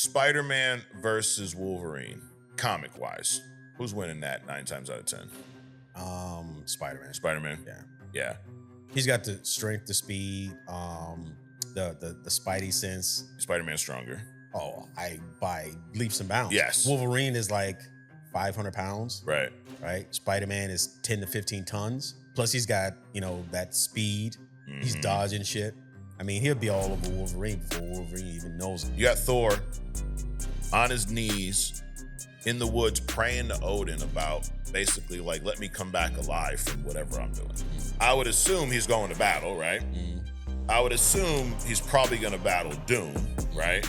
Spider-Man versus Wolverine, comic-wise. Who's winning that 9 times out of 10? Spider-Man. Spider-Man? Yeah. He's got the strength, the speed, the Spidey sense. Spider-Man's stronger. Oh, by leaps and bounds. Yes. Wolverine is like 500 pounds. Right. Spider-Man is 10 to 15 tons. Plus he's got, that speed. Mm-hmm. He's dodging shit. I mean, he'll be all over Wolverine before Wolverine even knows him. You got Thor on his knees in the woods praying to Odin about basically like, let me come back alive from whatever I'm doing. Mm-hmm. I would assume he's going to battle, right? Mm-hmm. I would assume he's probably going to battle Doom, right?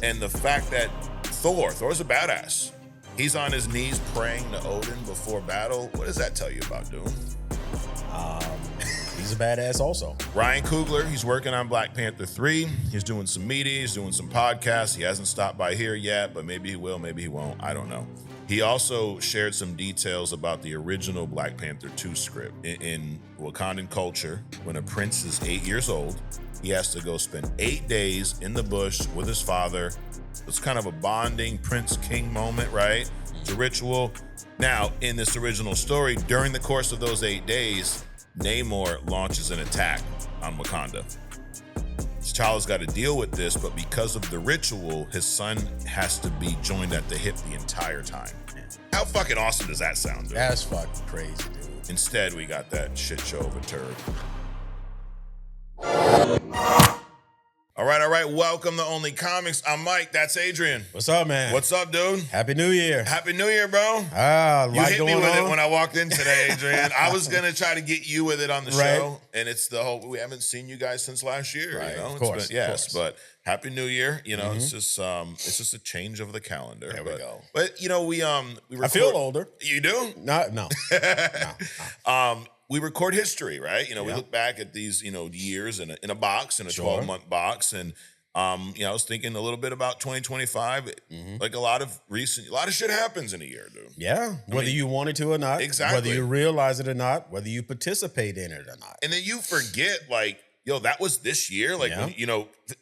And the fact that Thor's a badass. He's on his knees praying to Odin before battle. What does that tell you about Doom? He's a badass also. Ryan Coogler, he's working on Black Panther 3. He's doing some media, he's doing some podcasts. He hasn't stopped by here yet, but maybe he will, maybe he won't. I don't know. He also shared some details about the original Black Panther 2 script. In Wakandan culture, when a prince is 8 years old, he has to go spend 8 days in the bush with his father. It's kind of a bonding prince-king moment, right? It's a ritual. Now, in this original story, during the course of those 8 days, Namor launches an attack on Wakanda. T'Challa's got to deal with this, but because of the ritual, his son has to be joined at the hip the entire time. How fucking awesome does that sound, dude? That's fucking crazy, dude. Instead, we got that shit show of a turd. All right. Welcome to Only Comics. I'm Mike. That's Adrian. What's up, man? What's up, dude? Happy New Year. Happy New Year, bro. You hit me with it when I walked in today, Adrian. I was going to try to get you with it on the show, and it's the whole, we haven't seen you guys since last year. Right, of course. But Happy New Year. It's just a change of the calendar. There we go. But, we record, I feel older. You do? No. We record history, right? We look back at these, years in a box, in a 12-month box. And, I was thinking a little bit about 2025. Like a lot of shit happens in a year, dude. Yeah. Whether you want it to or not. Exactly. Whether you realize it or not. Whether you participate in it or not. And then you forget, that was this year. When,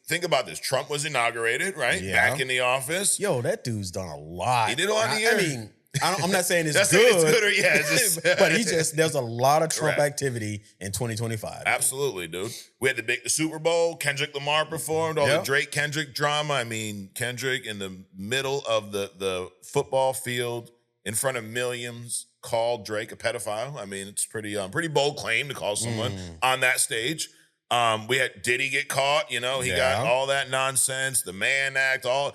think about this. Trump was inaugurated, right? Yeah. Back in the office. That dude's done a lot. He did a lot of years. I mean, I'm not saying it's That's good. It's good or it's just, but there's a lot of Trump activity in 2025. Absolutely, dude. We had the Super Bowl. Kendrick Lamar performed, all the Drake-Kendrick drama. I mean, Kendrick in the middle of the football field in front of millions called Drake a pedophile. I mean, it's pretty bold claim to call someone on that stage. We had Diddy get caught. He got all that nonsense, the Mann Act, all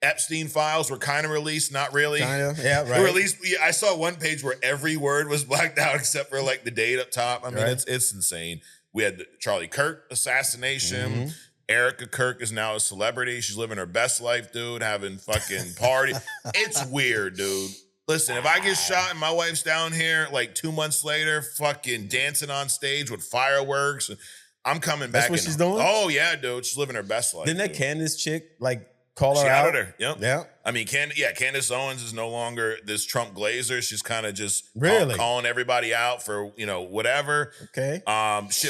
Epstein files were kind of released, not really. Yeah, right. Released. I saw one page where every word was blacked out except for the date up top. I mean, it's insane. We had the Charlie Kirk assassination. Erica Kirk is now a celebrity. She's living her best life, dude, having fucking party. It's weird, dude. Listen, if I get shot and my wife's down here 2 months later, fucking dancing on stage with fireworks, I'm coming back. That's what she's doing? Oh, yeah, dude. She's living her best life. Didn't that Candace chick, call her she out? outed her. Yep. Yeah. I mean, Candace Owens is no longer this Trump glazer. She's kind of just calling everybody out for, whatever. Okay.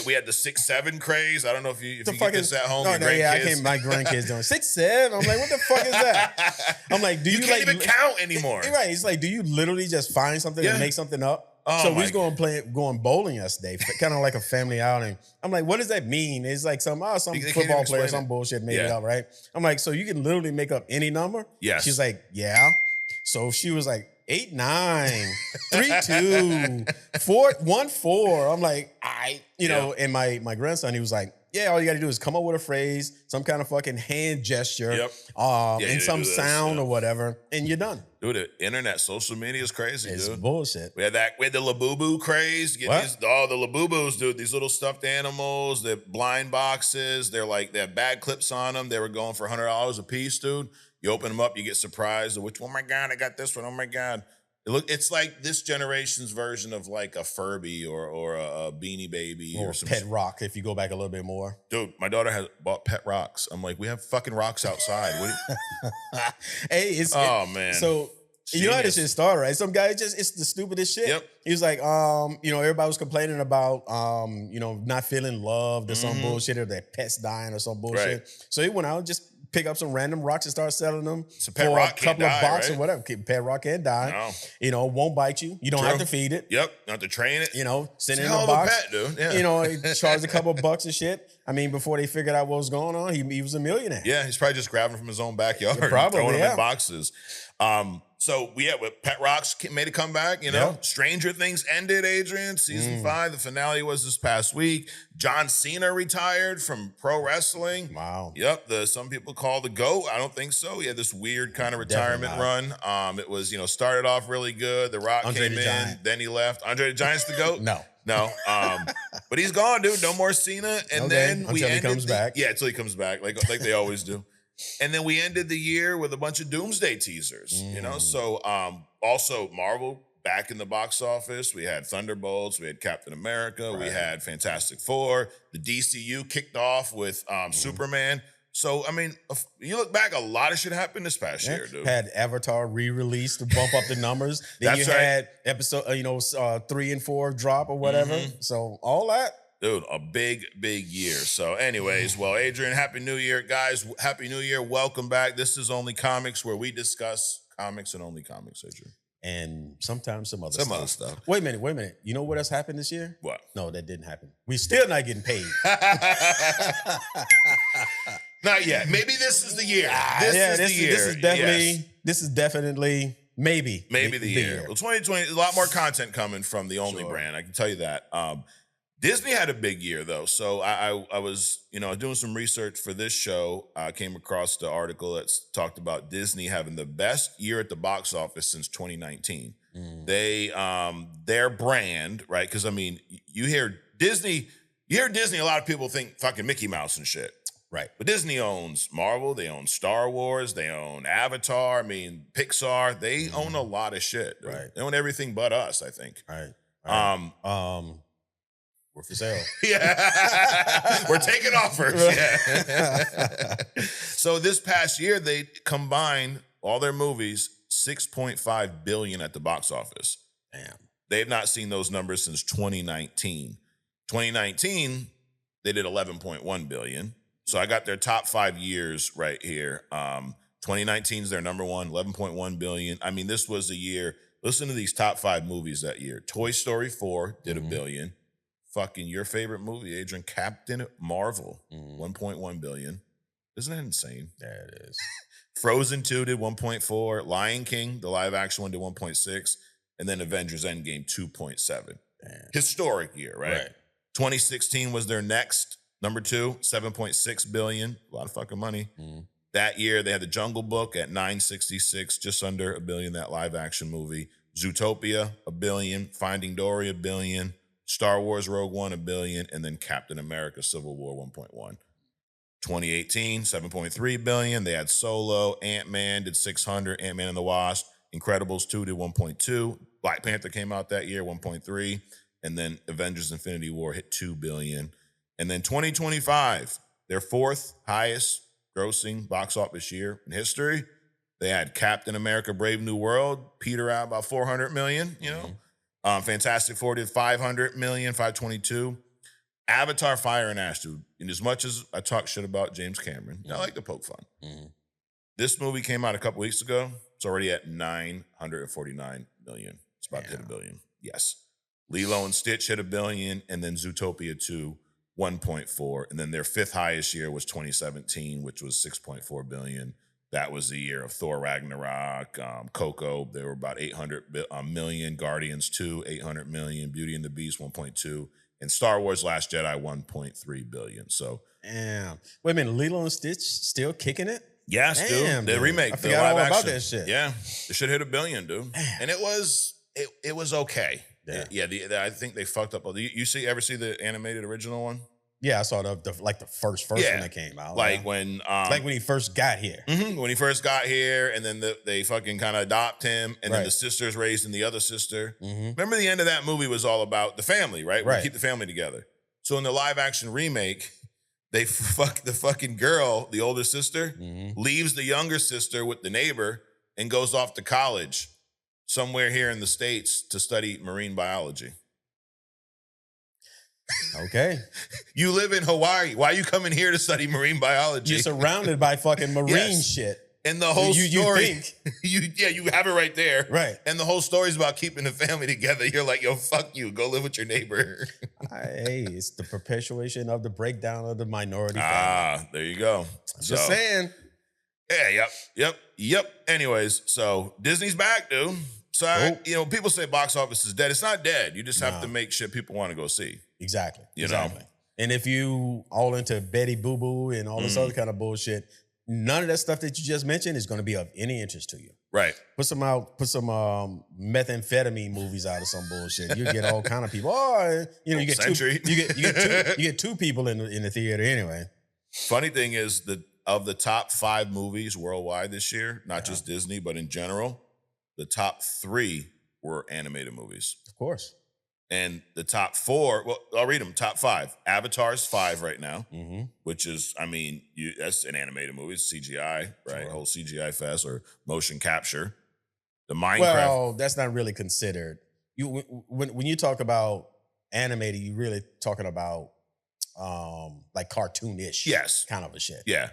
We had the 6'7" craze. I don't know if you get this at home. My grandkids doing 6'7". I'm like, what the fuck is that? I'm like, do you can't even count anymore? Right. It's like, do you literally just find something and make something up? Oh, so we was going bowling yesterday, kind of like a family outing. I'm like, what does that mean? It's like some football player, some bullshit made it up, right? I'm like, so you can literally make up any number? Yes. She's like, yeah. So she was like, 8, 9, 3, 2, 4, 1, 4. I'm like, and my grandson, he was like, yeah, all you got to do is come up with a phrase, some kind of fucking hand gesture, and some sound or whatever, and you're done. Dude, the internet, social media is crazy, it's dude. Bullshit. We had the Labubu craze. The Labubus, dude, these little stuffed animals, the blind boxes, they have bad clips on them. They were going for $100 a piece, dude. You open them up, you get surprised. Which one? Oh my God, I got this one. Oh my God. It's like this generation's version of a Furby or a Beanie Baby or some Pet Rock, if you go back a little bit more. Dude, my daughter has bought pet rocks. I'm like, we have fucking rocks outside. Hey, man. So you know how this shit started, right? Some guy it's the stupidest shit. Yep. He was like, everybody was complaining about not feeling loved or some bullshit, or their pets dying or some bullshit. Right. So he went out and just pick up some random rocks and start selling them So pet for rock a couple can't of die, bucks right? or whatever. Pet rock can die. No. You know, won't bite you. You don't True. have to feed it. Yep. Not to train it. You know, send it It's in a hell a of a box. pet, dude. Yeah. You know, he charged a couple of bucks and shit. I mean, before they figured out what was going on, he was a millionaire. Yeah, he's probably just grabbing from his own backyard, Yeah, probably, and throwing them yeah. in boxes. So Pet Rocks made a comeback. You know, Yeah. Stranger Things ended. Adrian, season 5. The finale was this past week. John Cena retired from pro wrestling. Wow. Yep. Some people call the GOAT. I don't think so. He had this weird kind of retirement run. It was started off really good. The Rock Andre came the in, Giant. then he left. Andre the Giant's the GOAT. No. But he's gone, dude. No more Cena. And Okay, then until he comes back. Yeah, until he comes back, like they always do. And then we ended the year with a bunch of Doomsday teasers. You know, so also Marvel back in the box office. We had Thunderbolts. We had Captain America. Right. We had Fantastic Four. The DCU kicked off with Superman. So, I mean, you look back, a lot of shit happened this past year, dude. Had Avatar re-released to bump up the numbers. Then That's you right. had episode, 3 and 4 drop or whatever. So all that. Dude, a big, big year. So anyways, well, Adrian, Happy New Year. Guys, Happy New Year. Welcome back. This is Only Comics, where we discuss comics and only comics, Adrian. And sometimes some other stuff. Wait a minute. You know what else happened this year? What? No, that didn't happen. We still not getting paid. Not yet. Maybe this is the year. This is the year. This is definitely maybe the year. Well, 2020, a lot more content coming from the Only Sure. brand. I can tell you that. Disney had a big year though. So I was, doing some research for this show. I came across the article that talked about Disney having the best year at the box office since 2019. They their brand, right? Because I mean, you hear Disney, a lot of people think fucking Mickey Mouse and shit. Right. But Disney owns Marvel, they own Star Wars, they own Avatar, Pixar, they own a lot of shit. Dude. Right. They own everything but us, I think. Right. We're for sale. Yeah. We're taking offers. Yeah. So this past year, they combined all their movies, $6.5 billion at the box office. Damn. They've not seen those numbers since 2019. 2019, they did 11.1 billion. So I got their top 5 years right here. 2019 is their number one, 11.1 billion. I mean, this was a year. Listen to these top 5 movies that year. Toy Story 4 did $1 billion. Fucking your favorite movie, Adrian, Captain Marvel, 1.1 billion. Isn't that insane? Yeah, it is. Frozen 2 did 1.4. Lion King, the live action one, did 1.6. And then Avengers Endgame, 2.7. Historic year, right? 2016 was their next number 2, 7.6 billion. A lot of fucking money. That year, they had The Jungle Book at 966, just under $1 billion, that live action movie. Zootopia, $1 billion. Finding Dory, $1 billion. Star Wars Rogue One, $1 billion. And then Captain America Civil War, 1.1. 2018, 7.3 billion. They had Solo. Ant-Man did 600. Ant-Man and the Wasp. Incredibles 2 did 1.2. Black Panther came out that year, 1.3. And then Avengers Infinity War hit 2 billion. And then 2025, their 4th highest grossing box office year in history. They had Captain America Brave New World, peter out about 400 million, Fantastic Four did 500 million, 522. Avatar Fire and Ash, dude. And as much as I talk shit about James Cameron, I like to poke fun. This movie came out a couple weeks ago. It's already at 949 million. It's about to hit $1 billion. Yes. Lilo and Stitch hit $1 billion, and then Zootopia 2, 1.4. And then their 5th highest year was 2017, which was 6.4 billion. That was the year of Thor Ragnarok, Coco. They were about 800 million. Guardians 2, 800 million. Beauty and the Beast, 1.2. And Star Wars Last Jedi, 1.3 billion. So, damn. Wait a minute, Lilo and Stitch still kicking it? yes, Damn, dude. The remake. I forgot all about that shit. Yeah. It should hit $1 billion, dude. Damn. And it was okay. Yeah. I think they fucked up. You ever see the animated original one? Yeah, I saw the first one that came out. When when he first got here. When he first got here, and then they fucking kind of adopt him, and then the sister's raised in the other sister. Remember the end of that movie was all about the family, right? We keep the family together. So in the live action remake, they fuck the fucking girl, the older sister, leaves the younger sister with the neighbor and goes off to college somewhere here in the States to study marine biology. Okay. You live in Hawaii. Why are you coming here to study marine biology? You're surrounded by fucking marine Yes. shit. And the whole You story, think. you have it right there. Right. And the whole story is about keeping the family together. You're like, yo, fuck you. Go live with your neighbor. Hey, it's the perpetuation of the breakdown of the minority family. There you go. Just saying. Yeah, yep. Anyways, so Disney's back, dude. So, people say box office is dead. It's not dead. You just have to make shit people want to go see. Exactly. You exactly. know? And if you all into Betty Boo Boo and all this other kind of bullshit, none of that stuff that you just mentioned is going to be of any interest to you. Right. Put some methamphetamine movies out of some bullshit. You get all kind of people. You get two people in the theater anyway. Funny thing is that of the top 5 movies worldwide this year, not just Disney, but in general, the top 3 were animated movies. Of course. And the top 4, well, I'll read them. Top 5. Avatar's 5 right now, which is, that's an animated movie. It's CGI, right? Sure. Whole CGI fest or motion capture. The Minecraft. Well, that's not really considered. When you talk about animated, you really talking about like cartoonish, kind of a shit. Yeah,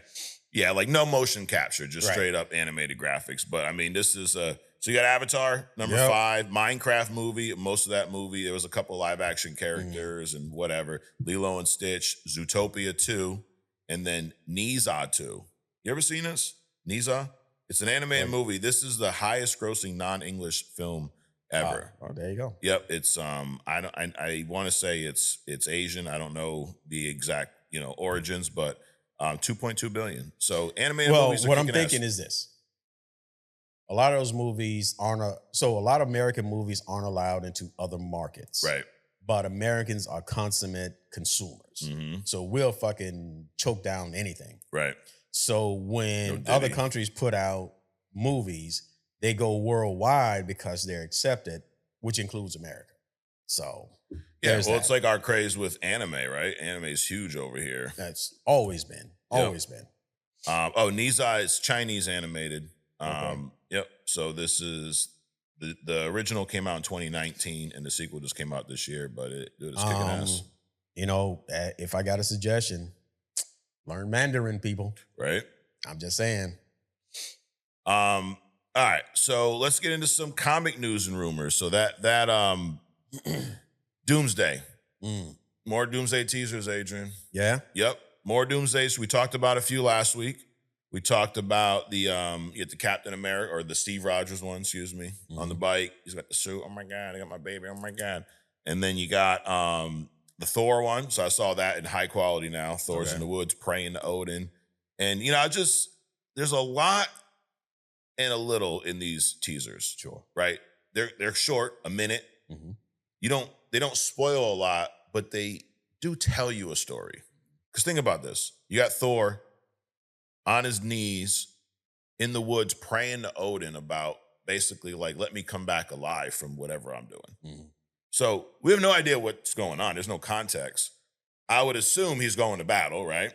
like no motion capture, just straight up animated graphics. But this is so you got Avatar, number 5, Minecraft movie. Most of that movie, there was a couple live action characters and whatever. Lilo and Stitch, Zootopia 2, and then Niza 2. You ever seen this? Niza? It's an animated movie. This is the highest grossing non-English film ever. Oh, there you go. Yep, it's I want to say it's Asian. I don't know the exact origins, but 2.2 billion. So animated movies. What I'm thinking is this: a lot of those movies a lot of American movies aren't allowed into other markets, right? But Americans are consummate consumers, so we'll fucking choke down anything, right? So when other countries put out movies, they go worldwide because they're accepted, which includes America. So it's like our craze with anime, right? Anime is huge over here. That's always been. Niza is Chinese animated. Okay. Yep. So this is the original came out in 2019, and the sequel just came out this year. But it is kicking ass. If I got a suggestion, learn Mandarin, people. Right. I'm just saying. All right, so let's get into some comic news and rumors. So that Doomsday, more Doomsday teasers, Adrian. Yeah. Yep, more Doomsdays. We talked about a few last week. We talked about the Captain America or the Steve Rogers one, on the bike. He's got the suit. Oh my God, I got my baby. Oh my God. And then you got the Thor one. So I saw that in high quality now. Thor's in the woods praying to Odin, and there's a lot and a little in these teasers. Sure. Right? They're short, a minute. They don't spoil a lot, but they do tell you a story. Because think about this. You got Thor on his knees in the woods praying to Odin about basically like, let me come back alive from whatever I'm doing. So we have no idea what's going on. There's no context. I would assume he's going to battle, right?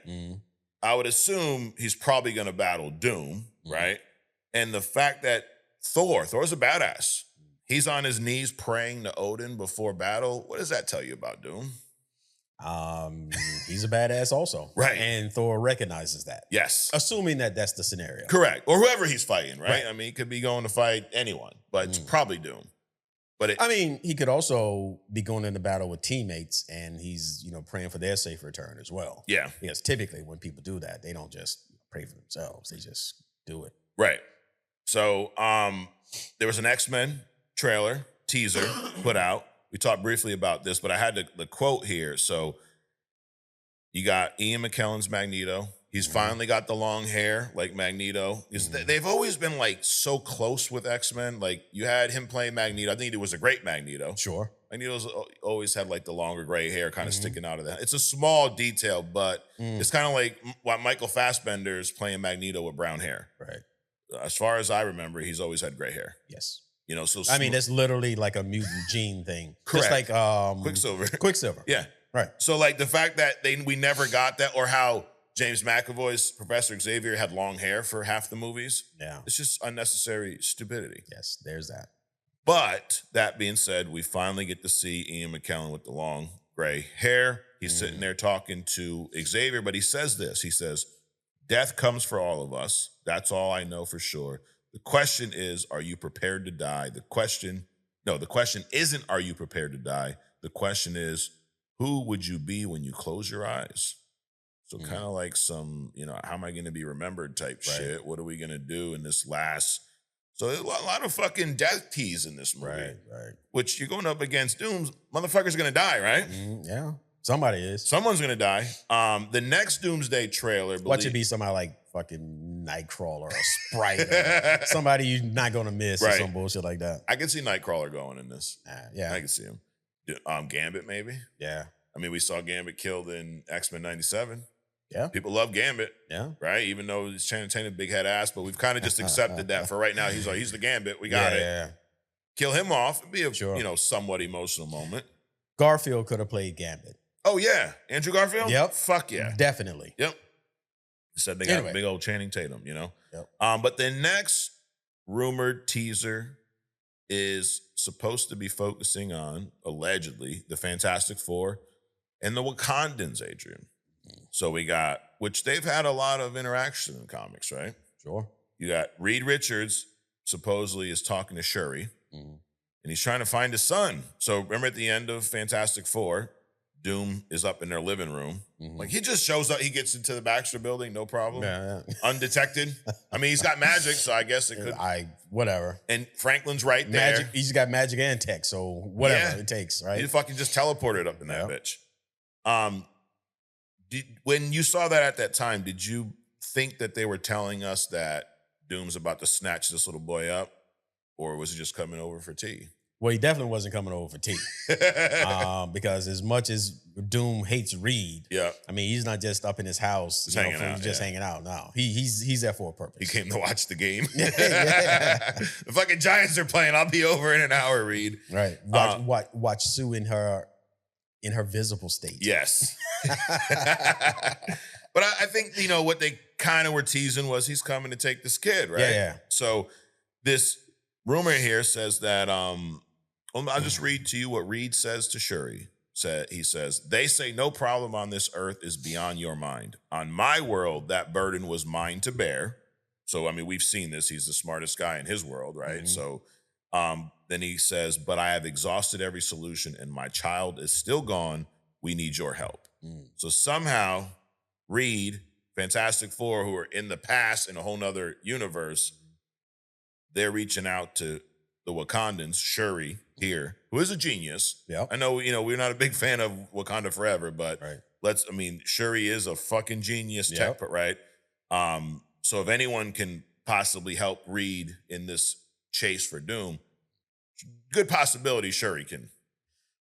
I would assume he's probably going to battle Doom, right? And the fact that Thor's a badass. He's on his knees praying to Odin before battle. What does that tell you about Doom? He's a badass also. Right. And Thor recognizes that. Yes. Assuming that that's the scenario. Correct. Or whoever he's fighting, right? He could be going to fight anyone, but it's probably Doom. But he could also be going into battle with teammates and he's, praying for their safe return as well. Yeah. Because typically when people do that, they don't just pray for themselves. They just do it. Right. So there was an X-Men trailer, teaser put out. We talked briefly about this, but I had the quote here. So you got Ian McKellen's Magneto. He's finally got the long hair like Magneto. They've always been like so close with X-Men. Like you had him playing Magneto. I think it was a great Magneto. Sure. Magneto's always had like the longer gray hair kind of sticking out of that. It's a small detail, but it's kind of like what Michael Fassbender's playing Magneto with brown hair. Right. As far as I remember, he's always had gray hair. Yes. So that's literally like a mutant gene thing. Correct. Just like Quicksilver. Quicksilver. Yeah. Right. So like the fact that we never got that, or how James McAvoy's Professor Xavier had long hair for half the movies. Yeah. It's just unnecessary stupidity. Yes, there's that. But that being said, we finally get to see Ian McKellen with the long gray hair. He's sitting there talking to Xavier, but he says this. He says, death comes for all of us. That's all I know for sure. The question is, are you prepared to die? The question isn't, are you prepared to die? The question is, who would you be when you close your eyes? So kind of like some, how am I going to be remembered type shit? What are we going to do in this last? So there's a lot of fucking death tease in this movie. Right. Which you're going up against Doom. Motherfucker's going to die, right? Yeah. Somebody is. Someone's going to die. The next Doomsday trailer. Watch it be somebody like fucking Nightcrawler or Sprite. Or somebody you're not going to miss or some bullshit like that. I can see Nightcrawler going in this. Yeah. I can see him. Gambit, maybe? Yeah. I mean, we saw Gambit killed in X-Men 97. Yeah. People love Gambit. Yeah. Right? Even though he's Channing Tatum, big head ass, but we've kind of just accepted that for right now. He's the Gambit. We got it. Yeah. Kill him off. It'd be a somewhat emotional moment. Garfield could have played Gambit. Oh, yeah. Andrew Garfield? Yep. Fuck yeah. Definitely. Yep. Said they got a big old Channing Tatum, Yep. But the next rumored teaser is supposed to be focusing on, allegedly, the Fantastic Four and the Wakandans, Adrian. So we got, which they've had a lot of interaction in comics, right? Sure. You got Reed Richards supposedly is talking to Shuri, and he's trying to find his son. So remember at the end of Fantastic Four, Doom is up in their living room. Like he just shows up, he gets into the Baxter building, no problem. Yeah. Undetected. I mean, he's got magic, so I guess it could. Whatever. And Franklin's right there. Magic, he's got magic and tech, so whatever it takes, right? He fucking just teleported up in that bitch. When you saw that at that time, did you think that they were telling us that Doom's about to snatch this little boy up? Or was he just coming over for tea? Well, he definitely wasn't coming over for tea. Because as much as Doom hates Reed, I mean, he's not just up in his house hanging out. No, he's there for a purpose. He came to watch the game. The fucking Giants are playing. I'll be over in an hour, Reed. Right. Watch Sue in her visible state. Yes. But I think, what they kind of were teasing was he's coming to take this kid, right? Yeah. So this rumor here says that, I'll just read to you what Reed says to Shuri. He says, they say no problem on this earth is beyond your mind. On my world, that burden was mine to bear. So, I mean, we've seen this. He's the smartest guy in his world, right? So then he says, but I have exhausted every solution and my child is still gone. We need your help. So somehow Reed, Fantastic Four, who are in the past in a whole nother universe, they're reaching out to the Wakandans, Shuri here, who is a genius. Yeah. I know, we're not a big fan of Wakanda Forever, but Shuri is a fucking genius tech, right? So if anyone can possibly help Reed in this chase for Doom, good possibility Shuri can.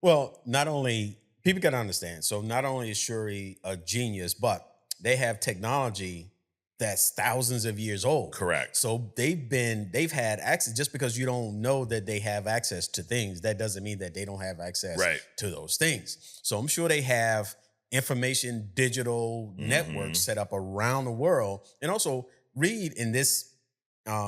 Well, people got to understand. So not only is Shuri a genius, but they have technology that's thousands of years old. Correct. So they've had access. Just because you don't know that they have access to things, that doesn't mean that they don't have access to those things. So I'm sure they have information digital networks set up around the world. And also Reed in this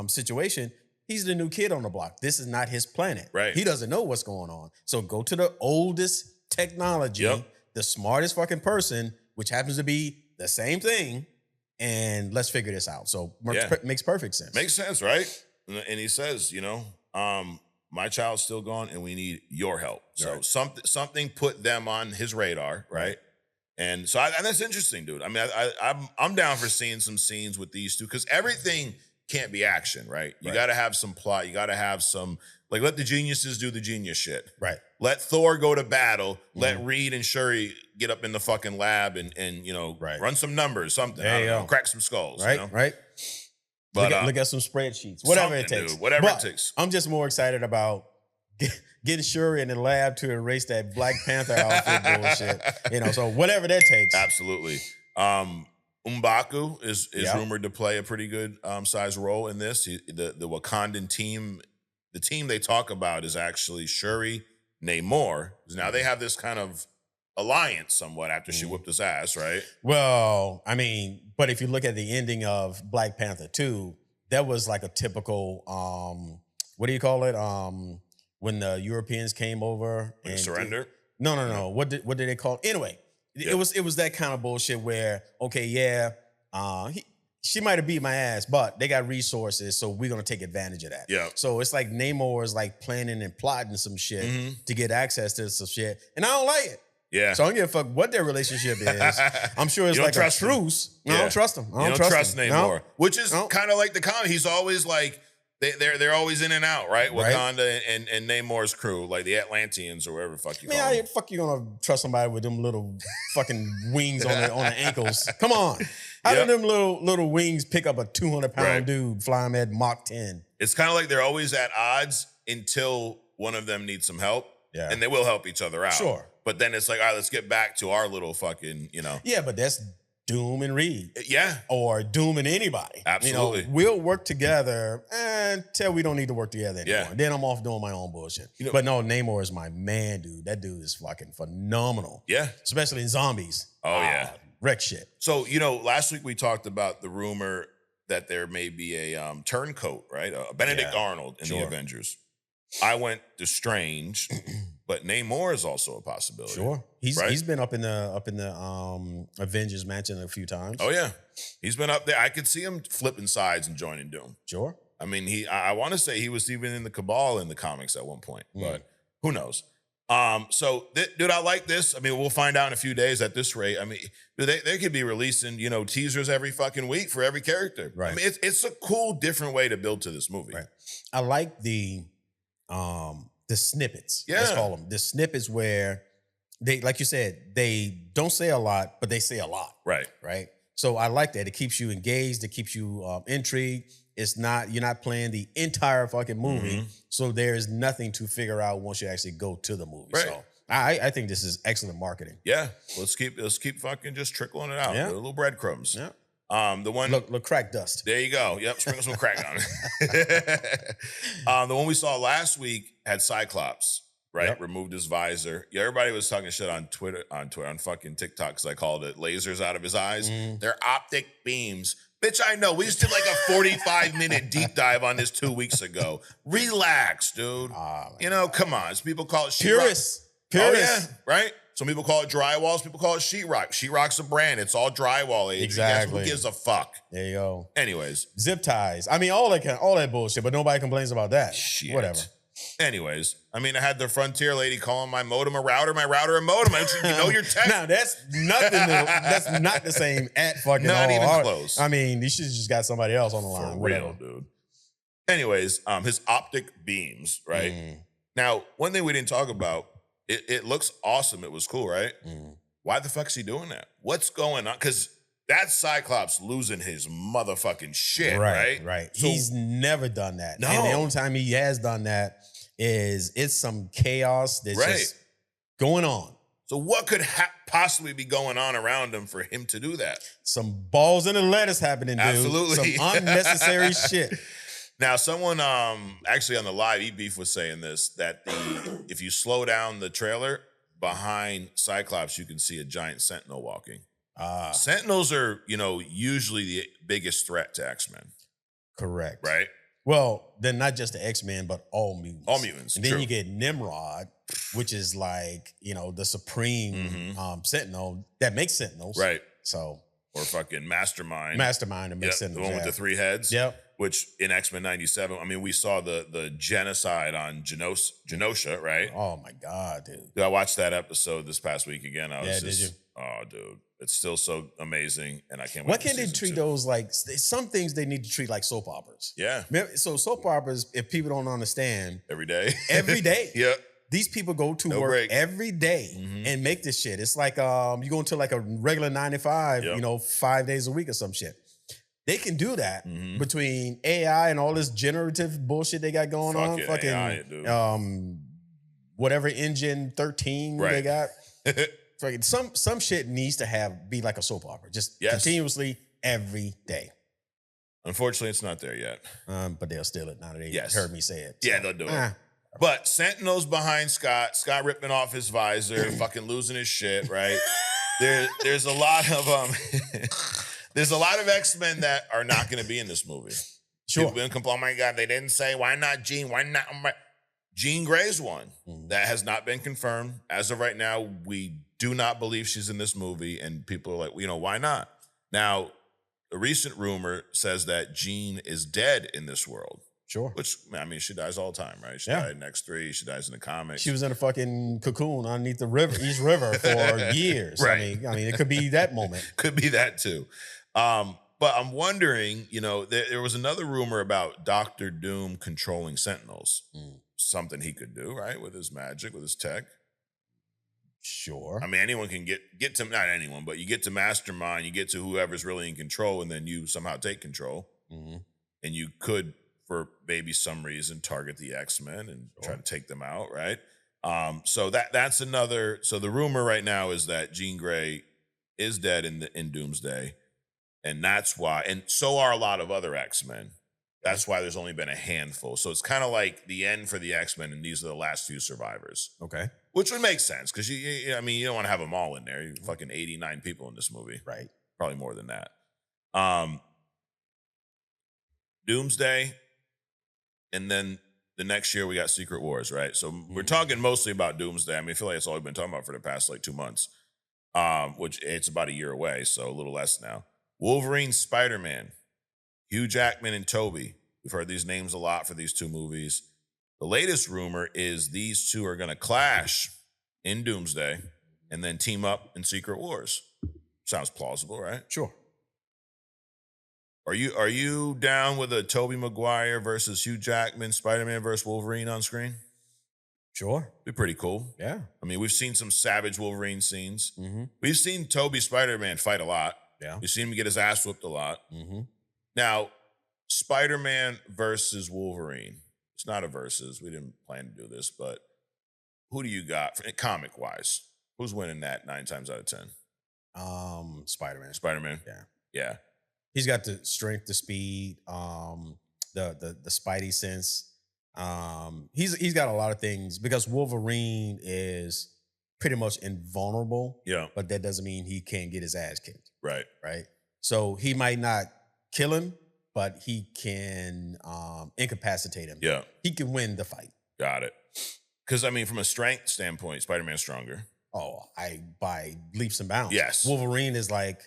situation, he's the new kid on the block. This is not his planet. Right. He doesn't know what's going on. So go to the oldest technology, the smartest fucking person, which happens to be the same thing, and let's figure this out. So makes perfect sense. Makes sense, right? And he says, my child's still gone and we need your help. So something put them on his radar, right? And so and that's interesting, dude. I mean, I'm down for seeing some scenes with these two because everything can't be action, right? You got to have some plot. You got to have some, let the geniuses do the genius shit. Right. Let Thor go to battle. Let Reed and Shuri get up in the fucking lab and run some numbers, something. Crack some skulls. Right, right. But look at some spreadsheets. Whatever it takes. Dude, whatever it takes. I'm just more excited about getting Shuri in the lab to erase that Black Panther outfit bullshit. So whatever that takes. Absolutely. M'Baku is rumored to play a pretty good size role in this. The Wakandan team, the team they talk about is actually Shuri, Namor. Now they have this kind of alliance somewhat after she whooped his ass, right? Well, I mean, but if you look at the ending of Black Panther 2, that was like a typical, what do you call it? When the Europeans came over. And surrender? No. What did they call it? Anyway, it was that kind of bullshit where, okay, yeah, she might have beat my ass, but they got resources, so we're gonna take advantage of that. Yeah. So it's like Namor is like planning and plotting some shit to get access to some shit, and I don't like it. Yeah. So I don't give a fuck what their relationship is. I'm sure it's like a truce. I don't trust him. I don't trust Namor. No. Which is kind of like the comic. He's always like, they're always in and out, right? Wakanda and Namor's crew, like the Atlanteans or whatever the fuck you call them. Man, fuck you gonna trust somebody with them little fucking wings on the ankles? Come on. How do them little wings pick up a 200-pound dude flying at Mach 10? It's kind of like they're always at odds until one of them needs some help. Yeah. And they will help each other out. Sure. But then it's like, all right, let's get back to our little fucking, Yeah, but that's Doom and Reed. Yeah. Or Doom and anybody. Absolutely. We'll work together until we don't need to work together anymore. Yeah. Then I'm off doing my own bullshit. But no, Namor is my man, dude. That dude is fucking phenomenal. Yeah. Especially in zombies. Oh, yeah. Wreck shit. So, last week we talked about the rumor that there may be a turncoat, right? Benedict Arnold in the Avengers. I went to Strange, but Namor is also a possibility. Sure, he's been up in the Avengers mansion a few times. Oh yeah, he's been up there. I could see him flipping sides and joining Doom. Sure. I mean, I want to say he was even in the Cabal in the comics at one point, but who knows? So dude, I like this. I mean, we'll find out in a few days at this rate. I mean, they could be releasing teasers every fucking week for every character. Right. I mean, it's a cool, different way to build to this movie. Right. I like the snippets. Yeah. Let's call them the snippets where they, like you said, they don't say a lot, but they say a lot. Right. Right. So I like that. It keeps you engaged. It keeps you intrigued. You're not playing the entire fucking movie. So there's nothing to figure out once you actually go to the movie. Right. So I think this is excellent marketing. Yeah. Let's keep fucking just trickling it out. Yeah. Little breadcrumbs. Yeah. The one look crack dust. There you go. Yep, sprinkle some crack on it. The one we saw last week had Cyclops, right? Yep. Removed his visor. Yeah, everybody was talking shit on Twitter, on fucking TikTok, because I called it lasers out of his eyes. They're optic beams. Bitch, I know. We just did like a 45-minute deep dive on this 2 weeks ago. Relax, dude. Come on. Some people call it sheetrock. Purists. Oh, yeah, right? Some people call it drywall. Some people call it sheetrock. Sheetrock's a brand. It's all drywall, Adrian. Exactly. Who gives a fuck? There you go. Anyways. Zip ties. I mean, all that bullshit, but nobody complains about that. Shit. Whatever. Anyways, I mean, I had the Frontier lady calling my modem a router, my router a modem. You know your tech. Now, that's nothing. That's not the same at fucking not all. Even close. I mean, you should have just got somebody else on the line. For real, dude. Anyways, his optic beams, right? Now, one thing we didn't talk about, it looks awesome. It was cool, right? Why the fuck is he doing that? What's going on? Because that's Cyclops losing his motherfucking shit, right? Right. So, he's never done that. No. And the only time he has done that is it's some chaos that's just going on. So what could possibly be going on around him for him to do that? Some balls in the lettuce happening, dude. Absolutely. Some unnecessary shit. Now, someone actually on the live, E-Beef was saying this, that if you slow down the trailer, behind Cyclops, you can see a giant Sentinel walking. Sentinels are, usually the biggest threat to X-Men. Correct. Right? Well, then not just the X-Men, but all mutants. All mutants. And then you get Nimrod, which is like, the supreme Sentinel that makes Sentinels. Right. So. Or fucking Mastermind. Mastermind that makes The Sentinels. one with the 3 heads. Yep. Which in X-Men 97, I mean, we saw the genocide on Genosha, right? Oh my God, dude. I watched that episode this past week again. Did you? Oh, dude. It's still so amazing, and I can't wait. Why can't they treat those like some things they need to treat like soap operas? Yeah. So soap operas, if people don't understand, every day. Yeah. These people go to work break. Every day and make this shit. It's like you go into like a regular 9 to 5, 5 days a week or some shit. They can do that between AI and all this generative bullshit they got going on. Fucking AI, whatever engine 13 they got. Fucking some shit needs to be like a soap opera, just continuously every day. Unfortunately, it's not there yet. But they'll steal it now that they heard me say it. So. Yeah, they'll do it. But Sentinel's behind Scott ripping off his visor, fucking losing his shit, right? There's a lot of there's a lot of X-Men that are not going to be in this movie. Sure. People complain, oh my God, they didn't say, why not Jean? Why not? Jean Grey's one. That has not been confirmed. As of right now, we do not believe she's in this movie, and people are like, why not? Now, a recent rumor says that Jean is dead in this world. Sure. Which, I mean, she dies all the time, right? She died in X3. She dies in the comics. She was in a fucking cocoon underneath the river, East River for years. Right. I mean, it could be that moment. Could be that too. But I'm wondering, there was another rumor about Doctor Doom controlling Sentinels. Something he could do, right? With his magic, with his tech. Sure. I mean, anyone can get to, not anyone, but you get to Mastermind, you get to whoever's really in control, and then you somehow take control. And you could, for maybe some reason, target the X-Men and try to take them out, right? So that's another. So the rumor right now is that Jean Grey is dead in Doomsday, and that's why. And so are a lot of other X-Men. That's why there's only been a handful. So it's kind of like the end for the X-Men, and these are the last few survivors. Okay. Which would make sense because you don't want to have them all in there. You're fucking 89 people in this movie, right? Probably more than that. Doomsday, and then the next year we got Secret Wars, right? So we're talking mostly about Doomsday. I mean, I feel like it's all we've been talking about for the past 2 months, which it's about a year away, so a little less now. Wolverine, Spider-Man, Hugh Jackman and Toby. We've heard these names a lot for these two movies. The latest rumor is these two are going to clash in Doomsday and then team up in Secret Wars. Sounds plausible, right? Sure. Are you down with a Tobey Maguire versus Hugh Jackman, Spider-Man versus Wolverine on screen? Sure. Be pretty cool. Yeah. I mean, we've seen some savage Wolverine scenes. We've seen Tobey Spider-Man fight a lot. Yeah. We've seen him get his ass whooped a lot. Now, Spider-Man versus Wolverine. It's not a versus. We didn't plan to do this, but who do you got comic-wise? Who's winning that 9 times out of 10? Spider-Man. Spider-Man? Yeah. Yeah. He's got the strength, the speed, the Spidey sense. He's got a lot of things because Wolverine is pretty much invulnerable. Yeah. But that doesn't mean he can't get his ass kicked. Right. Right. So he might not kill him, but he can incapacitate him. Yeah. He can win the fight. Got it. Because, I mean, from a strength standpoint, Spider-Man's stronger. Oh, by leaps and bounds. Yes. Wolverine is like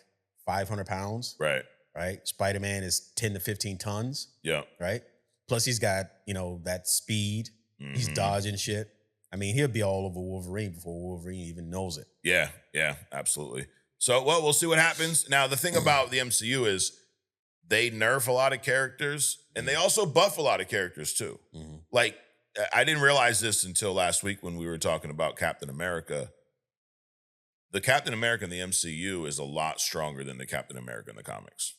500 pounds. Right. Right. Spider-Man is 10 to 15 tons. Yeah. Right. Plus he's got, that speed. He's dodging shit. I mean, he'll be all over Wolverine before Wolverine even knows it. Yeah. Yeah, absolutely. So, well, we'll see what happens. Now, the thing about the MCU is they nerf a lot of characters and they also buff a lot of characters too. Like, I didn't realize this until last week when we were talking about Captain America. The Captain America in the MCU is a lot stronger than the Captain America in the comics.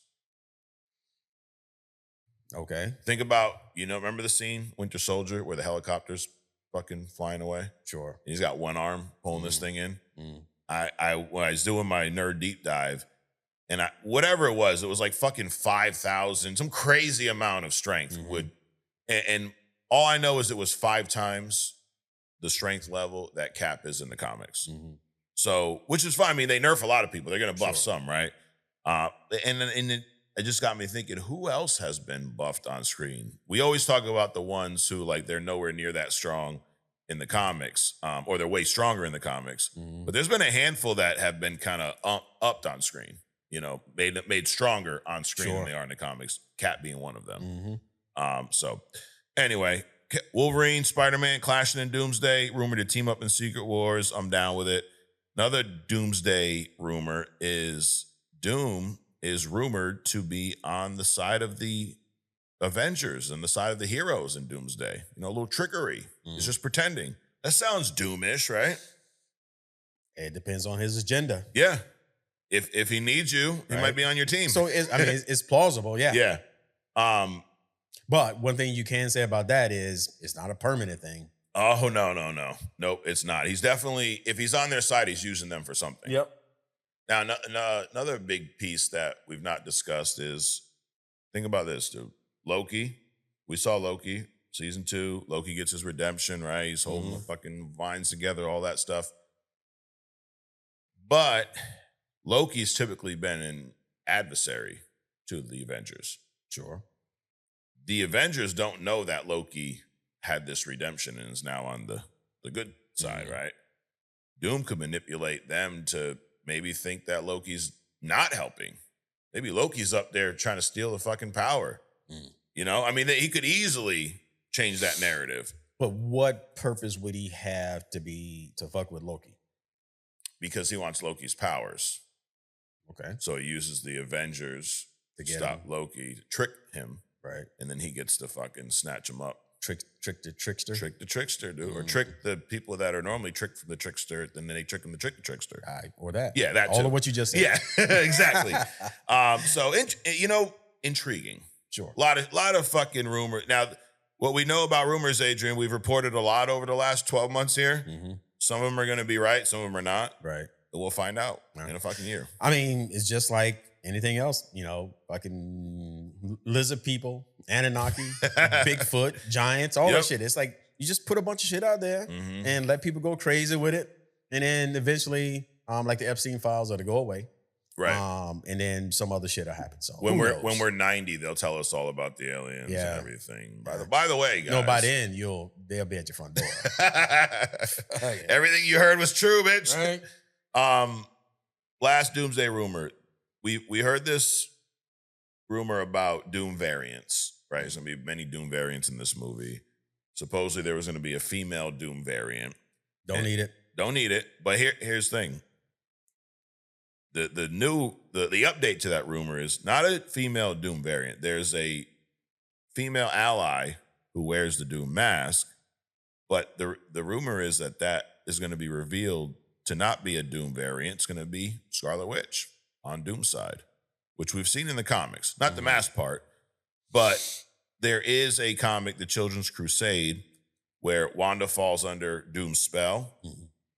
Okay. Think about, remember the scene, Winter Soldier, where the helicopter's fucking flying away? Sure. He's got one arm pulling this thing in. When I was doing my nerd deep dive, and whatever it was like fucking 5,000, some crazy amount of strength and all I know is it was 5 times the strength level that Cap is in the comics. So, which is fine. I mean, they nerf a lot of people. They're going to buff some, right? And it just got me thinking, who else has been buffed on screen? We always talk about the ones who, like, they're nowhere near that strong in the comics, or they're way stronger in the comics. But there's been a handful that have been kind of upped on screen, made stronger on screen than they are in the comics. Cap being one of them. So anyway, Wolverine, Spider-Man clashing in Doomsday, rumored to team up in Secret Wars. I'm down with it. Another Doomsday rumor is Doom is rumored to be on the side of the Avengers and the side of the heroes in Doomsday. A little trickery. He's just pretending. That sounds Doomish, right? It depends on his agenda. Yeah. If he needs you, he might be on your team. So it's plausible, yeah. Yeah. But one thing you can say about that is it's not a permanent thing. Oh, no. Nope, it's not. He's definitely, if he's on their side, he's using them for something. Yep. Now, another big piece that we've not discussed is, think about this, dude. Loki. We saw Loki, season 2. Loki gets his redemption, right? He's holding the fucking vines together, all that stuff. But Loki's typically been an adversary to the Avengers. Sure. The Avengers don't know that Loki had this redemption and is now on the good side, right? Doom could manipulate them to maybe think that Loki's not helping. Maybe Loki's up there trying to steal the fucking power. You know, I mean, he could easily change that narrative. But what purpose would he have to fuck with Loki? Because he wants Loki's powers. Okay. So he uses the Avengers to stop Loki, to trick him. Right. And then he gets to fucking snatch him up. Trick the trickster? Trick the trickster, dude. Or trick the people that are normally tricked from the trickster, then they trick him to trick the trickster. Or that. Yeah, that all too. of what you just said. Yeah, exactly. So, intriguing. Sure. A lot of fucking rumors. Now, what we know about rumors, Adrian, we've reported a lot over the last 12 months here. Some of them are going to be right. Some of them are not. Right. But we'll find out in a fucking year. I mean, it's just like anything else, fucking lizard people, Anunnaki, Bigfoot, giants, all that shit. It's like you just put a bunch of shit out there and let people go crazy with it. And then eventually, like the Epstein files, it'll go away. Right. And then some other shit will happen. So when we're 90, they'll tell us all about the aliens and everything. By the way, guys. By then they'll be at your front door. Everything you heard was true, bitch. Right. Last Doomsday rumor. We heard this rumor about Doom variants, right? There's gonna be many Doom variants in this movie. Supposedly there was gonna be a female Doom variant. Don't need it. But here's the thing. The update to that rumor is not a female Doom variant. There's a female ally who wears the Doom mask, but the rumor is that is going to be revealed to not be a Doom variant. It's going to be Scarlet Witch on Doom's side, which we've seen in the comics. Not the mask part, but there is a comic, The Children's Crusade, where Wanda falls under Doom's spell.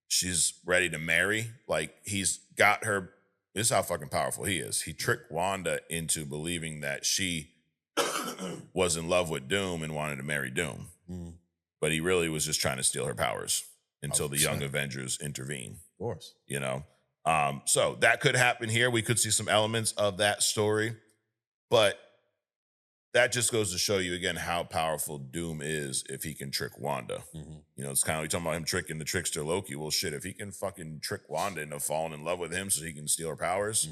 She's ready to marry. Like, he's got her. This is how fucking powerful he is. He tricked Wanda into believing that she was in love with Doom and wanted to marry Doom. But he really was just trying to steal her powers until the Young Avengers intervene. Of course. So that could happen here. We could see some elements of that story. But that just goes to show you again how powerful Doom is if he can trick Wanda. It's kind of like talking about him tricking the trickster Loki. Well, shit, if he can fucking trick Wanda into falling in love with him so he can steal her powers.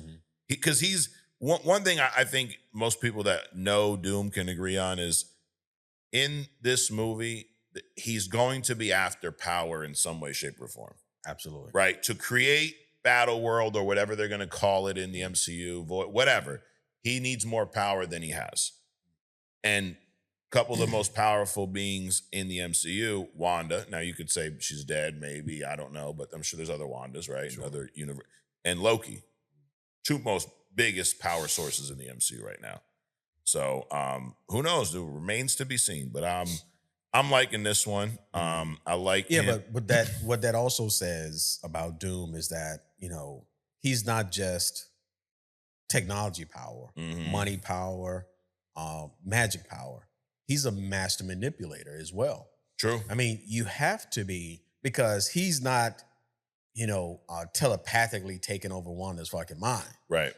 Because he's one thing I think most people that know Doom can agree on is in this movie, he's going to be after power in some way, shape, or form. Absolutely. Right? To create Battle World or whatever they're going to call it in the MCU, whatever, he needs more power than he has. And a couple of the most powerful beings in the MCU, Wanda. Now you could say she's dead, maybe, I don't know, but I'm sure there's other Wandas, right? Sure. Other universe, and Loki, two most biggest power sources in the MCU right now. So who knows? It remains to be seen. But I'm liking this one. I like him. but what that also says about Doom is that he's not just technology power, money power. Magic power. He's a master manipulator as well. True. I mean, you have to be, because he's not, telepathically taking over Wanda's fucking mind. Right.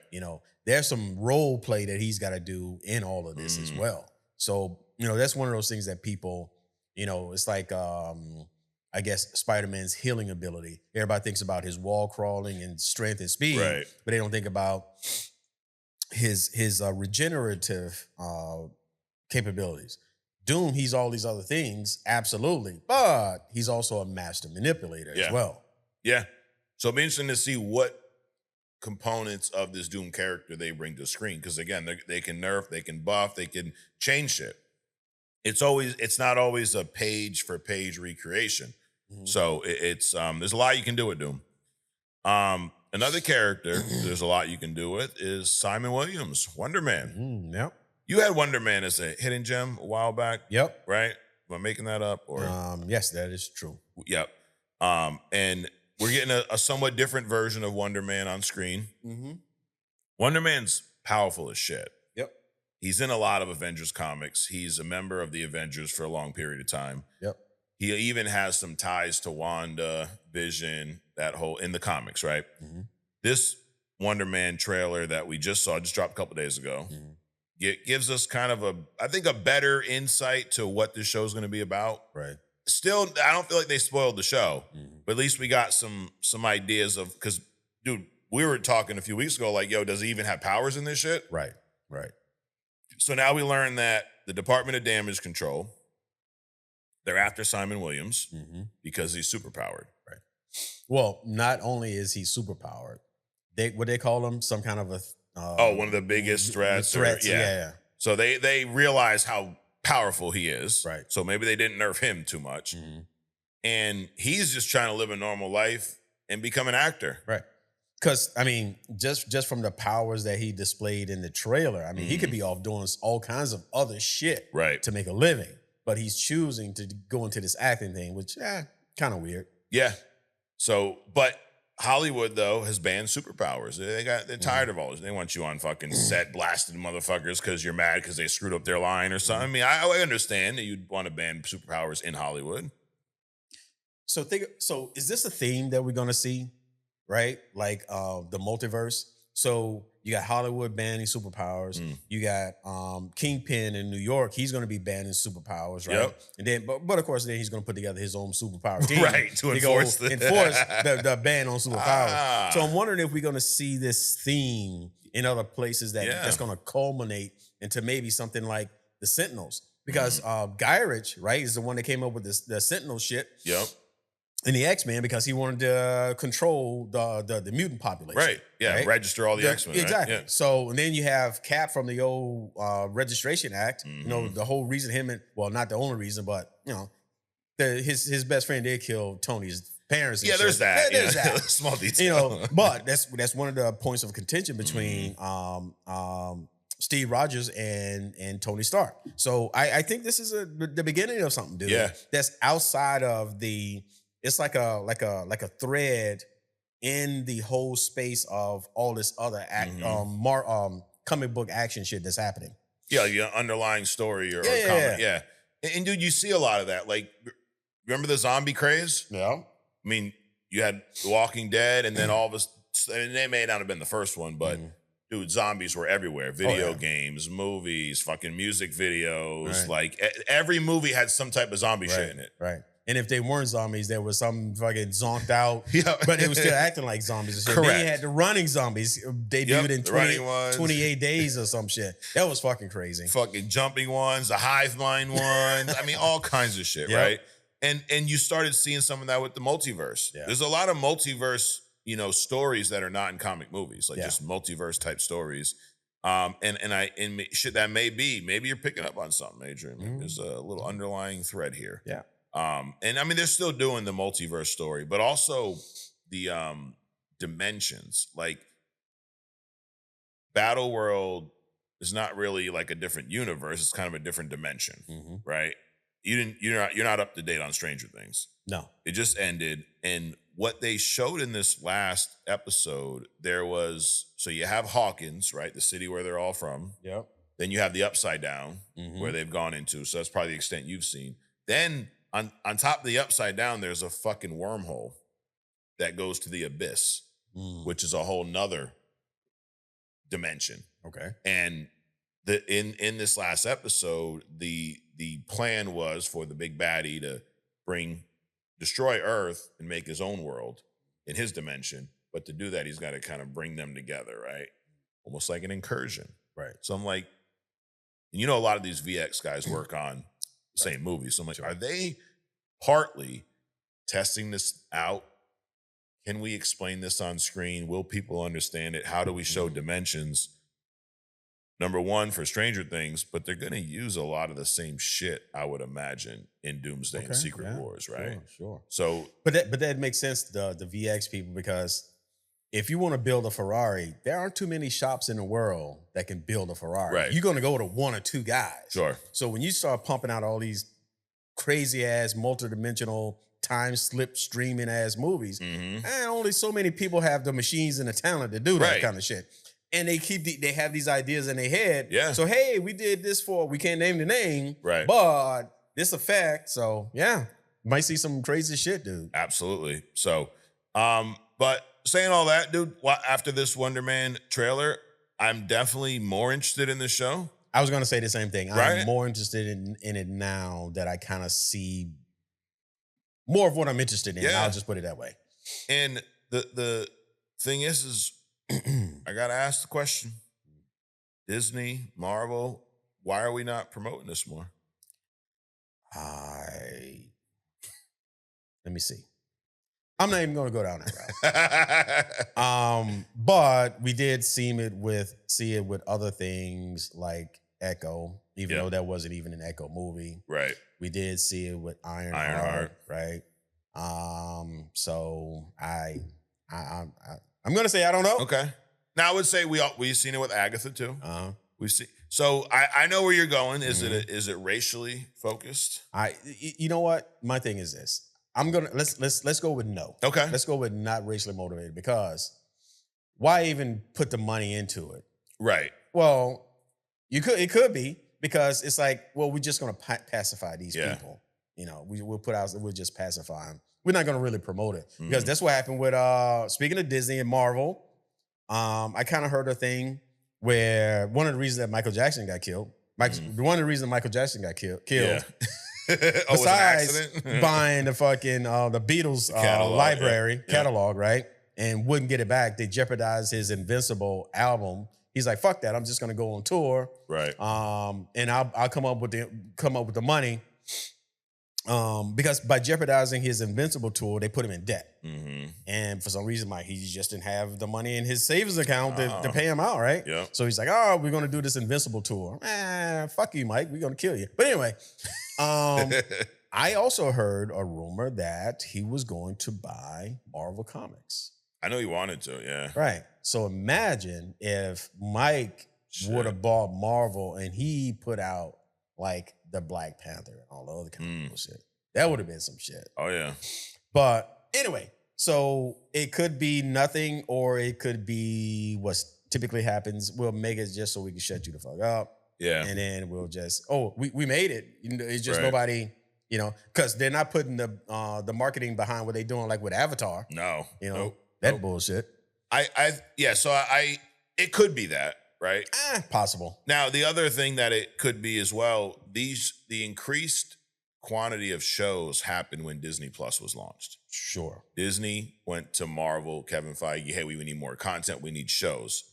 There's some role play that he's got to do in all of this as well. So, that's one of those things that people, it's like, I guess Spider-Man's healing ability. Everybody thinks about his wall crawling and strength and speed, right, but they don't think about his regenerative capabilities. Doom, he's all these other things, absolutely, but he's also a master manipulator as well. Yeah. So it'll be interesting to see what components of this Doom character they bring to the screen. Because again, they can nerf, they can buff, they can change shit. It's not always a page for page recreation. So it's there's a lot you can do with Doom. Another character there's a lot you can do with is Simon Williams, Wonder Man. Yep. You had Wonder Man as a hidden gem a while back. Yep. Right? Am I making that up? Or yes, that is true. Yep. And we're getting a somewhat different version of Wonder Man on screen. Wonder Man's powerful as shit. Yep. He's in a lot of Avengers comics. He's a member of the Avengers for a long period of time. Yep. He even has some ties to Wanda, Vision, that whole in the comics, right? This Wonder Man trailer that we just saw, just dropped a couple days ago, gives us kind of a better insight to what this show's going to be about. Right. Still, I don't feel like they spoiled the show, Mm-hmm. but at least we got some ideas of, because, dude, we were talking a few weeks ago, like, yo, does he even have powers in this shit? Right. Right. So now we learn that the Department of Damage Control, they're after Simon Williams because he's superpowered. Right. Well, not only is he superpowered, what they call him, some kind of a one of the biggest threats. Yeah. So they realize how powerful he is. Right. So maybe they didn't nerf him too much. And he's just trying to live a normal life and become an actor. Right. Because, I mean, just from the powers that he displayed in the trailer, I mean, he could be off doing all kinds of other shit to make a living. But he's choosing to go into this acting thing, which, kind of weird. Yeah. So, but Hollywood, though, has banned superpowers. They're tired of all this. They want you on fucking set blasting motherfuckers because you're mad because they screwed up their line or something. I mean, I understand that you'd want to ban superpowers in Hollywood. So is this a theme that we're going to see, right? Like the multiverse. So you got Hollywood banning superpowers. You got Kingpin in New York. He's going to be banning superpowers, right? Yep. And then, but of course, then he's going to put together his own superpower team, right? To enforce the ban on superpowers. So I'm wondering if we're going to see this theme in other places that's going to culminate into maybe something like the Sentinels, because Gyrich, right, is the one that came up with the Sentinel shit. Yep. In the X-Men, because he wanted to control the mutant population. Right. Yeah. Right? Register all the X-Men. Exactly. Right? Yeah. So, and then you have Cap from the old Registration Act. You know, the whole reason not the only reason, but, you know, his best friend did kill Tony's parents. And there's that. There's that. Small detail. You know, but that's one of the points of contention between Steve Rogers and Tony Stark. So I think this is the beginning of something, dude. Yeah. That's outside of it's like a thread in the whole space of all this other comic book action shit that's happening. Yeah, your underlying story or comic. Yeah. And dude, you see a lot of that. Like, remember the zombie craze? Yeah. I mean, you had The Walking Dead, and then all of us, and they may not have been the first one, but dude, zombies were everywhere. Video games, movies, fucking music videos. Like every movie had some type of zombie shit in it. Right. And if they weren't zombies, there was some fucking zonked out, but they were still acting like zombies. And shit. Correct. Then you had the running zombies debuted in 28 days or some shit. That was fucking crazy. Fucking jumping ones, the hive mind ones. I mean, all kinds of shit, right? And you started seeing some of that with the multiverse. Yeah. There's a lot of multiverse, stories that are not in comic movies, like just multiverse type stories. And shit that maybe you're picking up on something, Adrian. There's a little underlying thread here. Yeah. And I mean, they're still doing the multiverse story, but also the dimensions. Like, Battle World is not really like a different universe; it's kind of a different dimension, right? You're not up to date on Stranger Things. No, it just ended, and what they showed in this last episode, so you have Hawkins, right, the city where they're all from. Yep. Then you have the Upside Down, where they've gone into. So that's probably the extent you've seen. Then on top of the Upside Down, there's a fucking wormhole that goes to the Abyss, which is a whole nother dimension. Okay. And in this last episode, the plan was for the big baddie to destroy Earth and make his own world in his dimension. But to do that, he's got to kind of bring them together, right? Almost like an incursion. Right. So I'm like, and a lot of these VX guys work on the same movie. So I'm like, are they partly testing this out? Can we explain this on screen? Will people understand it? How do we show dimensions? Number one, for Stranger Things, but they're going to use a lot of the same shit, I would imagine, in Doomsday and Secret Wars, right? Sure. So, but that makes sense, the VX people, because if you want to build a Ferrari, there aren't too many shops in the world that can build a Ferrari. Right. You're going to go to one or two guys. Sure. So when you start pumping out all these crazy ass multidimensional time slip streaming ass movies, and only so many people have the machines and the talent to do that kind of shit. And they have these ideas in their head. Yeah. So hey, we did this we can't name the name, right? But this effect. So yeah, might see some crazy shit, dude. Absolutely. So, but saying all that, dude, after this Wonder Man trailer, I'm definitely more interested in the show. I was going to say the same thing. Right? I'm more interested in it now that I kind of see more of what I'm interested in. Yeah. I'll just put it that way. And the thing is I got to ask the question. Disney, Marvel, why are we not promoting this more? Let me see. I'm not even going to go down that route. But we did see it with other things like Echo, even though that wasn't even an Echo movie. Right. We did see it with Ironheart, right? So I'm going to say I don't know. Okay. Now I would say we've seen it with Agatha too. We've seen. So I know where you're going. Is it racially focused? You know what? My thing is this. Let's go with no. Okay. Let's go with not racially motivated, because why even put the money into it? Right. Well, it could be, because it's like, well, we're just going to pacify these people. You know, we'll just pacify them. We're not going to really promote it, because that's what happened with speaking of Disney and Marvel. I kind of heard a thing where one of the reasons that Michael Jackson got killed, one of the reasons Michael Jackson got killed. Yeah. Besides buying the fucking the Beatles library catalog, right, and wouldn't get it back, they jeopardized his Invincible album. He's like, "Fuck that! I'm just gonna go on tour, right? And I'll come up with the money, because by jeopardizing his Invincible tour, they put him in debt, and for some reason, he just didn't have the money in his savings account to pay him out, right? Yeah. So he's like, "Oh, we're gonna do this Invincible tour. Fuck you, Mike. We're gonna kill you." But anyway. I also heard a rumor that he was going to buy Marvel Comics. I know he wanted to, yeah. Right. So imagine if Mike would have bought Marvel and he put out like the Black Panther and all the other kind of shit. That would have been some shit. Oh, yeah. But anyway, so it could be nothing, or it could be what typically happens. We'll make it just so we can shut you the fuck up. Yeah. And then we'll just, we made it. It's just nobody, because they're not putting the marketing behind what they're doing, like with Avatar. No. That bullshit. So it could be that, right? Possible. Now, the other thing that it could be as well, the increased quantity of shows happened when Disney Plus was launched. Sure. Disney went to Marvel, Kevin Feige, hey, we need more content, we need shows.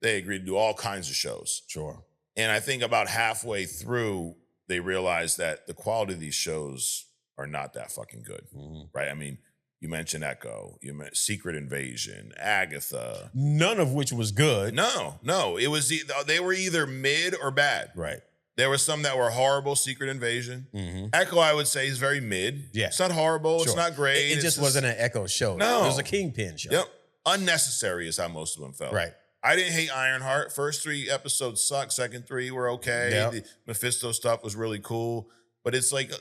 They agreed to do all kinds of shows. Sure. And I think about halfway through, they realized that the quality of these shows are not that fucking good, right? I mean, you mentioned Echo, you mentioned Secret Invasion, Agatha. None of which was good. No. It was they were either mid or bad. Right. There were some that were horrible. Secret Invasion. Echo, I would say, is very mid. Yeah. It's not horrible. Sure. It's not great. It just wasn't an Echo show. No. It was a Kingpin show. Yep. Unnecessary is how most of them felt. Right. I didn't hate Ironheart. First 3 episodes sucked. Second 3 were okay. Yep. The Mephisto stuff was really cool. But it's like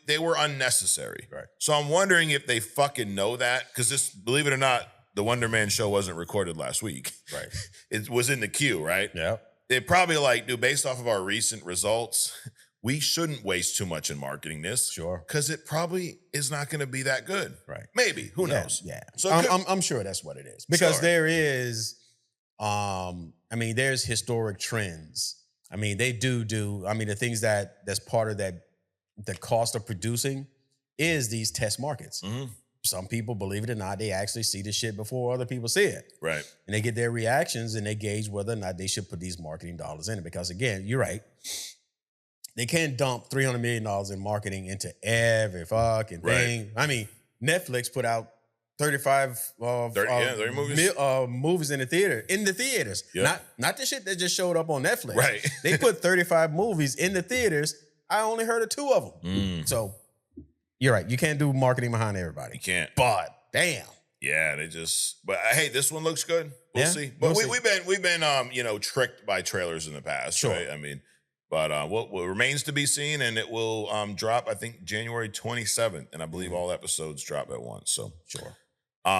they were unnecessary. Right. So I'm wondering if they fucking know that. Because this, believe it or not, the Wonder Man show wasn't recorded last week. Right. It was in the queue, right? Yeah. They're probably like, dude, based off of our recent results, we shouldn't waste too much in marketing this. Sure. Because it probably is not going to be that good. Right. Maybe. Who knows? Yeah. So I'm sure that's what it is. Because there is, there's historic trends. I mean, they do, the things that's part of that, the cost of producing is these test markets. Some people, believe it or not, they actually see the shit before other people see it. Right. And they get their reactions and they gauge whether or not they should put these marketing dollars in it. Because again, you're right. They can't dump $300 million in marketing into every fucking thing. I mean, Netflix put out 35 30 movies. Movies in the theaters. Yep. Not the shit that just showed up on Netflix. Right. They put 35 movies in the theaters. I only heard of 2 of them. So you're right. You can't do marketing behind everybody. You can't. But damn. Yeah, but hey, this one looks good. We'll see. But we've been tricked by trailers in the past. Sure. Right? I mean, but what remains to be seen, and it will drop, I think, January 27th, and I believe all episodes drop at once. So sure.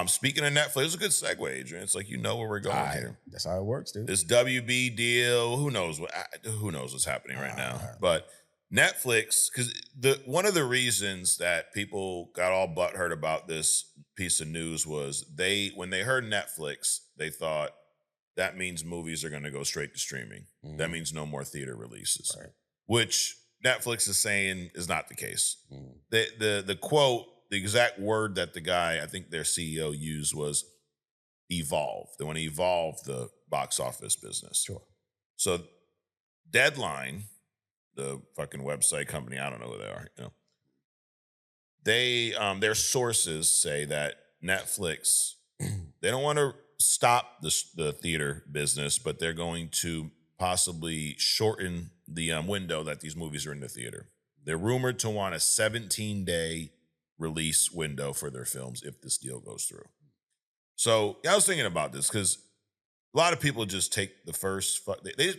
Speaking of Netflix, it's a good segue, Adrian. It's like where we're going here. That's how it works, dude. This WB deal, who knows what's happening right now. But Netflix, because one of the reasons that people got all butthurt about this piece of news was when they heard Netflix, they thought that means movies are going to go straight to streaming. Mm. That means no more theater releases, Right. which Netflix is saying is not the case. Mm. The quote, the exact word that the guy, I think their CEO used was evolve. They want to evolve the box office business. Sure. So Deadline, the fucking website company, I don't know who they are, you know. They their sources say that Netflix, they don't want to stop the theater business, but they're going to possibly shorten the window that these movies are in the theater. They're rumored to want a 17-day release window for their films if this deal goes through. So I was thinking about this because a lot of people just take the first.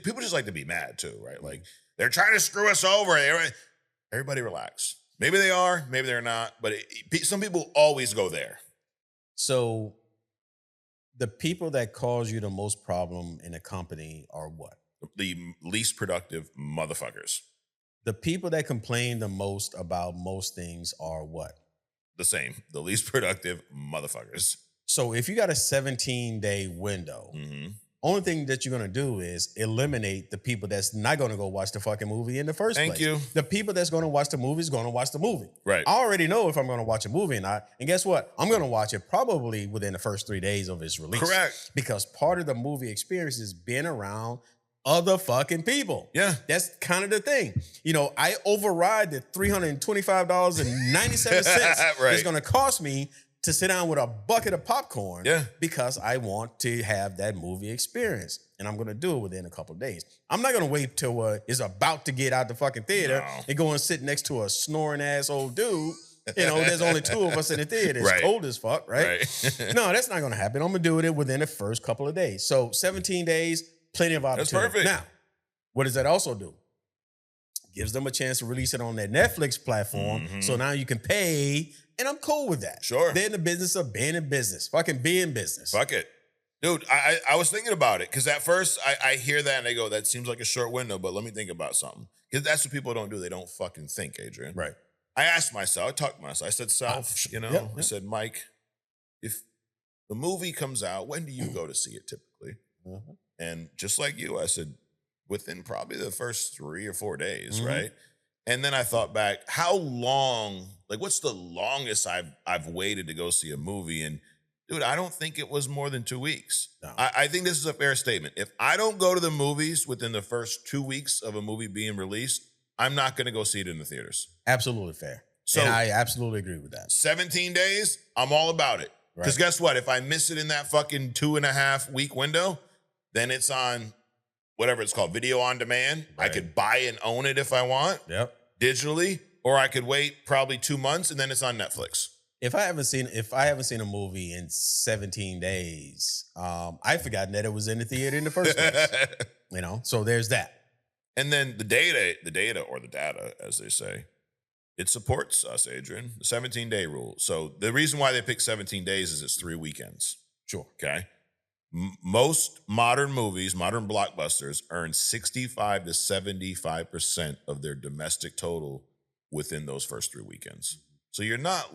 People just like to be mad too, right? Like they're trying to screw us over. Everybody relax. Maybe they are, maybe they're not, but some people always go there. So the people that cause you the most problem in a company are what? The least productive motherfuckers. The people that complain the most about most things are what? The same. The least productive motherfuckers. So if you got a 17-day window, only thing that you're going to do is eliminate the people that's not going to go watch the fucking movie in the first place. Thank you. The people that's going to watch the movie is going to watch the movie. Right. I already know if I'm going to watch a movie or not. And guess what? I'm going to watch it probably within the first 3 days of its release. Correct. Because part of the movie experience is being around other fucking people. Yeah. That's kind of the thing. You know, I override the $325.97 Right. it's going to cost me to sit down with a bucket of popcorn, Yeah, because I want to have that movie experience. And I'm going to do it within a couple of days. I'm not going to wait till it's about to get out the fucking theater and go and sit next to a snoring ass old dude. You know, there's only two of us in the theater. It's Right. cold as fuck, right? No, that's not going to happen. I'm going to do it within the first couple of days. So 17 days, plenty of opportunity. That's perfect. Now, what does that also do? Gives them a chance to release it on their Netflix platform. So now you can pay, and I'm cool with that. Sure. They're in the business of being in business. Fucking be in business. Fuck it. Dude, I was thinking about it because at first I hear that and I go, that seems like a short window, but let me think about something. Because that's what people don't do. They don't fucking think, Adrian. Right. I asked myself, I talked to myself, I said, Self, I said, Mike, if the movie comes out, when do you go to see it typically? And just like you, I said, within probably the first 3 or 4 days, right? And then I thought back, how long, like what's the longest I've waited to go see a movie? And dude, I don't think it was more than 2 weeks. No. I think this is a fair statement. If I don't go to the movies within the first 2 weeks of a movie being released, I'm not going to go see it in the theaters. Absolutely fair. So and I absolutely agree with that. 17 days, I'm all about it. Because guess what? If I miss it in that fucking 2.5 week window, then it's on whatever it's called, video on demand. I could buy and own it if I want digitally, or I could wait probably 2 months and then it's on Netflix. If I haven't seen a movie in 17 days, I've forgotten that it was in the theater in the first place. You know, so there's that. And then the data, as they say, it supports us, Adrian, the 17-day rule. So the reason why they pick 17 days is it's 3 weekends. Sure. Okay. Most modern movies, modern blockbusters, earn 65 to 75% of their domestic total within those first 3 weekends. So you're not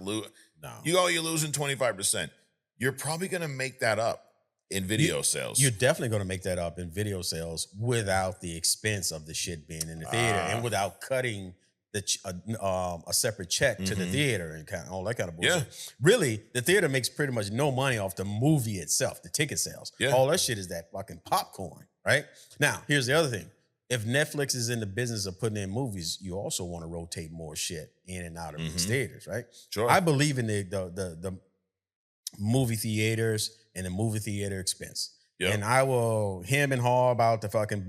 you're losing 25%. You're probably going to make that up in video sales. You're definitely going to make that up in video sales without the expense of the shit being in the theater and without cutting a separate check to the theater and kind of all that kind of bullshit. Yeah. Really, the theater makes pretty much no money off the movie itself, the ticket sales. Yeah. All that shit is that fucking popcorn, right? Now, here's the other thing. If Netflix is in the business of putting in movies, you also want to rotate more shit in and out of these theaters, right? Sure. I believe in the movie theaters and the movie theater expense. Yep. And I will hem and haw about the fucking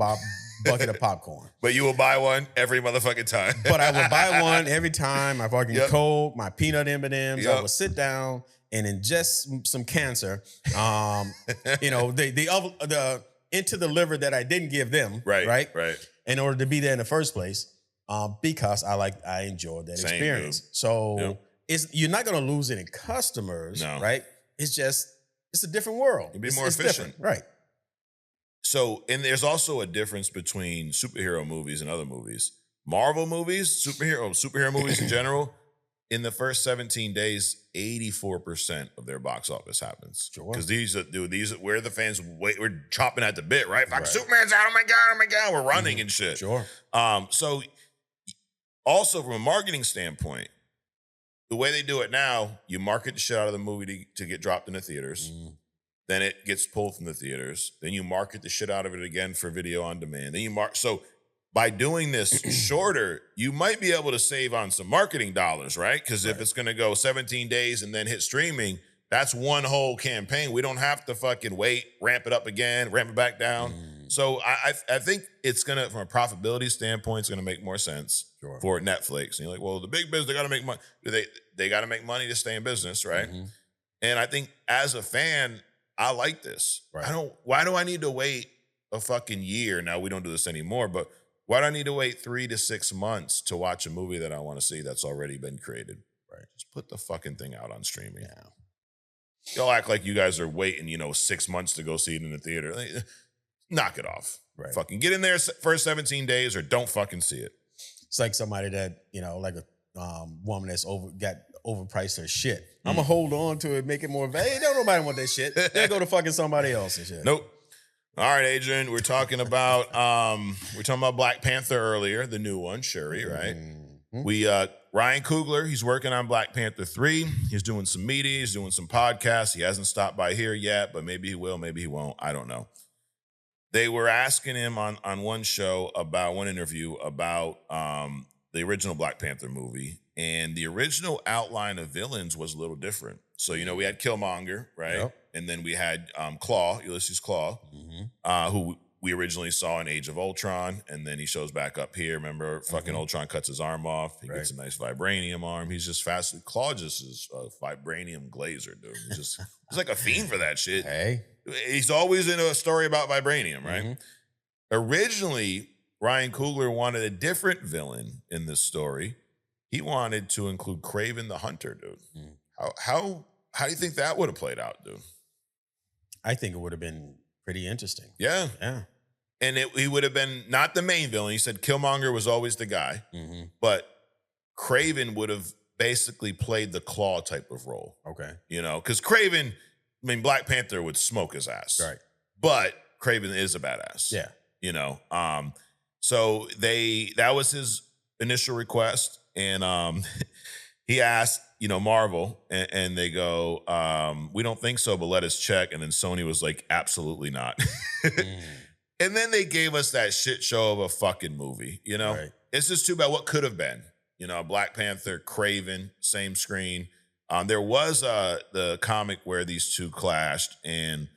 bucket of popcorn. But you will buy one every motherfucking time. But I will buy one every time. My fucking Coke, my peanut M&Ms. I will sit down and ingest some cancer. You know, the into the liver that I didn't give them. Right. In order to be there in the first place, because I enjoyed that experience. Dude. So you're not going to lose any customers, right? It's a different world. It'd be more efficient. Right. So, and there's also a difference between superhero movies and other movies. Marvel movies, superhero movies in general, in the first 17 days, 84% of their box office happens. Sure. Because we're the fans, we're chopping at the bit, right? Fuck, Right. Superman's out, oh my God, we're running and shit. Sure. So also from a marketing standpoint, the way they do it now, you market the shit out of the movie to get dropped in the theaters. Then it gets pulled from the theaters. Then you market the shit out of it again for video on demand. Then you so by doing this shorter, you might be able to save on some marketing dollars, right? Because if it's going to go 17 days and then hit streaming, that's one whole campaign. We don't have to fucking wait, ramp it up again, ramp it back down. So I think it's going to, from a profitability standpoint, it's going to make more sense for Netflix. And you're like, well, the big business, they got to make money. They got to make money to stay in business, right? And I think as a fan, I like this. Why do I need to wait a fucking year? Now, we don't do this anymore, but why do I need to wait 3 to 6 months to watch a movie that I want to see that's already been created? Just put the fucking thing out on streaming. Y'all act like you guys are waiting, 6 months to go see it in the theater. Knock it off. Fucking get in there first 17 days or don't fucking see it. It's like somebody that, like a woman that's got overpriced her shit. I'm going to hold on to it, make it more valuable. Don't nobody want that shit. They'll go to fucking somebody else and shit. Nope. All right, Adrian, we're talking about Black Panther earlier, the new one, Shuri, right? Ryan Coogler, he's working on Black Panther 3. He's doing some media, he's doing some podcasts. He hasn't stopped by here yet, but maybe he will, maybe he won't. I don't know. They were asking him on one interview about the original Black Panther movie, and the original outline of villains was a little different. So, we had Killmonger, right? Yep. And then we had Ulysses Claw, who we originally saw in Age of Ultron, and then he shows back up here. Remember, fucking Ultron cuts his arm off. He gets a nice vibranium arm. He's just fast. Claw just is a vibranium glazer, dude. He's like a fiend for that shit. Hey. He's always in a story about vibranium, right? Originally, Ryan Coogler wanted a different villain in this story. He wanted to include Kraven the Hunter, dude. How do you think that would have played out, dude? I think it would have been pretty interesting. Yeah. And he would have been not the main villain. He said Killmonger was always the guy, but Kraven would have basically played the Claw type of role. Okay. Because Kraven, Black Panther would smoke his ass. Right. But Kraven is a badass. Yeah. So that was his initial request. And he asked, Marvel, and they go, we don't think so, but let us check. And then Sony was like, absolutely not. And then they gave us that shit show of a fucking movie, Right. It's just too bad what could have been. Black Panther, Kraven, same screen. There was the comic where these two clashed and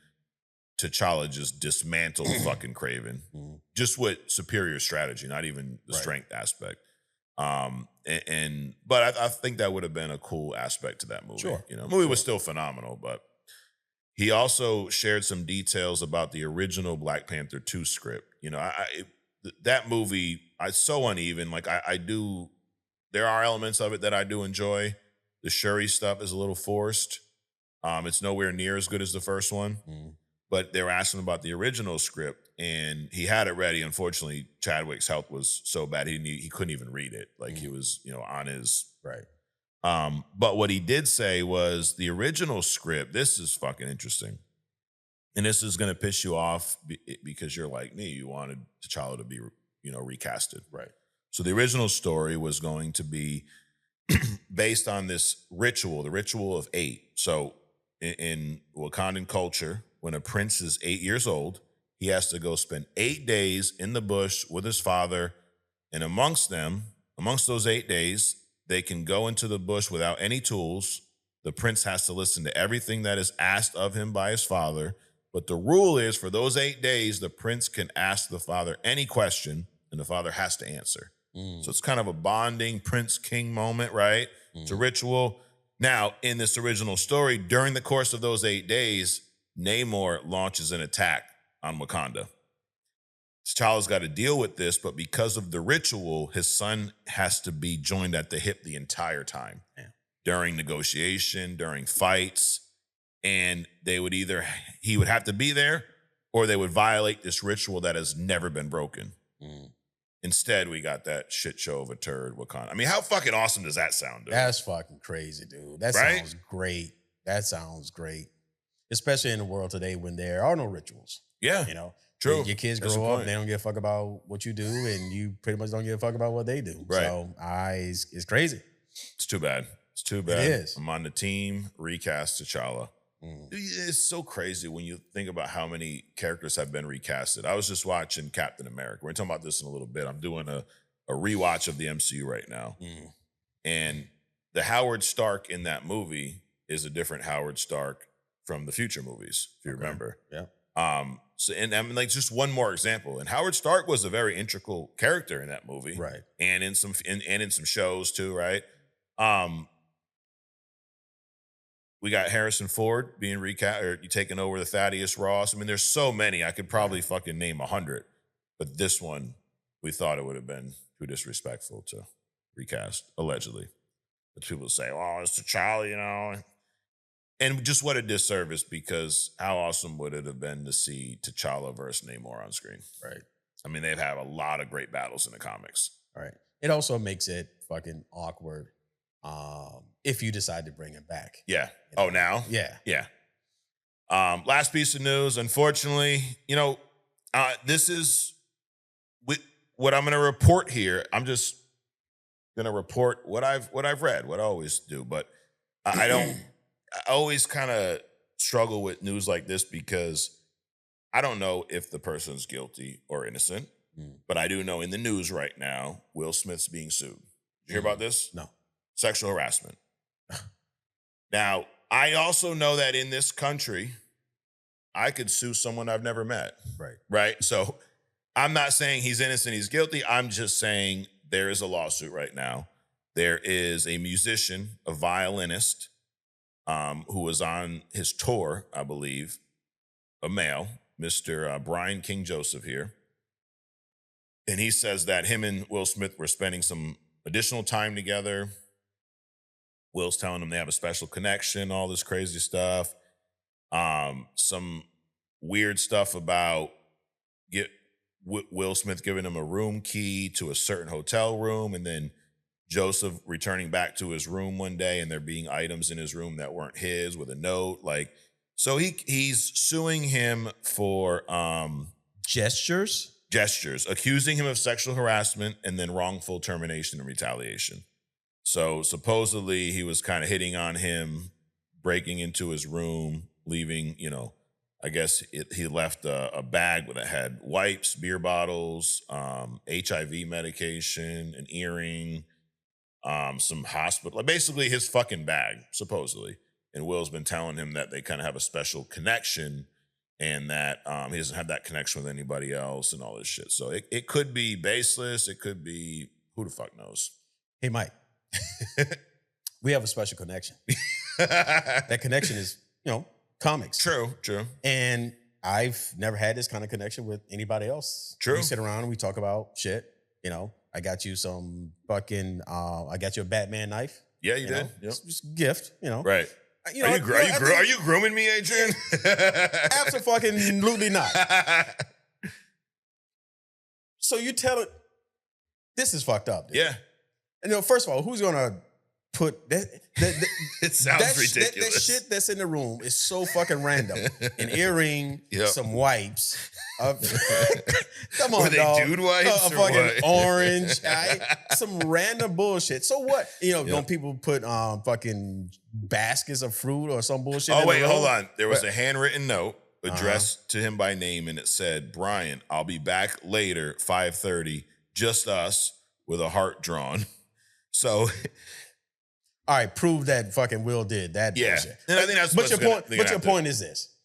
T'Challa just dismantled fucking Kraven. Just with superior strategy, not even the strength aspect. But I think that would have been a cool aspect to that movie. Sure. The movie was still phenomenal, but he also shared some details about the original Black Panther 2 script. That movie, it's so uneven. Like there are elements of it that I do enjoy. The Shuri stuff is a little forced. It's nowhere near as good as the first one. But they were asking about the original script, and he had it ready. Unfortunately, Chadwick's health was so bad he couldn't even read it. Like he was, on his right. But what he did say was the original script. This is fucking interesting, and this is going to piss you off because you're like me. You wanted T'Challa to be, recasted, right? So the original story was going to be based on this ritual, the ritual of 8. So in Wakandan culture, when a prince is 8 years old, he has to go spend 8 days in the bush with his father. And amongst those 8 days, they can go into the bush without any tools. The prince has to listen to everything that is asked of him by his father. But the rule is for those 8 days, the prince can ask the father any question and the father has to answer. So it's kind of a bonding prince-king moment, right? It's a ritual. Now, in this original story, during the course of those 8 days, Namor launches an attack on Wakanda. T'Challa's got to deal with this, but because of the ritual, his son has to be joined at the hip the entire time. During negotiation, during fights, and he would have to be there, or they would violate this ritual that has never been broken. Instead, we got that shit show of a turd Wakanda. I mean, how fucking awesome does that sound, dude? That's fucking crazy, dude. That sounds great. That sounds great. Especially in the world today when there are no rituals. Yeah. You know? True. Your kids grow up, they don't give a fuck about what you do, and you pretty much don't give a fuck about what they do. Right. So it's crazy. It's too bad. It's too bad. It is. I'm on the team, recast T'Challa. It's so crazy when you think about how many characters have been recasted. I was just watching Captain America. We're talking about this in a little bit. I'm doing a rewatch of the MCU right now. And the Howard Stark in that movie is a different Howard Stark from the future movies, if you remember. Yeah. So, and I mean, like, just one more example. And Howard Stark was a very integral character in that movie, Right? And in some shows too, right? We got Harrison Ford being recast, or taking over the Thaddeus Ross. I mean, there's so many. I could probably fucking name 100, but this one, we thought it would have been too disrespectful to recast, allegedly. But people say, "Oh, it's T'Challa," you know. And just what a disservice, because how awesome would it have been to see T'Challa versus Namor on screen? Right. I mean, they've had a lot of great battles in the comics. Right. It also makes it fucking awkward if you decide to bring him back. Yeah. You know? Oh, now? Yeah. Yeah. Last piece of news, unfortunately, this is what I'm going to report here. I'm just going to report what I've read, what I always do, but I always kind of struggle with news like this because I don't know if the person's guilty or innocent, but I do know in the news right now, Will Smith's being sued. Did you hear about this? No. Sexual harassment. Now, I also know that in this country, I could sue someone I've never met. Right. Right? So I'm not saying he's innocent, he's guilty. I'm just saying there is a lawsuit right now. There is a musician, a violinist, who was on his tour, I believe, a male, Mr. Brian King Joseph here. And he says that him and Will Smith were spending some additional time together. Will's telling him they have a special connection, all this crazy stuff. Some weird stuff about Will Smith giving him a room key to a certain hotel room, and then Joseph returning back to his room one day and there being items in his room that weren't his with a note. Like, so he's suing him for gestures, accusing him of sexual harassment and then wrongful termination and retaliation. So supposedly he was kind of hitting on him, breaking into his room, leaving, I guess he left a bag that had wipes, beer bottles, HIV medication, an earring, some hospital, like basically his fucking bag, supposedly. And Will's been telling him that they kind of have a special connection and that he doesn't have that connection with anybody else and all this shit. So it could be baseless. It could be, who the fuck knows? Hey, Mike. We have a special connection. That connection is, comics. True. And I've never had this kind of connection with anybody else. True. We sit around and we talk about shit. I got you some fucking, I got you a Batman knife. Yeah, you did. Yep. Just a gift, Right. Are you grooming me, Adrian? Absolutely not. So you tell it, this is fucked up, dude. Yeah. And first of all, who's gonna put that? It sounds ridiculous. That shit that's in the room is so fucking random. An earring, some wipes. Come on, Were they dog. dude wipes? A fucking orange. Some random bullshit. So what? Don't people put fucking baskets of fruit or some bullshit? Oh, wait, hold on. There was a handwritten note addressed to him by name, and it said, "Brian, I'll be back later, 5:30, just us," with a heart drawn. So, all right, prove that fucking Will did that. Yeah, bullshit. and I think that's. But your point is this: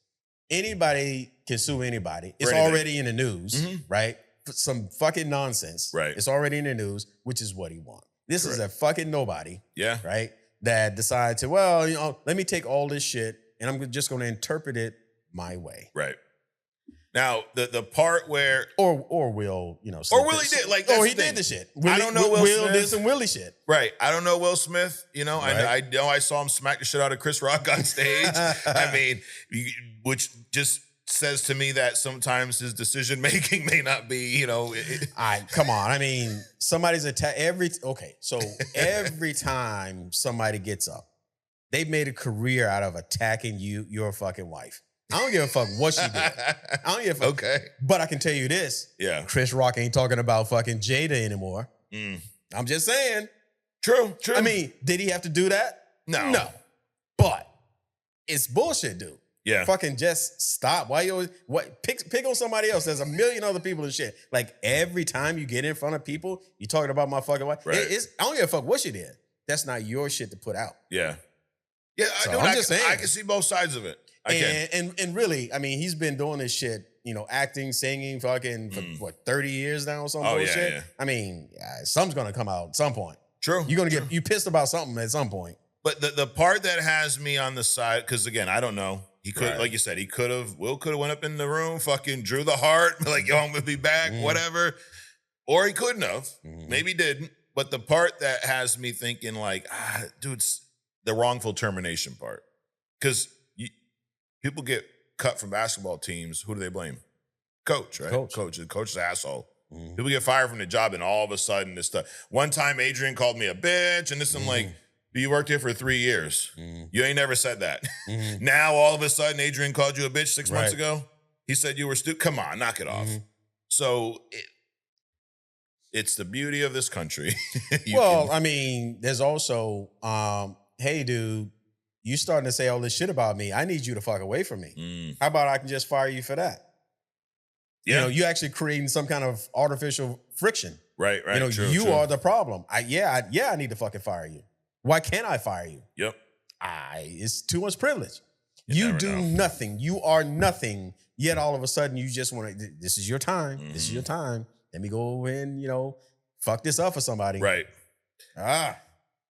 anybody can sue anybody. It's already in the news, right? Some fucking nonsense, right? It's already in the news, which is what he wants. This is a fucking nobody, yeah, right? That decided to, let me take all this shit and I'm just going to interpret it my way, right? Now, the part where or Will, or Willie did he did the shit. I don't know. Will did some Willie shit, right? I don't know Will Smith. Right. I know I saw him smack the shit out of Chris Rock on stage. I mean, which just just says to me that sometimes his decision making may not be, come on. I mean, somebody's so every time somebody gets up, they've made a career out of attacking your fucking wife. I don't give a fuck what she did. I don't give a fuck. Okay. But I can tell you this. Yeah. Chris Rock ain't talking about fucking Jada anymore. I'm just saying. True. I mean, did he have to do that? No. But it's bullshit, dude. Yeah. Fucking just stop. Why you always pick on somebody else? There's a million other people and shit. Like every time you get in front of people, you talking about my fucking wife. Right. I don't give a fuck what she did. That's not your shit to put out. Yeah. Yeah, So dude, I'm just saying. I can see both sides of it. And really, I mean, he's been doing this shit, acting, singing, fucking for 30 years now or something bullshit. Yeah. I mean, something's gonna come out at some point. True. You're gonna get you pissed about something at some point. But the part that has me on the side, because again, I don't know. He could, like you said, Will could have went up in the room, fucking drew the heart, like, yo, I'm gonna be back, whatever. Or he couldn't have. Maybe didn't. But the part that has me thinking, like, dude, it's the wrongful termination part. Because people get cut from basketball teams. Who do they blame? Coach, right? Coach. The coach's an asshole. People get fired from the job, and all of a sudden, this stuff. One time, Adrian called me a bitch, and this, I'm like, you worked here for 3 years. You ain't never said that. Now, all of a sudden, Adrian called you a bitch 6 months ago. He said you were stupid. Come on, knock it off. So it's the beauty of this country. I mean, there's also, hey, dude, you starting to say all this shit about me. I need you to fuck away from me. How about I can just fire you for that? Yeah. You actually creating some kind of artificial friction. Right. True, you true. are the problem. I need to fucking fire you. Why can't I fire you? Yep. It's too much privilege. You do nothing. You are nothing. Yet all of a sudden you just want to, this is your time. This is your time. Let me go and, fuck this up for somebody. Right.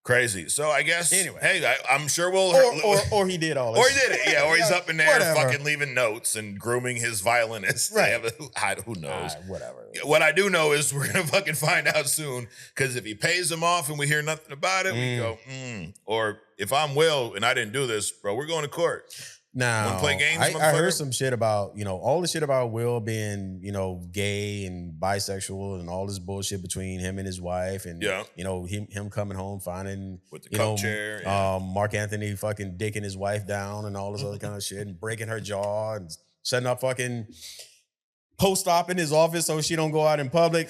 Crazy. So I guess, anyway, hey, I'm sure we'll... Or he did all this. Or he did it, yeah. Or he's up in there Whatever. fucking leaving notes and grooming his violinist. Right. Who knows? Whatever. What I do know is we're going to fucking find out soon, because if he pays him off and we hear nothing about it, we go, Or if I'm Will and I didn't do this, bro, we're going to court. Now, Wanna play games, I heard motherfucker? some shit about, all the shit about Will being, gay and bisexual and all this bullshit between him and his wife and, him coming home finding, With the cup chair, Mark Anthony fucking dicking his wife down and all this other kind of shit and breaking her jaw and setting up fucking post-op in his office so she don't go out in public.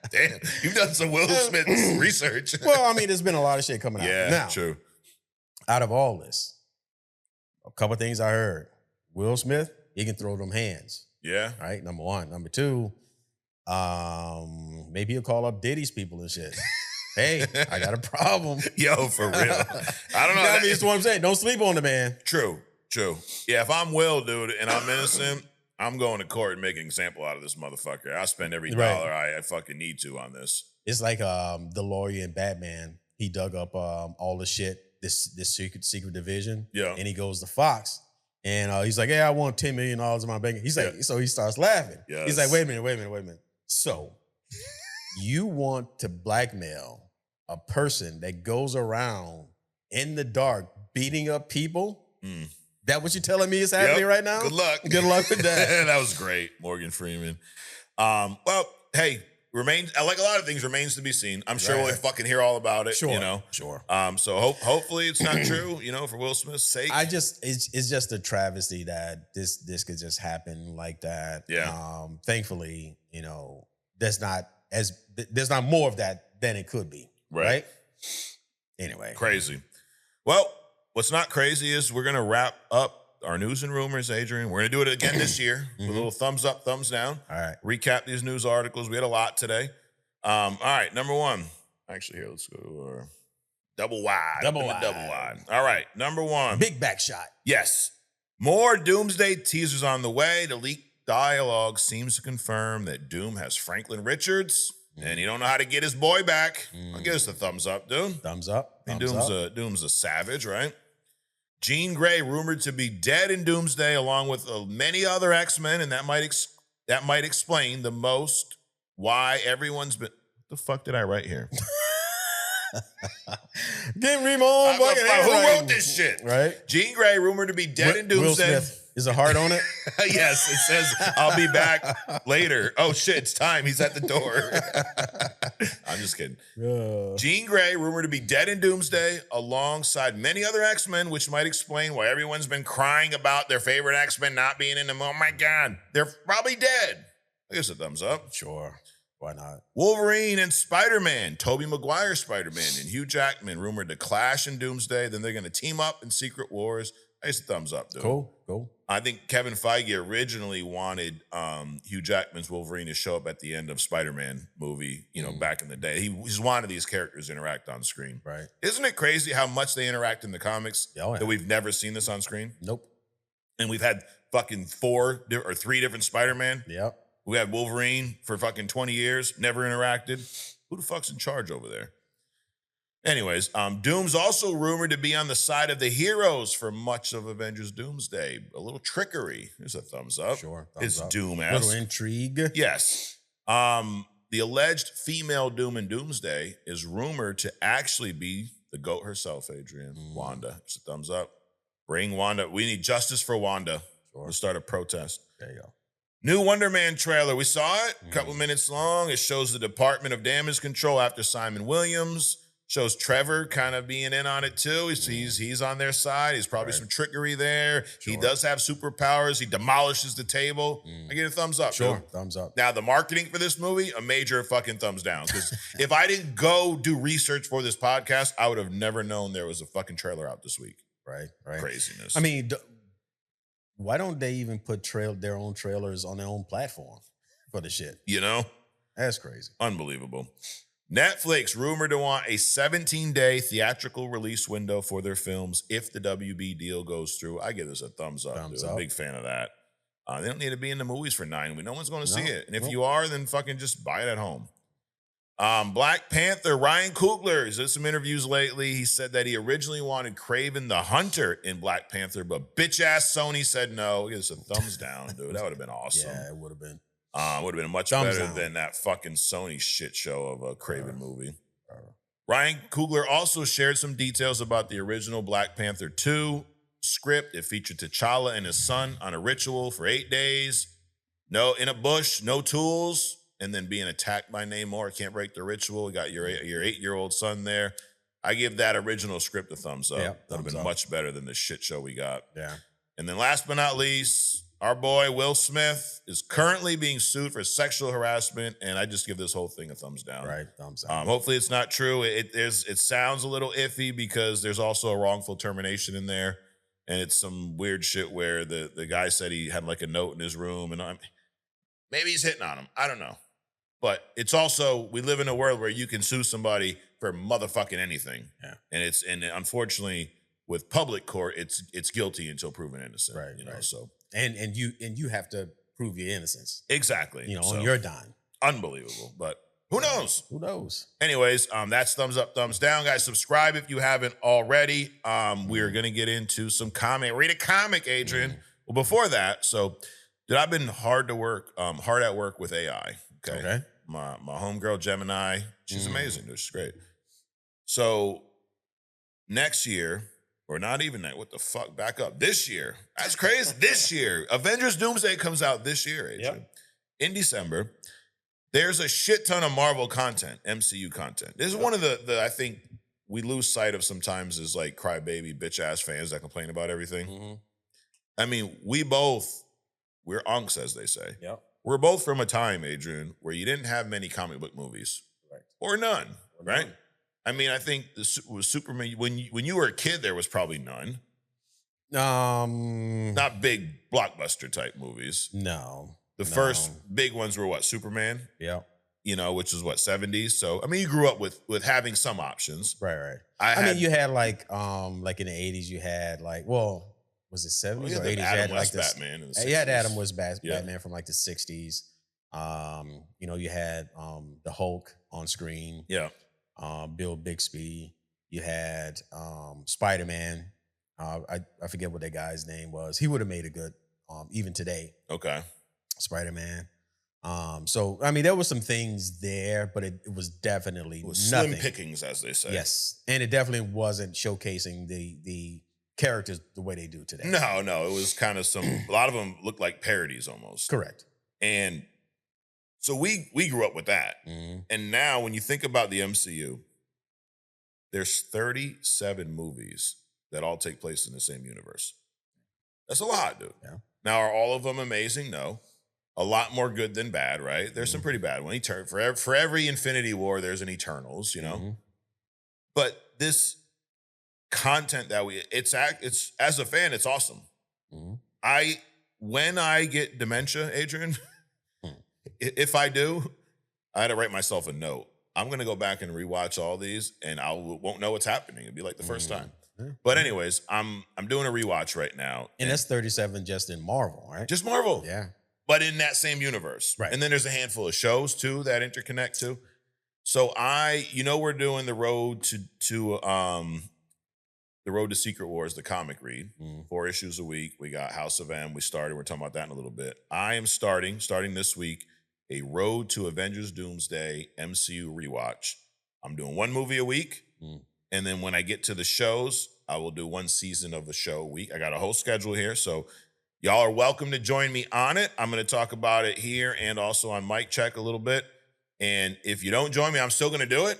Damn, you've done some Will Smith research. Well, I mean, there's been a lot of shit coming out. Yeah, now, true. Out of all this, a couple things I heard. Will Smith, he can throw them hands. Yeah. Right? Number one. Number two, maybe he'll call up Diddy's people and shit. Hey, I got a problem. Yo, for real. I don't know. I mean, that's what I'm saying. Don't sleep on the man. True. Yeah, if I'm Will, dude, and I'm innocent, I'm going to court and making an example out of this motherfucker. I'll spend every dollar I fucking need to on this. It's like the lawyer in Batman. He dug up all the shit, this secret division. Yeah. And he goes to Fox. And he's like, hey, I want $10 million in my bank. He's like, so he starts laughing. Yes. He's like, wait a minute. So you want to blackmail a person that goes around in the dark beating up people? That what you're telling me is happening right now? Good luck. Good luck with that. That was great, Morgan Freeman. Well, hey, I like a lot of things, remains to be seen. I'm sure we'll fucking hear all about it. Sure. So hopefully it's not true, for Will Smith's sake. It's just a travesty that this could just happen like that. Yeah. Thankfully, there's not more of that than it could be. Right? Anyway. Crazy. Well, what's not crazy is we're going to wrap up our news and rumors, Adrian. We're going to do it again this year with a little thumbs up, thumbs down. All right. Recap these news articles. We had a lot today. All right. Number one. Actually, here, let's go double wide. Double wide. All right. Number one. Big back shot. Yes. More Doomsday teasers on the way. The leaked dialogue seems to confirm that Doom has Franklin Richards, and he don't know how to get his boy back. I'll give us a thumbs up, dude. Thumbs up. Doom's a savage, right? Jean Grey rumored to be dead in Doomsday, along with many other X-Men, and that might explain the most why everyone's been. What the fuck did I write here? Get Ramon fucking Who handwriting. wrote this shit? Right? Jean Grey, rumored to be dead in Will Doomsday. Smith. Is a heart on it? Yes, it says, I'll be back later. Oh, shit, it's time. He's at the door. I'm just kidding. Jean Grey, rumored to be dead in Doomsday, alongside many other X-Men, which might explain why everyone's been crying about their favorite X-Men not being in them. Oh, my God. They're probably dead. I guess a thumbs up. Sure. Why not? Wolverine and Spider-Man, Tobey Maguire Spider-Man and Hugh Jackman rumored to clash in Doomsday. Then they're going to team up in Secret Wars. I guess a thumbs up, dude. Cool. I think Kevin Feige originally wanted Hugh Jackman's Wolverine to show up at the end of Spider-Man movie, back in the day. He's wanted these characters to interact on screen. Right. Isn't it crazy how much they interact in the comics that we've never seen this on screen? Nope. And we've had fucking 4 or 3 different Spider-Man. Yep. We had Wolverine for fucking 20 years, never interacted. Who the fuck's in charge over there? Anyways, Doom's also rumored to be on the side of the heroes for much of Avengers Doomsday. A little trickery. Here's a thumbs up. Sure. It's Doom-esque. Little intrigue. Yes. The alleged female Doom in Doomsday is rumored to actually be the GOAT herself, Adrian. Wanda. It's a thumbs up. Bring Wanda. We need justice for Wanda. Sure. We'll start a protest. There you go. New Wonder Man trailer. We saw it. A couple minutes long. It shows the Department of Damage Control after Simon Williams. Shows Trevor kind of being in on it too. He's on their side. He's probably some trickery there. Sure. He does have superpowers. He demolishes the table. I get a thumbs up. Sure, dude. thumbs up. Now the marketing for this movie, a major fucking thumbs down. Because if I didn't go do research for this podcast, I would have never known there was a fucking trailer out this week. Right. Craziness. I mean, why don't they even put their own trailers on their own platform for the shit? That's crazy. Unbelievable. Netflix rumored to want a 17-day theatrical release window for their films if the WB deal goes through. I give this a thumbs up. I'm a big fan of that. They don't need to be in the movies for 9 weeks. No one's going to see it. And if you are, then fucking just buy it at home. Black Panther, Ryan Coogler, he's did some interviews lately. He said that he originally wanted Kraven the Hunter in Black Panther, but bitch-ass Sony said no. Give us a thumbs down, dude. That would have been awesome. Yeah, it would have been. Would have been much better than that fucking Sony shit show of a Kraven movie. Ryan Coogler also shared some details about the original Black Panther 2 script. It featured T'Challa and his son on a ritual for 8 days. In a bush, no tools, and then being attacked by Namor. Can't break the ritual. You got your 8-year-old son there. I give that original script a thumbs up. That would have been much better than the shit show we got. Yeah. And then last but not least, our boy Will Smith is currently being sued for sexual harassment, and I just give this whole thing a thumbs down. Right, thumbs down. Hopefully it's not true. It sounds a little iffy because there's also a wrongful termination in there, and it's some weird shit where the guy said he had like a note in his room, and maybe he's hitting on him. I don't know. But it's also, we live in a world where you can sue somebody for motherfucking anything. Yeah. And unfortunately, with public court, it's guilty until proven innocent. Right. So and you have to prove your innocence. Exactly. On your dime. Unbelievable. But who knows? Who knows? Anyways, that's thumbs up, thumbs down. Guys, subscribe if you haven't already. We are gonna get into some comic. Read a comic, Adrian. Well, before that, dude, I've been hard at work with AI. Okay. My homegirl Gemini, she's amazing, dude. She's great. So next year, or not even that, what the fuck? Back up. This year. That's crazy. This year. Avengers Doomsday comes out this year, Adrian. In December. There's a shit ton of Marvel content, MCU content. This is one of the I think we lose sight of sometimes is like crybaby bitch-ass fans that complain about everything. I mean, we're unks, as they say. Yep. We're both from a time, Adrian, where you didn't have many comic book movies. Right. Or none, right? I mean, I think was Superman, when you were a kid, there was probably none. Not big blockbuster type movies. No. The first big ones were what? Superman? Yeah. Which is what, 70s? So, I mean, you grew up with having some options. Right. I mean, you had like in the 80s, you had was it 70s or 80s? Adam West Batman in the 60s. You had Adam West Batman from like the 60s. You had the Hulk on screen. Yeah. Bill Bixby. You had Spider-Man. I forget what that guy's name was. He would have made a good, even today. Okay. Spider-Man. So I mean, there were some things there, but it was definitely Slim nothing. pickings, as they say. Yes, and it definitely wasn't showcasing the characters the way they do today. No, it was kind of a lot of them looked like parodies almost. Correct. And so we grew up with that. And now when you think about the MCU, there's 37 movies that all take place in the same universe. That's a lot, dude. Yeah. Now, are all of them amazing? No. A lot more good than bad, right? There's some pretty bad ones. For every Infinity War, there's an Eternals, you know? But this content that it's as a fan, it's awesome. When I get dementia, Adrian, if I do, I had to write myself a note. I'm gonna go back and rewatch all these, and won't know what's happening. It'll be like the first time. But anyways, I'm doing a rewatch right now, and that's 37 just in Marvel, right? Just Marvel, Yeah. but in that same universe, Right. And then there's a handful of shows too that interconnect too. So we're doing the road to Secret Wars, the comic read, 4 issues a week. We got House of M. We're talking about that in a little bit. I am starting this week, a Road to Avengers Doomsday MCU rewatch. I'm doing 1 movie a week. And then when I get to the shows, I will do 1 season of the show a week. I got a whole schedule here. So y'all are welcome to join me on it. I'm going to talk about it here and also on Mic Check a little bit. And if you don't join me, I'm still going to do it.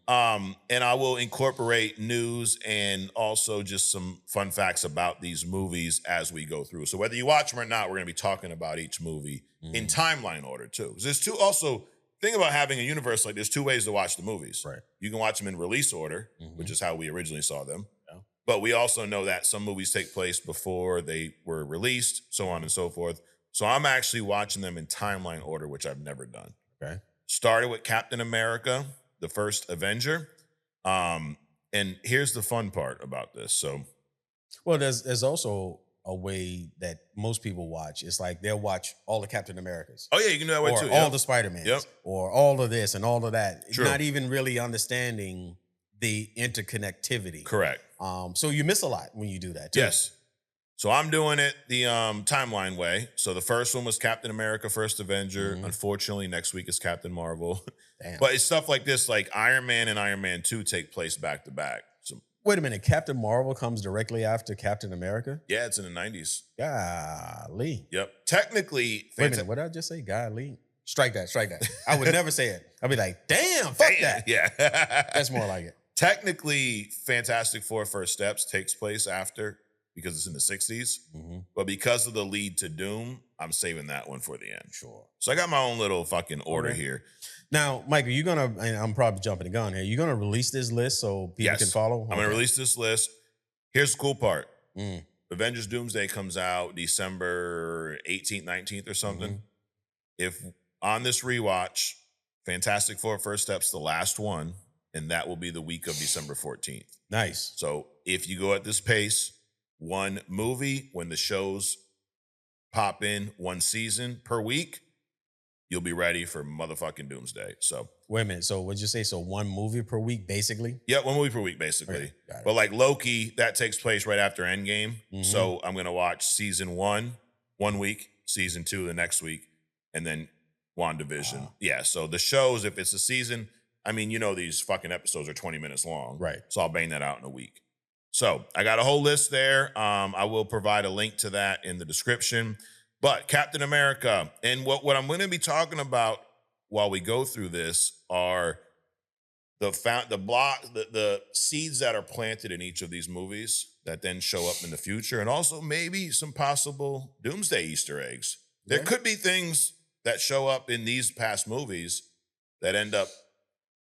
And I will incorporate news and also just some fun facts about these movies as we go through. So whether you watch them or not, we're going to be talking about each movie in timeline order too. There's thing about having a universe like there's 2 ways to watch the movies. Right. You can watch them in release order, which is how we originally saw them. Yeah. But we also know that some movies take place before they were released, so on and so forth. So I'm actually watching them in timeline order, which I've never done. Okay. Started with Captain America, the First Avenger. And here's the fun part about this. So, well, there's also a way that most people watch. It's like they'll watch all the Captain Americas. Oh yeah, you can do that way or too. All the Spider-Mans. Or all of this and all of that. True. Not even really understanding the interconnectivity. Correct. So you miss a lot when you do that too. Yes. So I'm doing it the timeline way. So the first one was Captain America, First Avenger. Unfortunately, next week is Captain Marvel. Damn. But it's stuff like this, like Iron Man and Iron Man 2 take place back to back. So Wait a minute, Captain Marvel comes directly after Captain America? yeah, it's in the 90s. Golly. Yep. Technically, Wait a minute, what did I just say? Golly. Strike that. I would never say it. I'd be like, damn, fuck that. Yeah. That's more like it. Technically, Fantastic Four First Steps takes place after because it's in the 60s. But because of the lead to Doom, I'm saving that one for the end. Sure. So I got my own little fucking order here. Now, Michael, you're going to, and I'm probably jumping the gun here, you're going to release this list so people can follow? I'm going to release this list. Here's the cool part. Avengers Doomsday comes out December 18th, 19th or something. If on this rewatch, Fantastic Four First Steps, the last one, and that will be the week of December 14th. Nice. So if you go at this pace, 1 movie, when the shows pop in 1 season per week, you'll be ready for motherfucking Doomsday. So wait a minute. So what'd you say? So 1 movie per week, basically? Yeah, 1 movie per week, basically. Okay, got it. But like Loki, that takes place right after Endgame. So I'm going to watch season 1 week, season 2 the next week, and then WandaVision. Wow. Yeah, so the shows, if it's a season, I mean, these fucking episodes are 20 minutes long. Right. So I'll bang that out in a week. So I got a whole list there. I will provide a link to that in the description. But Captain America, and what I'm going to be talking about while we go through this are the seeds that are planted in each of these movies that then show up in the future, and also maybe some possible Doomsday Easter eggs. There could be things that show up in these past movies that end up,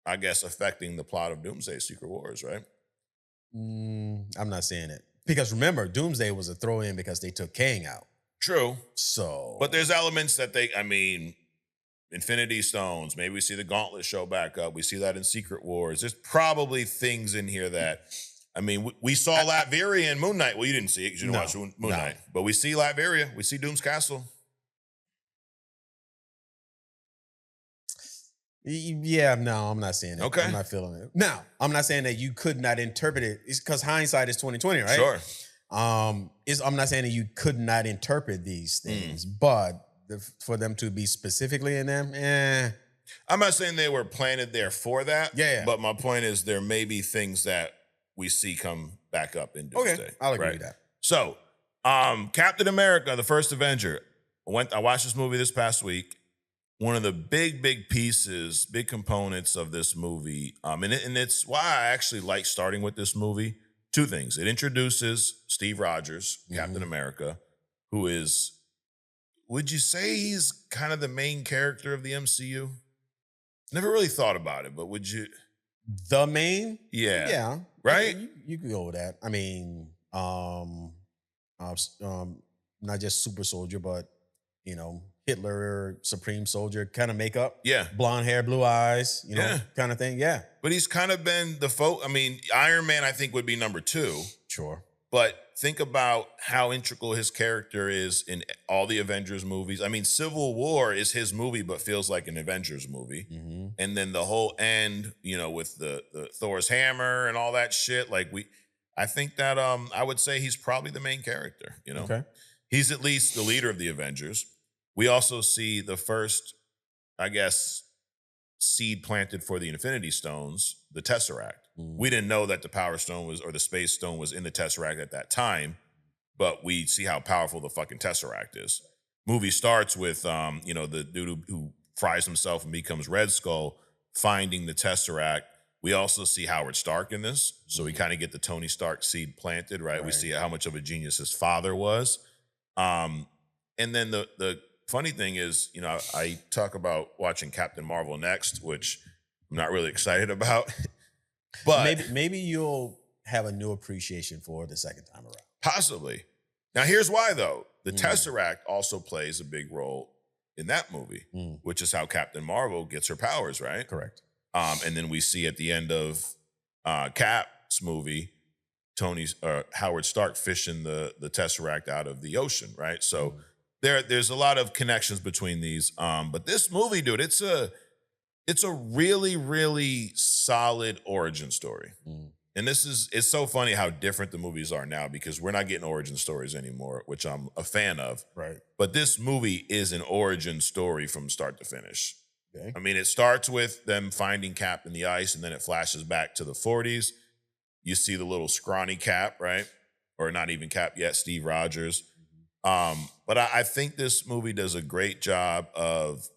I guess, affecting the plot of Doomsday Secret Wars, right? I'm not saying it. Because remember, Doomsday was a throw-in because they took Kang out. True. So. But there's elements that Infinity Stones, maybe we see the Gauntlet show back up. We see that in Secret Wars. There's probably things in here that, we saw Latveria in Moon Knight. Well, you didn't see it because you didn't watch Moon Knight. But we see Latveria. We see Doom's Castle. Yeah, no, I'm not saying it. Okay. I'm not feeling it. Now, I'm not saying that you could not interpret it. It's because hindsight is 2020, right? Sure. I'm not saying that you could not interpret these things, but for them to be specifically in them, I'm not saying they were planted there for that. Yeah. But my point is there may be things that we see come back up in Doomsday. Okay, I'll agree with that. So, Captain America, the First Avenger. I watched this movie this past week. One of the big pieces, big components of this movie, and it's why I actually like starting with this movie. Two things. It introduces Steve Rogers, Captain America, who is, would you say he's kind of the main character of the MCU? Never really thought about it, but would you? The main? Yeah. Yeah. Right? You could go with that. I mean, not just super soldier, but, Hitler, supreme soldier kind of makeup. Yeah. Blonde hair, blue eyes, kind of thing. Yeah. But he's kind of been the Iron Man, I think, would be number 2. Sure. But think about how integral his character is in all the Avengers movies. I mean, Civil War is his movie, but feels like an Avengers movie. Mm-hmm. And then the whole end, with the Thor's hammer and all that shit. I think that I would say he's probably the main character. Okay. He's at least the leader of the Avengers. We also see the first, I guess, seed planted for the Infinity Stones, the Tesseract. We didn't know that the Power Stone or the Space Stone was in the Tesseract at that time, but we see how powerful the fucking Tesseract is. Movie starts with, the dude who fries himself and becomes Red Skull finding the Tesseract. We also see Howard Stark in this, so we kind of get the Tony Stark seed planted, right? We see how much of a genius his father was. And then the funny thing is, I talk about watching Captain Marvel next, which I'm not really excited about. But maybe you'll have a new appreciation for the second time around. Possibly. Now, here's why, though. The Tesseract also plays a big role in that movie, which is how Captain Marvel gets her powers, right? Correct. And then we see at the end of Cap's movie, Howard Stark fishing the Tesseract out of the ocean, right? So there's a lot of connections between these. But this movie, dude, it's a really, really solid origin story. And it's so funny how different the movies are now because we're not getting origin stories anymore, which I'm a fan of. Right. But this movie is an origin story from start to finish. Okay. I mean, it starts with them finding Cap in the ice, and then it flashes back to the 40s. You see the little scrawny Cap, right? Or not even Cap yet, Steve Rogers. But I think this movie does a great job of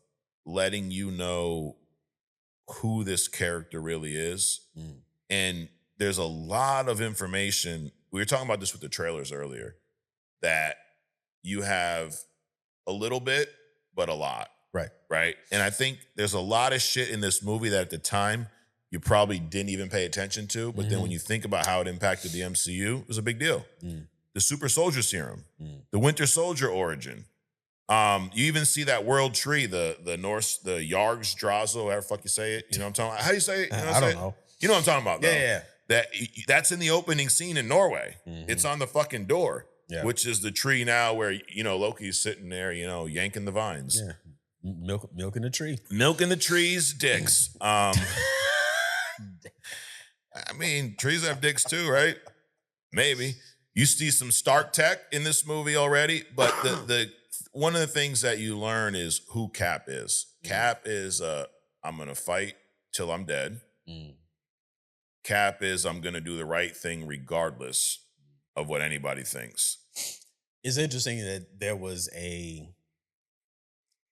letting you know who this character really is. And there's a lot of information. We were talking about this with the trailers earlier, that you have a little bit, but a lot. Right. And I think there's a lot of shit in this movie that at the time you probably didn't even pay attention to. But then when you think about how it impacted the MCU, it was a big deal. The super soldier serum, the Winter Soldier origin. You even see that world tree, the Norse, the Yargs Drazo, however the fuck you say it. You know what I'm talking about? How do you say it? I don't know. You know what I'm talking about, though. Yeah. That's in the oopening scene in Norway. It's on the fucking door, which is the tree now where, Loki's sitting there, yanking the vines. Yeah. Milking the tree. Milking the trees, dicks. I mean, trees have dicks too, right? Maybe. You see some Stark tech in this movie already, but the one of the things that you learn is who Cap is. Cap is I'm gonna fight till I'm dead. Cap is I'm gonna do the right thing regardless of what anybody thinks. It's interesting that there was a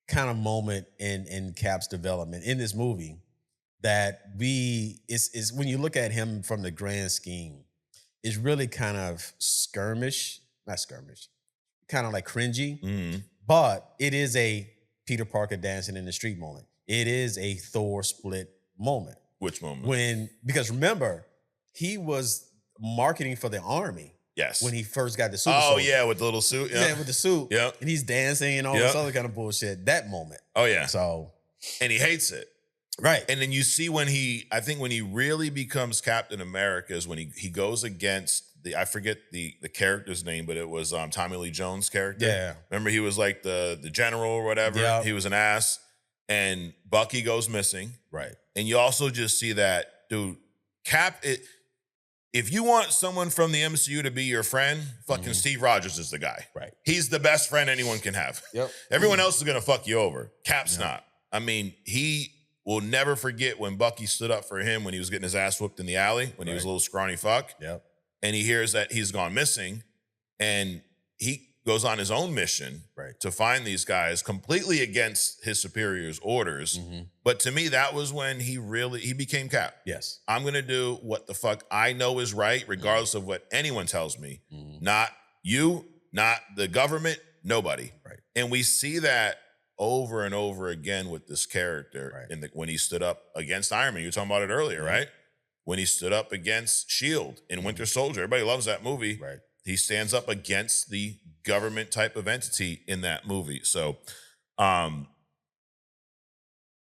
kind of moment in Cap's development in this movie that is when you look at him from the grand scheme, it's really kind of not skirmish, kind of like cringy, but it is a Peter Parker dancing in the street moment. It is a Thor split moment. Which moment? Because remember, he was marketing for the army. Yes. When he first got the suit. Oh, yeah, with the little suit. Yeah, with the suit. Yeah. And he's dancing and all this other kind of bullshit. That moment. Oh, yeah. So. And he hates it. Right. And then you see when he really becomes Captain America is when he goes against I forget the character's name, but it was Tommy Lee Jones' character. Yeah. Remember he was like the general or whatever. Yeah. He was an ass. And Bucky goes missing. Right. And you also just see that, dude, Cap, if you want someone from the MCU to be your friend, fucking Steve Rogers is the guy. Right. He's the best friend anyone can have. Yep. Everyone else is going to fuck you over. Cap's not. I mean, he will never forget when Bucky stood up for him when he was getting his ass whooped in the alley, when he was a little scrawny fuck. Yep. And he hears that he's gone missing, and he goes on his own mission to find these guys completely against his superior's orders. But to me, that was when he became Cap. Yes. I'm going to do what the fuck I know is right, regardless of what anyone tells me. Not you, not the government, nobody. Right. And we see that over and over again with this character when he stood up against Iron Man. You were talking about it earlier, right? When he stood up against S.H.I.E.L.D. in Winter Soldier. Everybody loves that movie. Right. He stands up against the government type of entity in that movie. So, and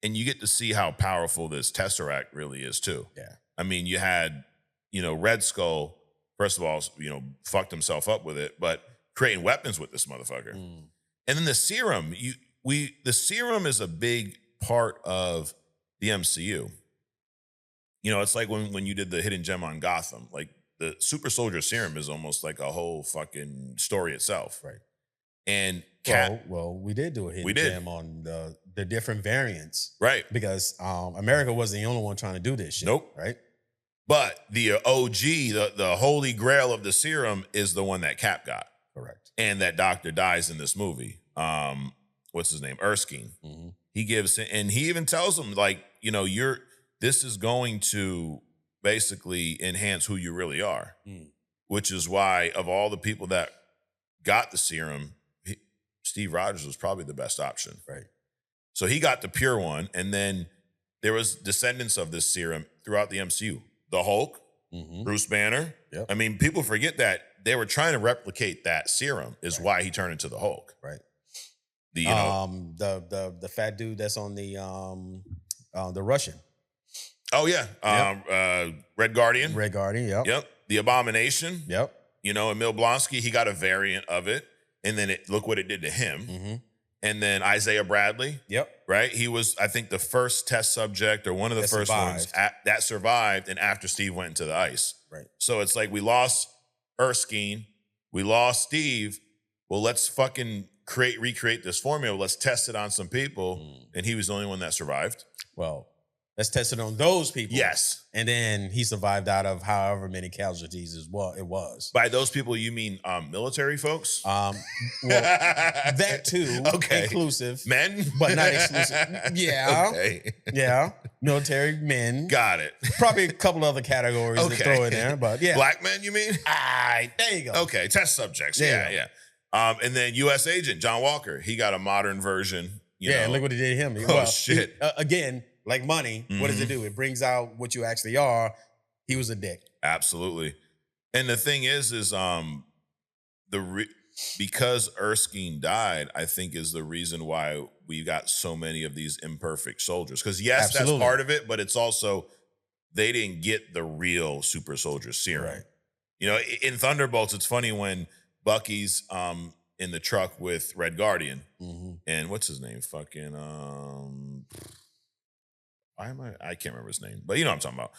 you get to see how powerful this Tesseract really is too. Yeah. I mean, you had, Red Skull, first of all, fucked himself up with it, but creating weapons with this motherfucker. And then the serum, the serum is a big part of the MCU. It's like when you did the Hidden Gem on Gotham, like the super soldier serum is almost like a whole fucking story itself. Right. And well, we did do a hidden gem on the different variants. Right. Because America wasn't the only one trying to do this shit. Nope. Right. But the OG, the holy grail of the serum is the one that Cap got. Correct. And that doctor dies in this movie. What's his name? Erskine. He gives, and he even tells him, like, this is going to basically enhance who you really are, which is why of all the people that got the serum, Steve Rogers was probably the best option. Right. So he got the pure one, and then there was descendants of this serum throughout the MCU. The Hulk, Bruce Banner. Yep. I mean, people forget that they were trying to replicate that serum is why he turned into the Hulk. Right. The fat dude that's on the Russian. Oh yeah. Red Guardian. Red Guardian, yep. Yep. The Abomination. Yep. Emil Blonsky, he got a variant of it. And then look what it did to him. And then Isaiah Bradley. Yep. Right? He was, I think, the first test subject or one of the first ones that survived, and after Steve went into the ice. Right. So it's like we lost Erskine, we lost Steve. Well, let's fucking recreate this formula. Let's test it on some people. And he was the only one that survived. Well, let's test it on those people. Yes. And then he survived out of however many casualties it was. By those people, you mean military folks? Well, that too. Okay. Inclusive. Men? But not exclusive. Yeah. Okay. Yeah. Military men. Got it. Probably a couple other categories to throw in there, but yeah. Black men, you mean? There you go. Okay. Test subjects. Yeah. And then U.S. agent John Walker, he got a modern version. And look what it did to him. Shit. Again, like money, what does it do? It brings out what you actually are. He was a dick. Absolutely. And the thing is because Erskine died, I think is the reason why we got so many of these imperfect soldiers. Because yes, that's part of it, but it's also they didn't get the real super soldier serum. Right. In Thunderbolts, it's funny when Bucky's in the truck with Red Guardian, and what's his name? Fucking I can't remember his name, but you know what I'm talking about.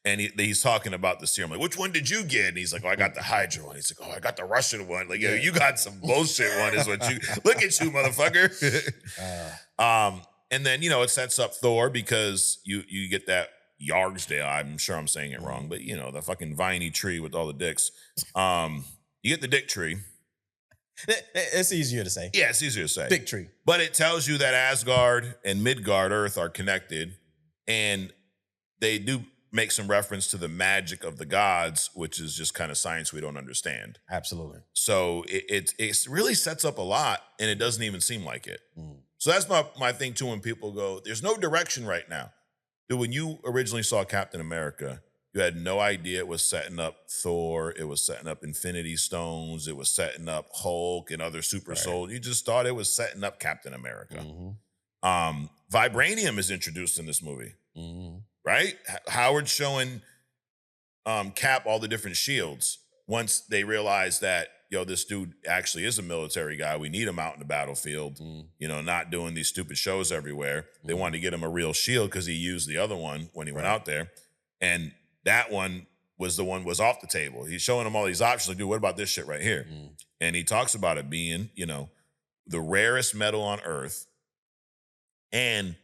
And he's talking about the serum. Like, which one did you get? And he's like, oh, I got the Hydra one. He's like, oh, I got the Russian one. Like, yo, you got some bullshit one is what you, look at you, motherfucker. And then, it sets up Thor because you get that Yargsdale. I'm sure I'm saying it wrong, but the fucking viney tree with all the dicks. You get the dick tree. It's easier to say. Yeah, it's easier to say. Dick tree. But it tells you that Asgard and Midgard, Earth, are connected. And they do make some reference to the magic of the gods, which is just kind of science we don't understand. Absolutely. So it really sets up a lot, and it doesn't even seem like it. So that's my thing, too, when people go, there's no direction right now. Dude, when you originally saw Captain America, you had no idea it was setting up Thor, it was setting up Infinity Stones, it was setting up Hulk and other super soldiers. You just thought it was setting up Captain America. Vibranium is introduced in this movie, right? Howard's showing Cap all the different shields. Once they realize that, this dude actually is a military guy. We need him out in the battlefield, not doing these stupid shows everywhere. They wanted to get him a real shield because he used the other one when he went out there. And that one was off the table. He's showing him all these options. Like, dude, what about this shit right here? And he talks about it being, the rarest metal on Earth. And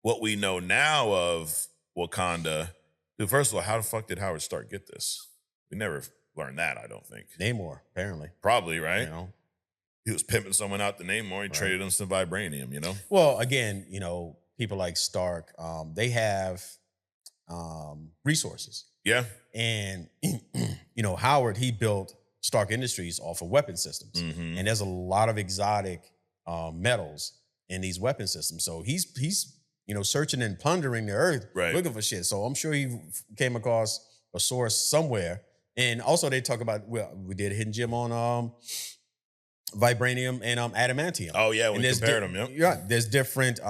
what we know now of Wakanda, dude, first of all, how the fuck did Howard Stark get this? We never learned that, I don't think. Namor, apparently. Probably, right? He was pimping someone out to Namor. He traded him some vibranium, Well, again, people like Stark, they have resources. Yeah. And, Howard, he built Stark Industries off of weapon systems. And there's a lot of exotic metals in these weapon systems. So he's searching and plundering the earth, looking for shit. So I'm sure he came across a source somewhere. And also they talk about, we did a hidden gem on vibranium and adamantium. Oh, yeah, we compared them, yep. Yeah, there's different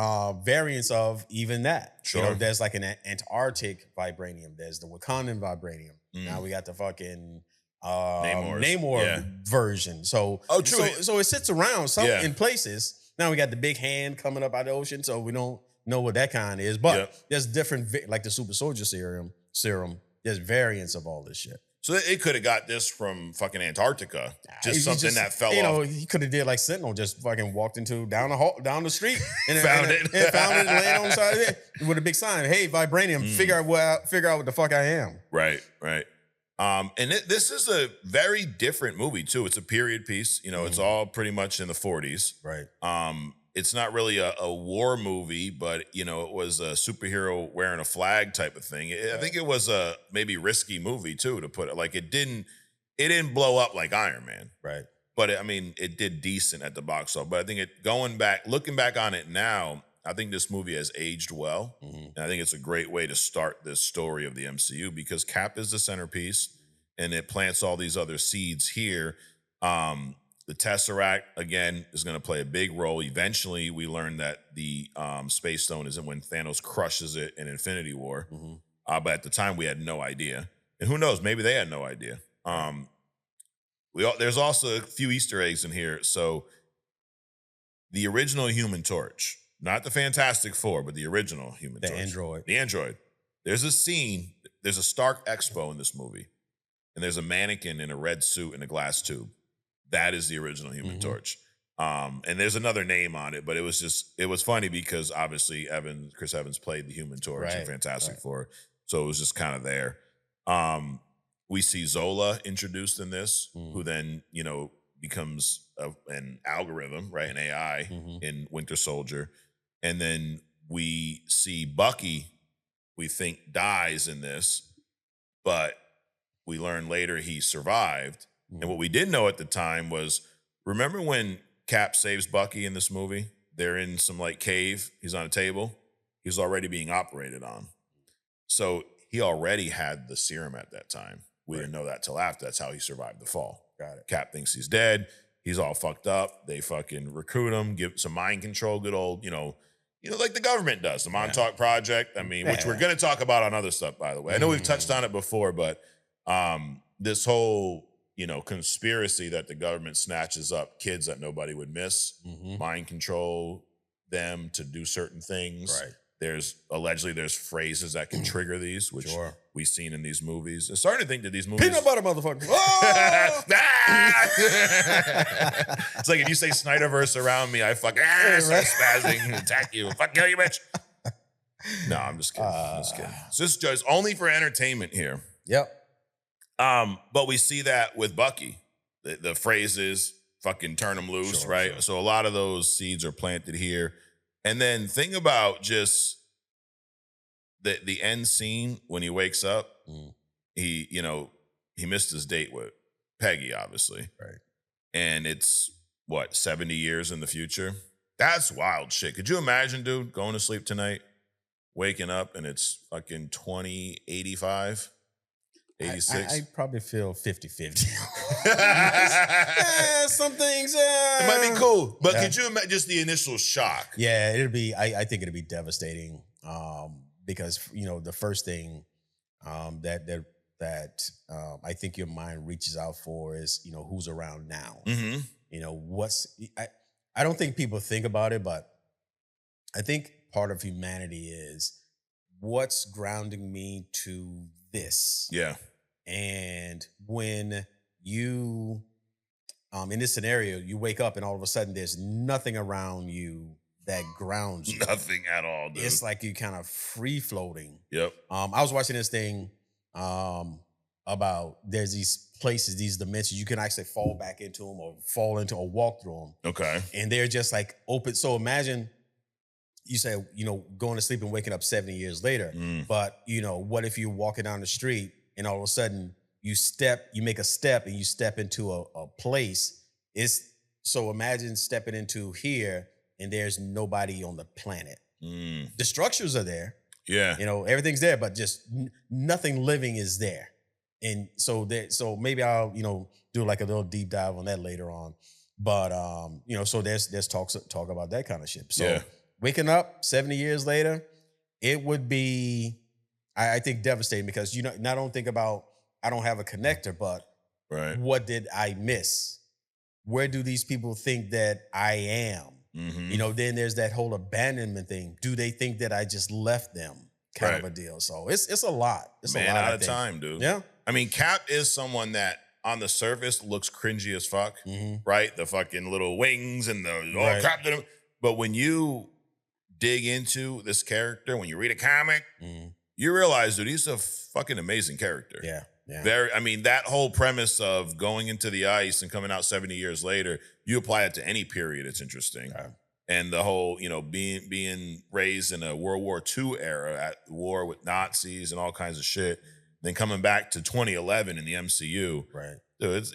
variants of even that. Sure. There's like an Antarctic vibranium. There's the Wakandan vibranium. Now we got the fucking Namor version. So, true. So it sits around in places. Now we got the big hand coming up out of the ocean, so we don't know what that kind is. But there's different, like the super soldier serum. There's variants of all this shit. So it could have got this from fucking Antarctica, just something that fell off. He could have did like Sentinel, just fucking walked down the street and found it and landed on the side of it with a big sign. Hey, vibranium, figure out what the fuck I am. Right. And this is a very different movie too. It's a period piece. It's all pretty much in the 40s. Right. It's not really a war movie, but it was a superhero wearing a flag type of thing. I think it was a maybe risky movie too, to put it. Like it didn't blow up like Iron Man. Right. But it did decent at the box office. But I think looking back on it now, I think this movie has aged well. And I think it's a great way to start this story of the MCU because Cap is the centerpiece and it plants all these other seeds here. The Tesseract, again, is going to play a big role. Eventually, we learn that the Space Stone isn't when Thanos crushes it in Infinity War. But at the time, we had no idea. And who knows? Maybe they had no idea. There's also a few Easter eggs in here. So the original Human Torch, not the Fantastic Four, but the original Human Torch. The android. There's a scene, there's a Stark Expo in this movie. And there's a mannequin in a red suit and a glass tube. That is the original Human Torch. And there's another name on it, but it was funny because obviously Chris Evans played the Human Torch in Fantastic Four. So it was just kind of there. We see Zola introduced in this, who then, becomes an algorithm, right? An AI in Winter Soldier. And then we see Bucky, we think dies in this, but we learn later he survived. And what we didn't know at the time was, remember when Cap saves Bucky in this movie? They're in some like cave. He's on a table. He's already being operated on. So he already had the serum at that time. We didn't know that till after. That's how he survived the fall. Got it. Cap thinks he's dead. He's all fucked up. They fucking recruit him, give some mind control, good old, like the government does, the Montauk Project. Which we're going to talk about on other stuff, by the way. I know we've touched on it before, but this whole conspiracy that the government snatches up kids that nobody would miss, mind control them to do certain things. Right. There's phrases that can trigger these, which we've seen in these movies. I'm starting to think that these movies... Peanut butter, motherfucker. Oh! It's like if you say Snyderverse around me, I start spazzing and attack you. Fuck you, bitch. No, I'm just kidding. So this is just only for entertainment here. Yep. But we see that with Bucky. The phrase is fucking turn them loose, right? Sure. So a lot of those seeds are planted here. And then think about just the end scene when he wakes up. He missed his date with Peggy, obviously. Right. And it's 70 years in the future? That's wild shit. Could you imagine, dude, going to sleep tonight, waking up, and it's fucking 2085? 86. I probably feel 50-50. Some things. It might be cool. But could you imagine just the initial shock? Yeah, I think it'd be devastating. Because, the first thing that I think your mind reaches out for is, who's around now. I don't think people think about it, but I think part of humanity is what's grounding me to this. Yeah. And when you, in this scenario, you wake up and all of a sudden there's nothing around you that grounds you. Nothing at all, dude. It's like you kind of free floating. Yep. I was watching this thing about there's these places, these dimensions you can actually fall back into them or fall into or walk through them. Okay. And they're just like open. So imagine you say, going to sleep and waking up 70 years later. But, what if you're walking down the street and all of a sudden you make a step and you step into a place. So imagine stepping into here and there's nobody on the planet. The structures are there. Yeah. Everything's there, but just nothing living is there. And so maybe I'll, do like a little deep dive on that later on. But, so there's talk about that kind of shit. So waking up 70 years later, it would be, I think, devastating because, not don't think about, I don't have a connector, but what did I miss? Where do these people think that I am? Then there's that whole abandonment thing. Do they think that I just left them? Kind of a deal. So it's a lot. It's a lot out of time, dude. Yeah. I mean, Cap is someone that on the surface looks cringy as fuck, right? The fucking little wings and the Captain. But when you dig into this character, when you read a comic, you realize, dude, he's a fucking amazing character. Yeah. That whole premise of going into the ice and coming out 70 years later, you apply it to any period, it's interesting. And the whole, being raised in a World War II era at war with Nazis and all kinds of shit, then coming back to 2011 in the MCU. Right. Dude,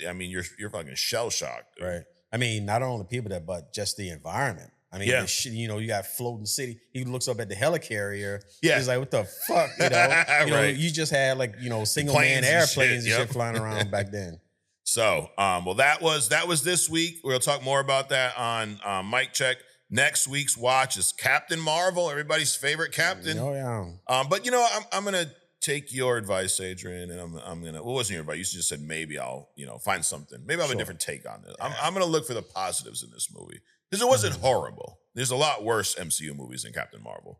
you're fucking shell-shocked. Dude. Right. I mean, not only people but just the environment. I mean, the shit, you got floating city. He looks up at the helicarrier. Yeah. He's like, what the fuck? You just had single man airplanes and shit flying around back then. So, that was this week. We'll talk more about that on Mic Check. Next week's watch is Captain Marvel, everybody's favorite captain. Oh yeah. But I'm gonna take your advice, Adrian, and I'm gonna. What wasn't your advice? You just said maybe I'll find something. Maybe I'll have a different take on this. I'm gonna look for the positives in this movie because it wasn't horrible. There's a lot worse MCU movies than Captain Marvel.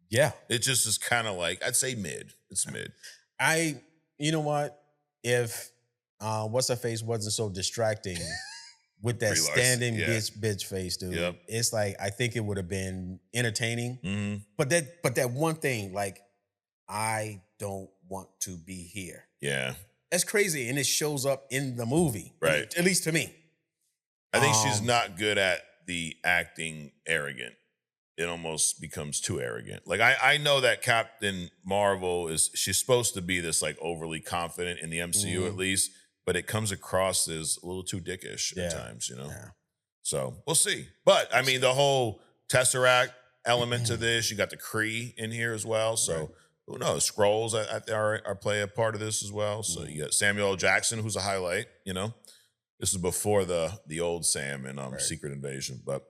Yeah, it just is kind of like I'd say mid. It's mid. You know what? If what's her face wasn't so distracting. With that standing bitch face, dude. Yep. It's like I think it would have been entertaining. But that one thing, like, I don't want to be here. Yeah. That's crazy. And it shows up in the movie. Right. At least to me. I think she's not good at the acting arrogant. It almost becomes too arrogant. Like I know that Captain Marvel she's supposed to be this like overly confident in the MCU at least. But it comes across as a little too dickish at times, Yeah. So we'll see. But I mean, the whole Tesseract element to this, you got the Kree in here as well. So who knows? Skrulls are play a part of this as well. So you got Samuel L. Jackson, who's a highlight. This is before the old Sam in Secret Invasion. But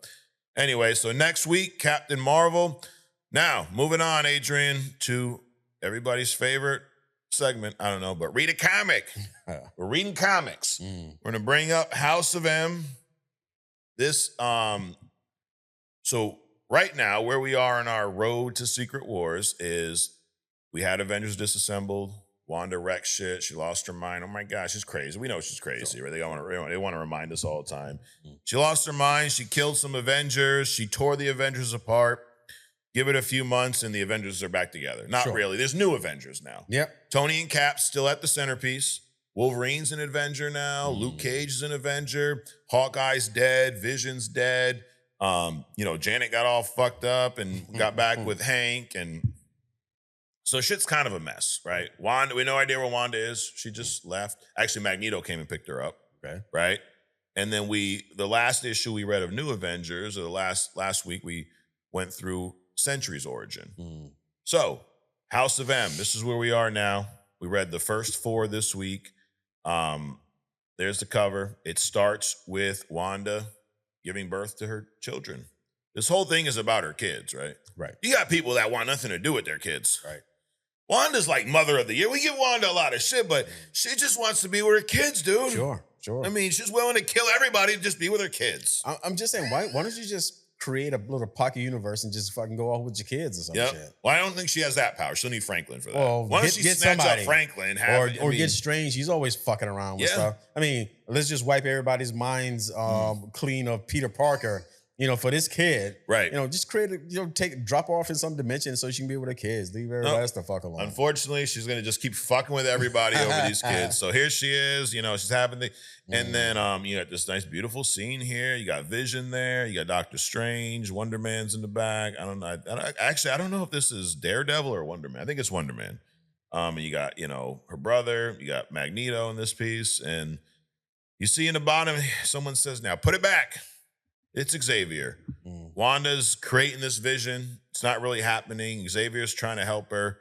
anyway, so next week, Captain Marvel. Now moving on, Adrian, to everybody's favorite segment, I don't know, but read a comic. We're reading comics. We're gonna bring up House of M. This so right now where we are in our road to Secret Wars is we had Avengers disassembled. Wanda wrecked shit. She lost her mind. Oh my gosh, she's crazy. We know she's crazy, right? They want to remind us all the time. She lost her mind. She killed some Avengers. She tore the Avengers apart. Give it a few months and the Avengers are back together. Not really. There's new Avengers now. Yep. Tony and Cap still at the centerpiece. Wolverine's an Avenger now. Luke Cage is an Avenger. Hawkeye's dead. Vision's dead. Janet got all fucked up and got back with Hank. And so shit's kind of a mess, right? Wanda, we have no idea where Wanda is. She just left. Actually, Magneto came and picked her up. Okay. Right? And then the last issue we read of New Avengers, or the last week, we went through Sentry's origin. So, House of M, this is where we are now. We read the first 4 this week. There's the cover. It starts with Wanda giving birth to her children. This whole thing is about her kids, right? Right. You got people that want nothing to do with their kids. Right. Wanda's like mother of the year. We give Wanda a lot of shit, but she just wants to be with her kids, dude. Sure. I mean, she's willing to kill everybody to just be with her kids. I'm just saying, why don't you just create a little pocket universe and just fucking go off with your kids or some shit. Well, I don't think she has that power. She'll need Franklin for that. Well, Why don't she snatch up Franklin? Or get Strange. He's always fucking around with stuff. I mean, let's just wipe everybody's minds clean of Peter Parker. For this kid, right? Just create drop her off in some dimension so she can be with her kids. Leave everybody else the fuck alone. Unfortunately, she's gonna just keep fucking with everybody over these kids. So here she is. She's having and then you got this nice, beautiful scene here. You got Vision there. You got Doctor Strange. Wonder Man's in the back. I don't know. I don't know if this is Daredevil or Wonder Man. I think it's Wonder Man. And you got her brother. You got Magneto in this piece, and you see in the bottom, someone says, "Now put it back." It's Xavier. Wanda's creating this vision. It's not really happening. Xavier's trying to help her,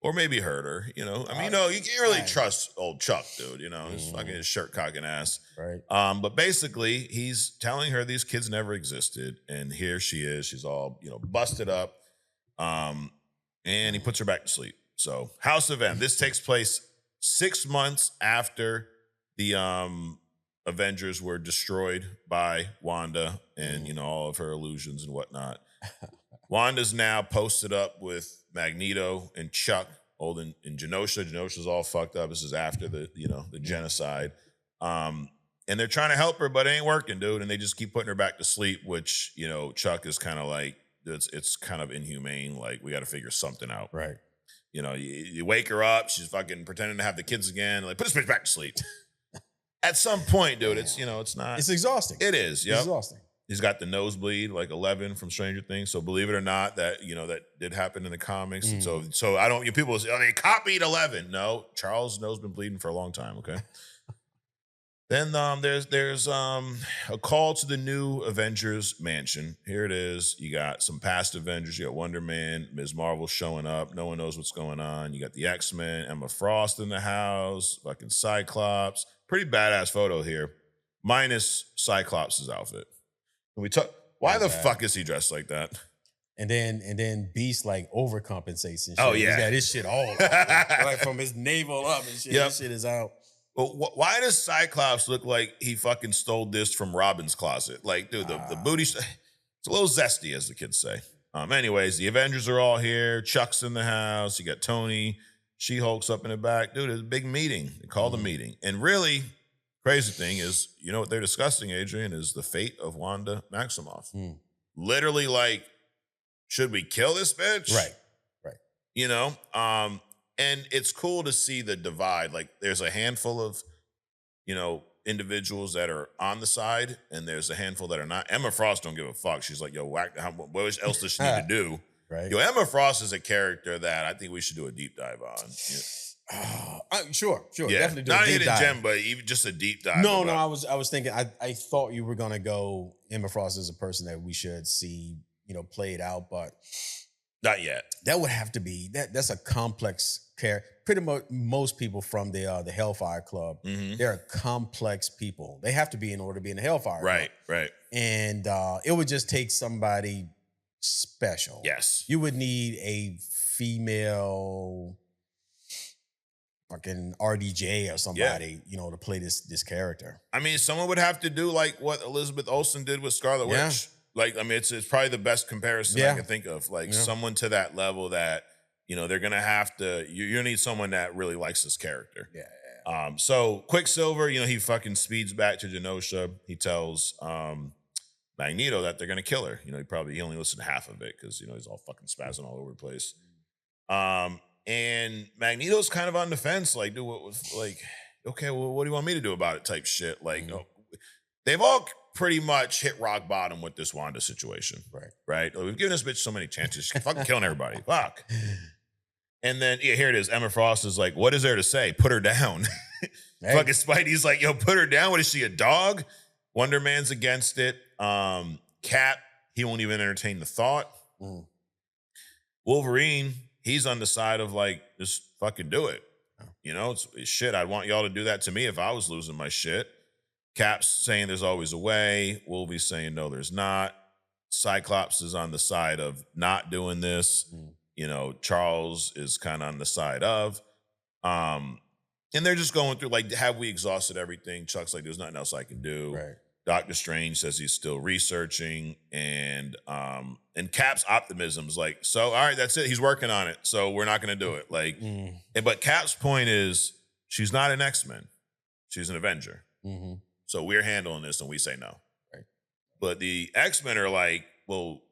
or maybe hurt her. You can't really trust old Chuck, dude. His fucking his shirt cocking ass. Right. But basically, he's telling her these kids never existed, and here she is. She's all busted up, and he puts her back to sleep. So, House of M. This takes place 6 months after the Avengers were destroyed by Wanda and all of her illusions and whatnot. Wanda's now posted up with Magneto and Chuck, Odin and Genosha. Genosha's all fucked up. This is after the genocide. And they're trying to help her, but it ain't working, dude. And they just keep putting her back to sleep, which Chuck is kind of like, it's kind of inhumane. Like, we got to figure something out. Right. You wake her up, she's fucking pretending to have the kids again. Like, put this bitch back to sleep. At some point, dude, it's not. It's exhausting. It is. Yeah. It's exhausting. He's got the nosebleed, like 11 from Stranger Things. So believe it or not, that that did happen in the comics. And so I don't. People say, they copied 11. No, Charles' nose been bleeding for a long time. Okay. Then there's a call to the new Avengers mansion. Here it is. You got some past Avengers. You got Wonder Man, Ms. Marvel showing up. No one knows what's going on. You got the X-Men, Emma Frost in the house, fucking Cyclops. Pretty badass photo here, minus Cyclops' outfit. Can we talk? Why the fuck is he dressed like that? And then Beast like overcompensates and shit. Oh yeah, he's got his shit all out, like from his navel up and shit. His shit is out. But why does Cyclops look like he fucking stole this from Robin's closet? Like, dude, the booty, it's a little zesty, as the kids say. Anyways, the Avengers are all here. Chuck's in the house. You got Tony. She-Hulk's up in the back. Dude, it's a big meeting. They called a meeting. And really, crazy thing is, what they're discussing, Adrian, is the fate of Wanda Maximoff. Literally, like, should we kill this bitch? Right. And it's cool to see the divide. Like, there's a handful of, individuals that are on the side, and there's a handful that are not. Emma Frost don't give a fuck. She's like, what else does she need to do? Right. Emma Frost is a character that I think we should do a deep dive on. Sure. Yeah. Definitely do not a deep a hidden dive. gem, but even just a deep dive. No, I was thinking, I thought you were going to go Emma Frost as a person that we should see, played out, but not yet. That would have to be, that's a complex character. Pretty much most people from the Hellfire Club, they're complex people. They have to be in order to be in the Hellfire Club. Right. And it would just take somebody special. Yes. You would need a female fucking RDJ or somebody, to play this character. I mean, someone would have to do like what Elizabeth Olsen did with Scarlet Witch. Like, I mean, it's probably the best comparison I can think of. Like, someone to that level that, they're going to have to, you need someone that really likes this character. Yeah. So Quicksilver, he fucking speeds back to Genosha. He tells Magneto that they're going to kill her. He only listened to half of it because, he's all fucking spazzing all over the place. And Magneto's kind of on the fence, like, dude, okay, well, what do you want me to do about it type shit? Like, they've all pretty much hit rock bottom with this Wanda situation. Right? Like, we've given this bitch so many chances. She's fucking killing everybody. Fuck. And then, here it is. Emma Frost is like, what is there to say? Put her down. Hey. Fucking Spidey's like, put her down. What is she, a dog? Wonder Man's against it. Cap, he won't even entertain the thought. Wolverine, he's on the side of like, just fucking do it. It's shit. I'd want y'all to do that to me if I was losing my shit. Cap's saying there's always a way. Wolvie's saying no, there's not. Cyclops is on the side of not doing this. Charles is kind of on the side of. And they're just going through like, have we exhausted everything? Chuck's like, there's nothing else I can do. Right. Doctor Strange says he's still researching, and Cap's optimism is like, so all right, that's it. He's working on it, so we're not going to do it. Like, but Cap's point is she's not an X-Men, she's an Avenger. Mm-hmm. So we're handling this, and we say no. Right. But the X-Men are like, well,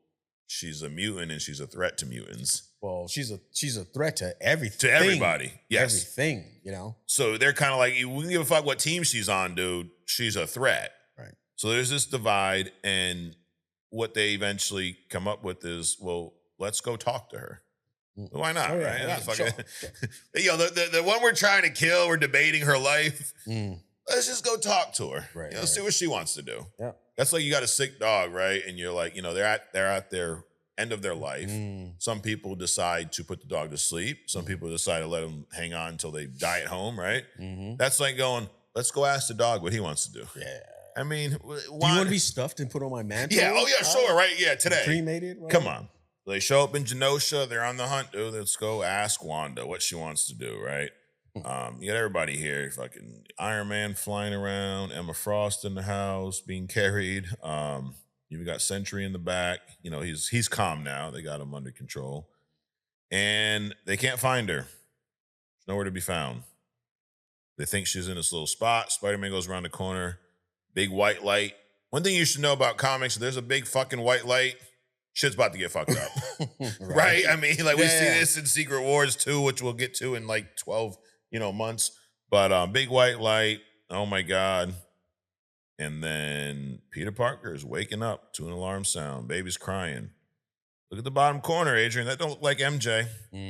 she's a mutant and she's a threat to mutants. Well, she's a threat to everything. To everybody, yes. Everything, you know? So they're kind of like, we don't give a fuck what team she's on, dude. She's a threat. Right. So there's this divide, and what they eventually come up with is, well, let's go talk to her. Why not? Oh, yeah, right? yeah, Fucking, sure. You know, the one we're trying to kill, we're debating her life. Let's just go talk to her. Right, You know, see what she wants to do. Yeah. That's like you got a sick dog, right? And you're like, you know, they're at their end of their life. Some people decide to put the dog to sleep. Some people decide to let him hang on until they die at home, right? That's like going, let's go ask the dog what he wants to do. Yeah. I mean, Do you want to be stuffed and put on my mantle? Yeah, oh yeah, sure, right? Yeah, today. Cremated? Come on. They show up in Genosha. They're on the hunt, dude. Let's go ask Wanda what she wants to do, right? You got everybody here. Fucking Iron Man flying around. Emma Frost in the house being carried. You got Sentry in the back. You know, he's calm now. They got him under control. And they can't find her. She's nowhere to be found. They think she's in this little spot. Spider-Man goes around the corner. Big white light. One thing you should know about comics, there's a big fucking white light. Shit's about to get fucked up. Right? I mean, like we see this in Secret Wars 2, which we'll get to in like 12, months. But big white light. Oh my God. And then Peter Parker is waking up to an alarm sound. Baby's crying. Look at the bottom corner, Adrian. That don't look like MJ.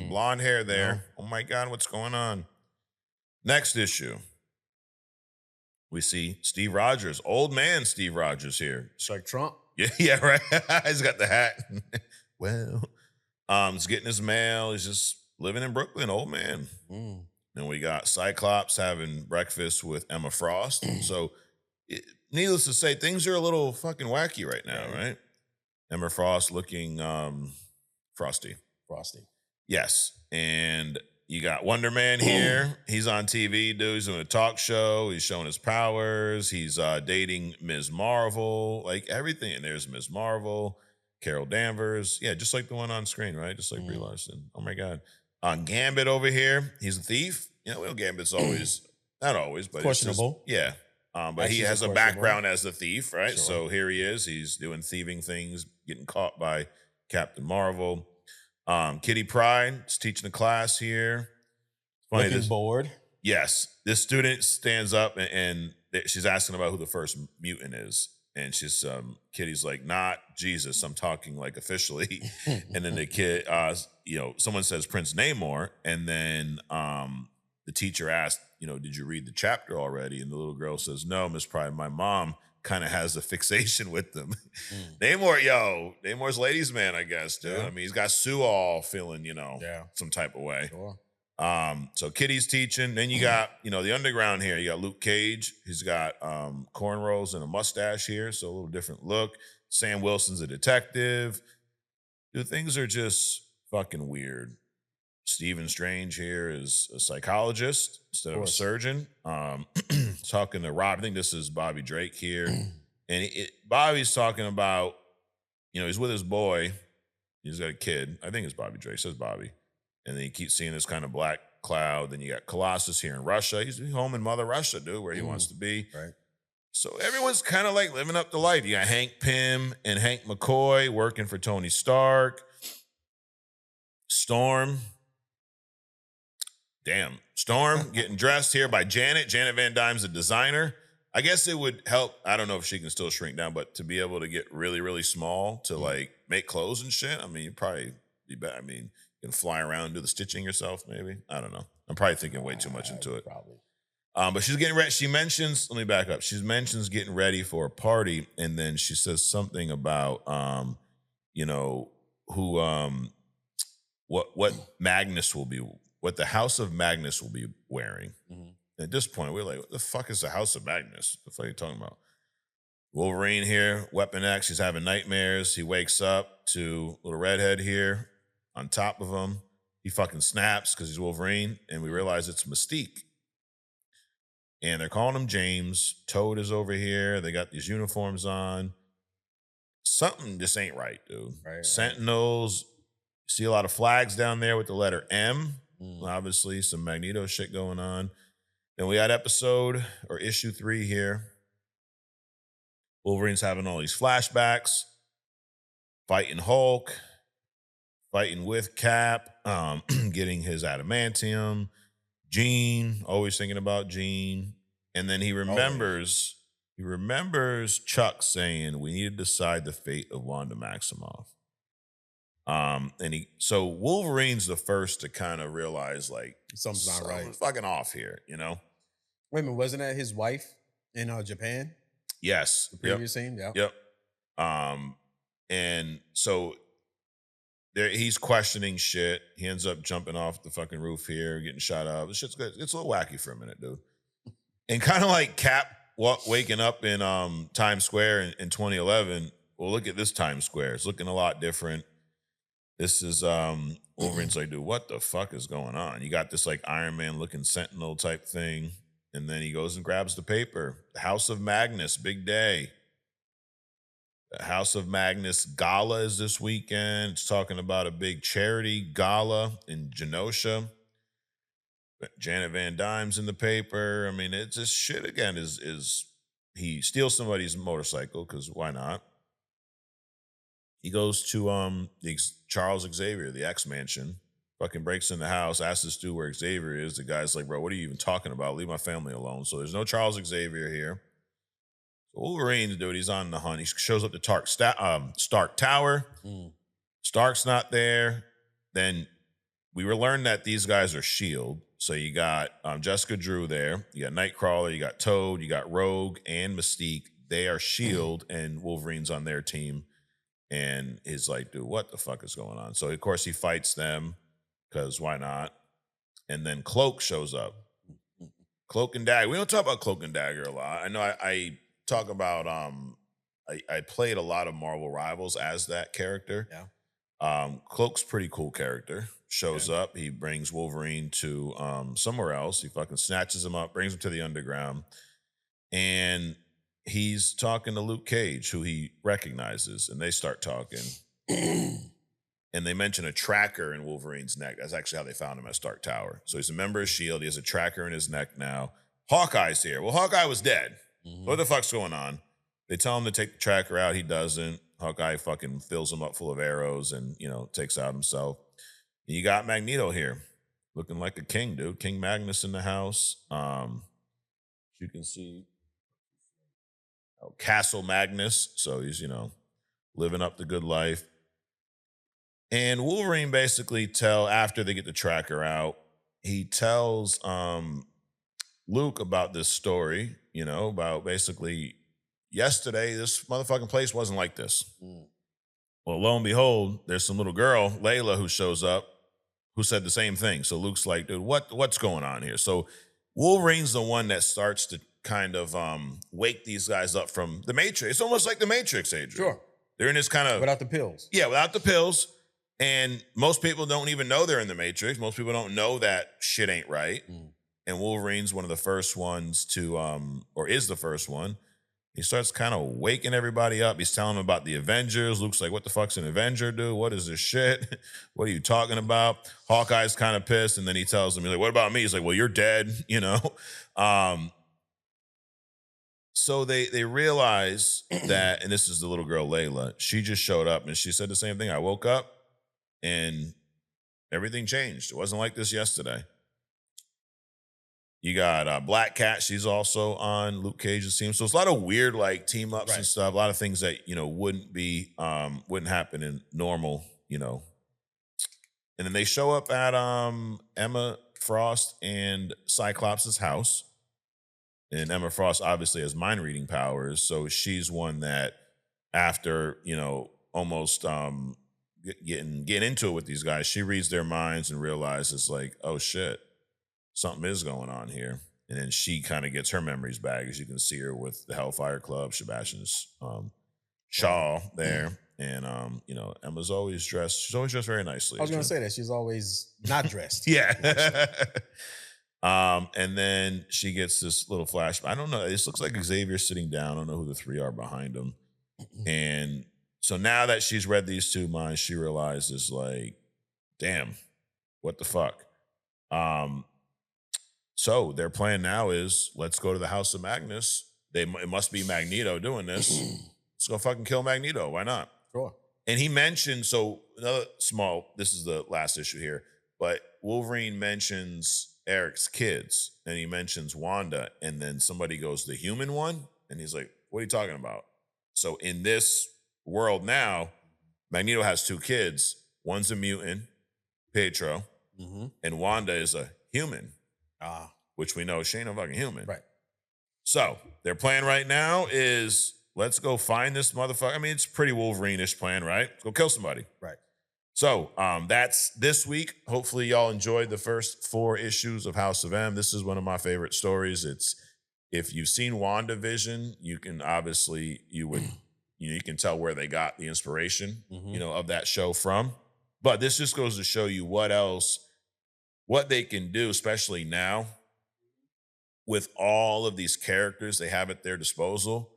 Blonde hair there. No. Oh my God, what's going on? Next issue. We see Steve Rogers, old man Steve Rogers here. It's like Trump. Yeah, right. He's got the hat. Well, he's getting his mail. He's just living in Brooklyn, old man. Then we got Cyclops having breakfast with Emma Frost. So, needless to say, things are a little fucking wacky right now, right? Emma Frost looking frosty. Yes, and you got Wonder Man here. He's on TV, dude. He's doing a talk show. He's showing his powers. He's dating Ms. Marvel, like everything. And there's Ms. Marvel, Carol Danvers. Yeah, just like the one on screen, right? Just like Brie Larson. Oh my God. On Gambit over here, he's a thief. You know, Gambit's always, not always, but questionable. But actually, he has a background as a thief, right? Sure. So here he is. He's doing thieving things, getting caught by Captain Marvel. Kitty Pryde is teaching a class here. Looking bored. Yes. This student stands up and she's asking about who the first mutant is. And she's Kitty's like, not Jesus. I'm talking like officially. And then the kid, someone says Prince Namor. And then the teacher asked, did you read the chapter already? And the little girl says, no, Miss Pryde, my mom kind of has a fixation with them. Namor's ladies' man, I guess, dude. Yeah. I mean, he's got Sue all feeling, some type of way. Sure. So Kitty's teaching. Then you got, the underground here. You got Luke Cage. He's got cornrows and a mustache here, so a little different look. Sam Wilson's a detective. Dude, things are just fucking weird. Stephen Strange here is a psychologist instead of a surgeon. Talking to Rob. I think this is Bobby Drake here. And Bobby's talking about, he's with his boy. He's got a kid. I think it's Bobby Drake. It says Bobby. And then you keep seeing this kind of black cloud. Then you got Colossus here in Russia. He's home in Mother Russia, dude, where he wants to be. Right. So everyone's kind of like living up the life. You got Hank Pym and Hank McCoy working for Tony Stark. Storm getting dressed here by Janet. Janet Van Dyne's a designer. I guess it would help. I don't know if she can still shrink down, but to be able to get really, really small to like make clothes and shit, I mean, you'd probably be better. I mean, you can fly around and do the stitching yourself, maybe. I don't know. I'm probably thinking way too much into it. Probably. But she's getting ready. She mentions, let me back up. She mentions getting ready for a party, and then she says something about, what Magnus will be, what the House of Magnus will be wearing. At this point, we're like, what the fuck is the House of Magnus? What the fuck are you talking about? Wolverine here, Weapon X, he's having nightmares. He wakes up to little redhead here on top of him. He fucking snaps because he's Wolverine, and we realize it's Mystique. and they're calling him James. Toad is over here. They got these uniforms on. Something just ain't right, dude. Right. Sentinels. See a lot of flags down there with the letter M. Mm. Obviously, some Magneto shit going on. Then we had issue 3 here. Wolverine's having all these flashbacks, fighting Hulk, fighting with Cap, getting his adamantium. Jean, always thinking about Jean. And then he remembers Chuck saying we need to decide the fate of Wanda Maximoff. So Wolverine's the first to kind of realize like something's not right. Fucking off here, you know? Wait a minute, wasn't that his wife in Japan? Yes. The previous scene? Yeah. Yep. And so he's questioning shit. He ends up jumping off the fucking roof here, getting shot up. This shit's good. It's a little wacky for a minute, dude. And kind of like Cap waking up in Times Square in 2011. Well, look at this Times Square. It's looking a lot different. This is Wolverine's like, dude, what the fuck is going on? You got this like Iron Man looking Sentinel type thing. And then he goes and grabs the paper. The House of Magnus, big day. The House of Magnus Gala is this weekend. It's talking about a big charity gala in Genosha. Janet Van Dyne's in the paper. I mean, it's just shit again. Is he steals somebody's motorcycle, because why not? He goes to Charles Xavier, the X-Mansion, fucking breaks in the house, asks this dude where Xavier is. The guy's like, bro, what are you even talking about? Leave my family alone. So there's no Charles Xavier here. So Wolverine's dude, he's on the hunt. He shows up to Stark Tower. Stark's not there. Then we were learned that these guys are S.H.I.E.L.D. So you got Jessica Drew there. You got Nightcrawler. You got Toad. You got Rogue and Mystique. They are S.H.I.E.L.D. and Wolverine's on their team. And he's like, dude, what the fuck is going on? So, of course, he fights them because why not? And then Cloak shows up. Cloak and Dagger. We don't talk about Cloak and Dagger a lot. I know I talk about, I played a lot of Marvel Rivals as that character. Yeah. Cloak's pretty cool character. Shows up. He brings Wolverine to somewhere else. He fucking snatches him up, brings him to the underground. And he's talking to Luke Cage, who he recognizes, and they start talking. And they mention a tracker in Wolverine's neck. That's actually how they found him at Stark Tower. So he's a member of S.H.I.E.L.D. He has a tracker in his neck now. Hawkeye's here. Well, Hawkeye was dead. What the fuck's going on? They tell him to take the tracker out. He doesn't. Hawkeye fucking fills him up full of arrows and, takes out himself. And you got Magneto here, looking like a king, dude. King Magnus in the house. You can see Castle Magnus. So he's, living up the good life. And Wolverine basically after they get the tracker out, he tells Luke about this story, about basically yesterday, this motherfucking place wasn't like this. Well, lo and behold, there's some little girl, Layla, who shows up, who said the same thing. So Luke's like, dude, what's going on here? So Wolverine's the one that starts to kind of wake these guys up from the Matrix. It's almost like the Matrix, Adrian. Sure. They're in this kind of... Without the pills. Yeah, without the pills. And most people don't even know they're in the Matrix. Most people don't know that shit ain't right. And Wolverine's one of the first ones to, or is the first one. He starts kind of waking everybody up. He's telling them about the Avengers. Luke's like, what the fuck's an Avenger, dude? What is this shit? What are you talking about? Hawkeye's kind of pissed. And then he tells him, he's like, what about me? He's like, well, you're dead, So they realize that, and this is the little girl, Layla, she just showed up and she said the same thing. I woke up and everything changed. It wasn't like this yesterday. You got Black Cat. She's also on Luke Cage's team. So it's a lot of weird like team ups and stuff. A lot of things that, wouldn't happen in normal, And then they show up at Emma Frost and Cyclops' house. And Emma Frost obviously has mind reading powers. So she's one that after, almost getting into it with these guys, she reads their minds and realizes like, oh shit, something is going on here. And then she kind of gets her memories back, as you can see her with the Hellfire Club, Sebastian's shawl there. And Emma's always dressed. She's always dressed very nicely. I was going to say that she's always not dressed. Yeah. And then she gets this little flash. I don't know. This looks like Xavier sitting down. I don't know who the three are behind him. And so now that she's read these two minds, she realizes, like, damn, what the fuck? So their plan now is, let's go to the House of Magnus. It must be Magneto doing this. Let's go fucking kill Magneto. Why not? Sure. And he mentioned, so another small, this is the last issue here, but Wolverine mentions Eric's kids, and he mentions Wanda, and then somebody goes, the human one? And he's like, what are you talking about? So in this world now, Magneto has two kids. One's a mutant, Pietro, and Wanda is a human, which we know she ain't no fucking human. Right. So their plan right now is, let's go find this motherfucker. I mean, it's a pretty Wolverine-ish plan, right? Let's go kill somebody. Right. So that's this week. Hopefully y'all enjoyed the first 4 issues of House of M. This is one of my favorite stories. It's, if you've seen WandaVision, you can obviously, you can tell where they got the inspiration, of that show from. But this just goes to show you what they can do, especially now with all of these characters they have at their disposal.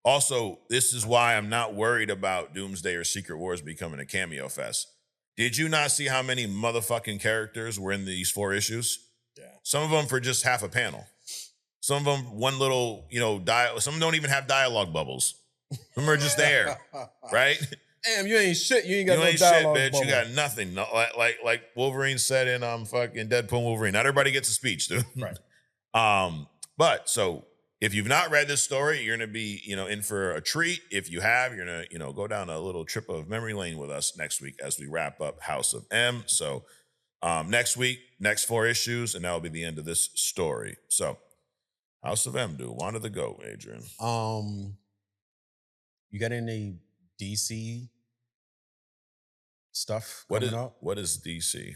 Also, this is why I'm not worried about Doomsday or Secret Wars becoming a cameo fest. Did you not see how many motherfucking characters were in these 4 issues? Yeah. Some of them for just half a panel. Some of them, one little, some of them don't even have dialogue bubbles. Some are just there, right? Damn, you ain't shit. You ain't got You no ain't dialogue shit, bitch. bubble. You got nothing. No, like Wolverine said in fucking Deadpool and Wolverine. Not everybody gets a speech, dude. Right. But so if you've not read this story, you're gonna be, in for a treat. If you have, you're gonna, go down a little trip of memory lane with us next week as we wrap up House of M. So next week, next 4 issues, and that'll be the end of this story. So House of M, dude. Wanted to go, Adrian. You got any DC stuff coming up? What is DC?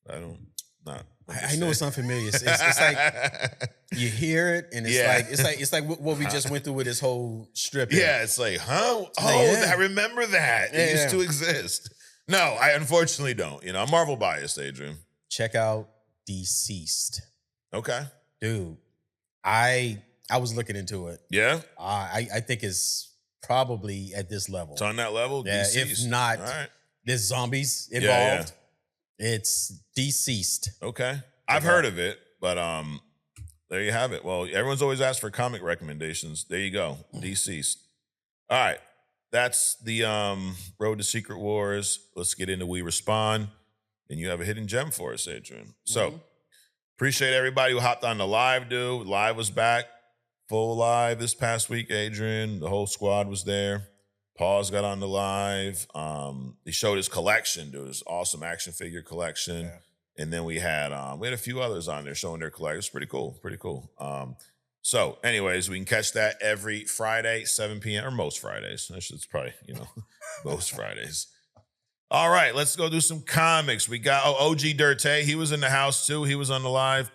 I know it's unfamiliar. It's like you hear it, and it's like what we just went through with this whole strip. Yeah, it's like, huh? I remember that. It used to exist. No, I unfortunately don't. I'm Marvel biased, Adrian. Check out Deceased. Okay, dude. I was looking into it. Yeah, I think it's probably at this level. It's on that level. Yeah, Deceased. if not, right. There's zombies involved. Yeah. It's Deceased. Okay, I've heard of it, but there you have it. Well, everyone's always asked for comic recommendations. There you go, Deceased. All right, that's the Road to Secret Wars. Let's get into We Respond, and you have a hidden gem for us, Adrian. So appreciate everybody who hopped on the live, dude. Live was back, full live this past week, Adrian. The whole squad was there. Paul's got on the live. He showed his collection, dude. His awesome action figure collection. Yeah. And then we had a few others on there showing their collection. It's pretty cool. So anyways, we can catch that every Friday, 7 p.m. or most Fridays. It's probably, most Fridays. All right, let's go do some comics. We got OG Dirte. He was in the house too. He was on the live.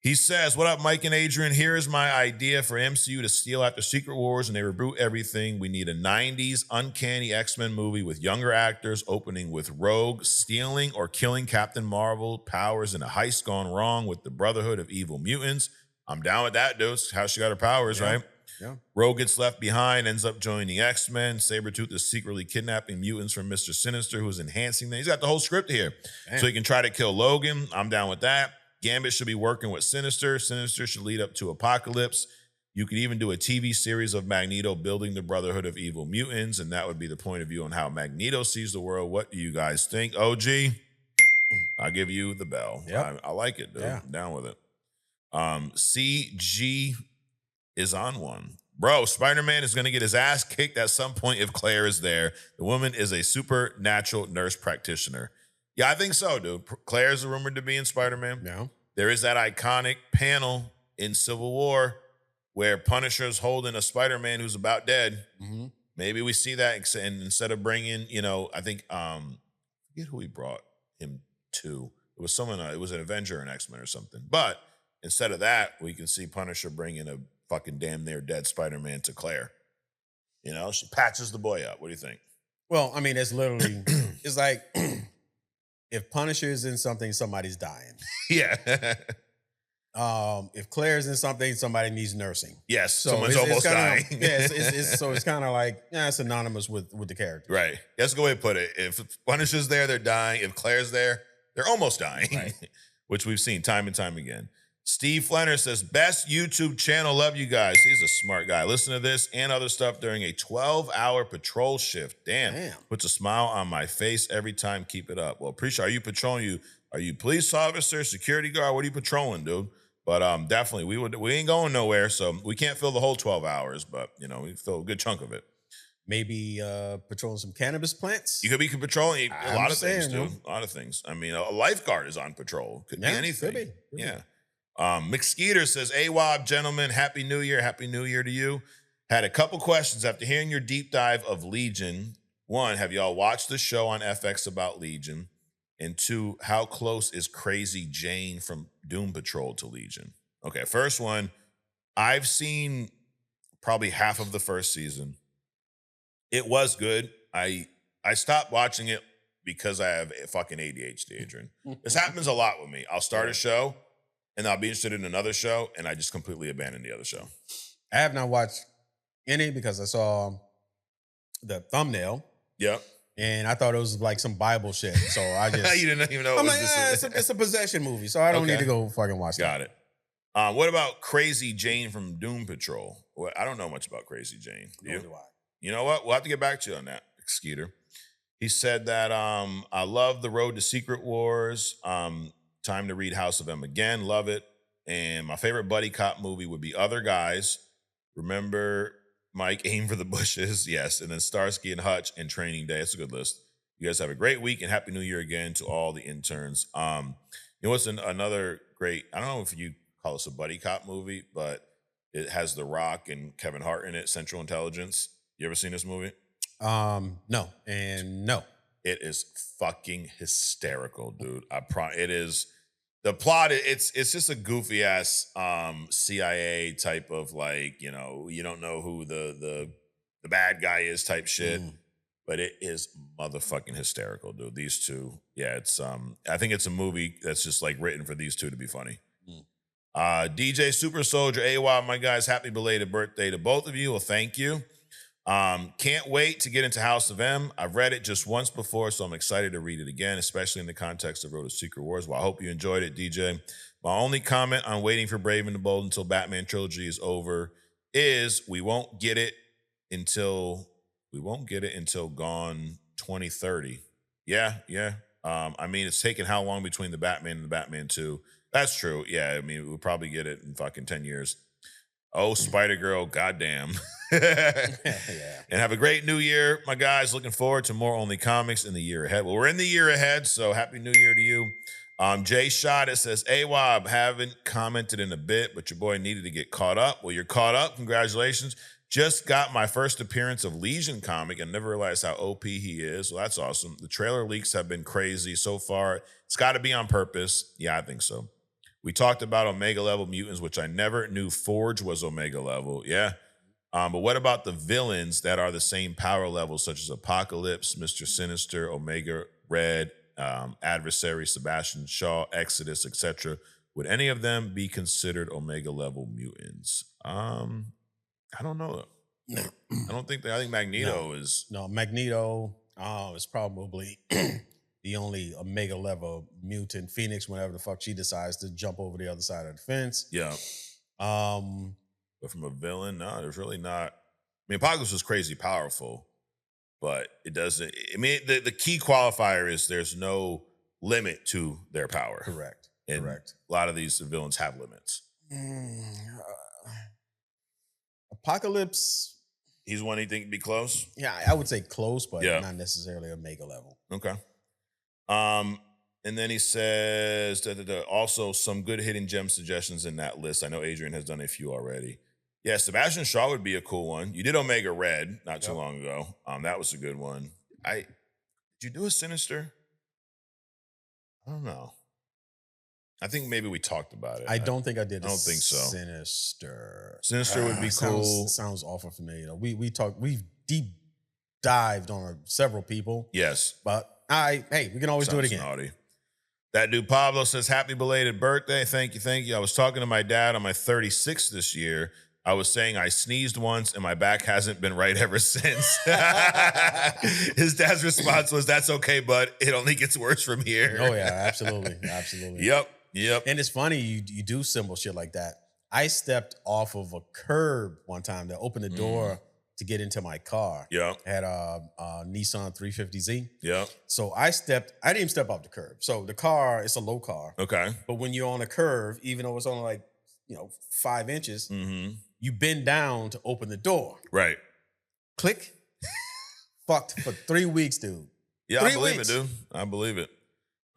He says, what up, Mike and Adrian? Here is my idea for MCU to steal after Secret Wars and they reboot everything. We need a 90s uncanny X-Men movie with younger actors opening with Rogue stealing or killing Captain Marvel powers in a heist gone wrong with the Brotherhood of Evil Mutants. I'm down with that, dude. It's how she got her powers, right? Yeah. Rogue gets left behind, ends up joining the X-Men. Sabretooth is secretly kidnapping mutants from Mr. Sinister, who's enhancing them. He's got the whole script here. Damn. So he can try to kill Logan. I'm down with that. Gambit should be working with Sinister. Sinister should lead up to Apocalypse. You could even do a TV series of Magneto building the Brotherhood of Evil Mutants, and that would be the point of view on how Magneto sees the world. What do you guys think? OG, I'll give you the bell. Yep. I like it, dude. Yeah. I'm down with it. CG is on one. Bro, Spider-Man is going to get his ass kicked at some point if Claire is there. The woman is a supernatural nurse practitioner. Yeah, I think so, dude. Claire is rumored to be in Spider-Man. Yeah. There is that iconic panel in Civil War where Punisher's holding a Spider-Man who's about dead. Mm-hmm. Maybe we see that, and instead of bringing, I think, I forget who he brought him to. It was someone, it was an Avenger or an X-Men or something. But instead of that, we can see Punisher bringing a fucking damn near dead Spider-Man to Claire. She patches the boy up. What do you think? Well, I mean, it's literally, it's like... If Punisher is in something, somebody's dying. Yeah. If Claire's in something, somebody needs nursing. Yes, So someone's almost dying. So it's kind of like it's synonymous with the character. Right. That's a good way to put it. If Punisher's there, they're dying. If Claire's there, they're almost dying, Right. which we've seen time and time again. Steve Flenner says, best YouTube channel. Love you guys. He's a smart guy. Listen to this and other stuff during a 12-hour patrol shift. Damn. Puts a smile on my face every time. Keep it up. Well, appreciate. Are you patrolling? Are you police officer, security guard? What are you patrolling, dude? But definitely, we ain't going nowhere, so we can't fill the whole 12 hours, but, we fill a good chunk of it. Maybe patrolling some cannabis plants? You could be patrolling a lot of things, dude. A lot of things. I mean, a lifeguard is on patrol. Could be anything. Could be. Yeah. McSkeeter says, AWOB, gentlemen, Happy New Year. Happy New Year to you. Had a couple questions after hearing your deep dive of Legion. 1, have y'all watched the show on FX about Legion? And 2, how close is Crazy Jane from Doom Patrol to Legion? Okay, first one, I've seen probably half of the first season. It was good. I stopped watching it because I have a fucking ADHD, Adrian. This happens a lot with me. I'll start a show, and I'll be interested in another show, and I just completely abandon the other show. I have not watched any because I saw the thumbnail. Yep. And I thought it was like some Bible shit. So I just... You didn't even know I'm like, it's a possession movie, so I don't need to go fucking watch Got it. What about Crazy Jane from Doom Patrol? Well, I don't know much about Crazy Jane. Nor do I. You know what? We'll have to get back to you on that, Skeeter. He said that I love The Road to Secret Wars. Time to read House of M again. Love it. And my favorite buddy cop movie would be Other Guys. Remember Mike, Aim for the Bushes. Yes. And then Starsky and Hutch and Training Day. It's a good list. You guys have a great week and Happy New Year again to all the interns. You know what's another great, I don't know if you call this a buddy cop movie, but it has The Rock and Kevin Hart in it, Central Intelligence. You ever seen this movie? No. And no. It is fucking hysterical, dude. It is. The plot, it's just a goofy ass CIA type of like, you don't know who the bad guy is type shit. But it is motherfucking hysterical, dude. These two, it's I think it's a movie that's just like written for these two to be funny. DJ Super Soldier, AWOB, my guys, happy belated birthday to both of you. Well, thank you. Can't wait to get into House of M. I've read it just once before, so I'm excited to read it again, especially in the context of Road to Secret Wars. Well, I hope you enjoyed it, DJ. My only comment on waiting for Brave and the Bold until Batman trilogy is over is we won't get it until gone 2030. Yeah. I mean, it's taken how long between the Batman and the Batman 2? That's true. Yeah, I mean, we'll probably get it in fucking 10 years. Oh, Spider-Girl, goddamn. And have a great new year, my guys. Looking forward to more Only Comics in the year ahead. Well, we're in the year ahead, so happy new year to you. Jay Shot, it says, AWOB, haven't commented in a bit, but your boy needed to get caught up. Well, you're caught up. Congratulations. Just got my first appearance of Legion comic and never realized how OP he is. Well, that's awesome. The trailer leaks have been crazy so far. It's got to be on purpose. Yeah, I think so. We talked about Omega level mutants, which I never knew Forge was Omega level. Yeah. But what about the villains that are the same power level, such as Apocalypse, Mr. Sinister, Omega Red, Adversary, Sebastian Shaw, Exodus, etc.? Would any of them be considered Omega level mutants? I don't know. No. I think Magneto is. No, Magneto is probably the only Omega level mutant. Phoenix, whenever the fuck she decides to jump over the other side of the fence. Yeah. But from a villain, no, there's really not. I mean, Apocalypse was crazy powerful, but it doesn't. I mean, the key qualifier is there's no limit to their power. Correct. And a lot of these villains have limits. Apocalypse. He's one you think would be close? Yeah, I would say close, but not necessarily Omega level. Okay. And then he says, also some good hidden gem suggestions in that list. I know Adrian has done a few already. Yeah, Sebastian Shaw would be a cool one. You did Omega Red not too long ago. That was a good one. Did you do a Sinister? I don't know. I think maybe we talked about it. I don't think I did. I don't think so. Sinister. Sinister would be cool. Sounds awful familiar. We've deep dived on several people. Yes. But we can always do it again. Naughty. That dude Pablo says, happy belated birthday. Thank you. I was talking to my dad on my 36th this year. I was saying I sneezed once and my back hasn't been right ever since. His dad's response was, that's okay, bud. It only gets worse from here. Oh, yeah, absolutely. Yep. And it's funny, you do simple shit like that. I stepped off of a curb one time to open the door to get into my car. Yep. I had a Nissan 350Z. Yep. So I didn't even step off the curb. So the car, it's a low car. Okay. But when you're on a curve, even though it's only like, 5 inches, you bend down to open the door. Right. Click. Fucked for 3 weeks, dude. Yeah, 3 I believe weeks. it, dude. I believe it.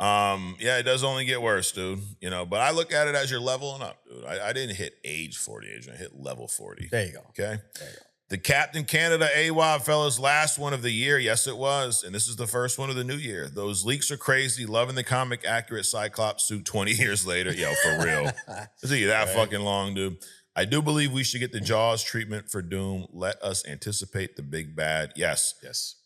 Yeah, it does only get worse, dude. But I look at it as you're leveling up, dude. I didn't hit age 40, Adrian. I hit level 40. There you go. Okay. There you go. The Captain Canada AWOB, fellas, last one of the year. Yes, it was. And this is the first one of the new year. Those leaks are crazy. Loving the comic accurate Cyclops suit 20 years later. Yo, for real. It's that fucking long, dude. I do believe we should get the Jaws treatment for Doom. Let us anticipate the big bad. Yes.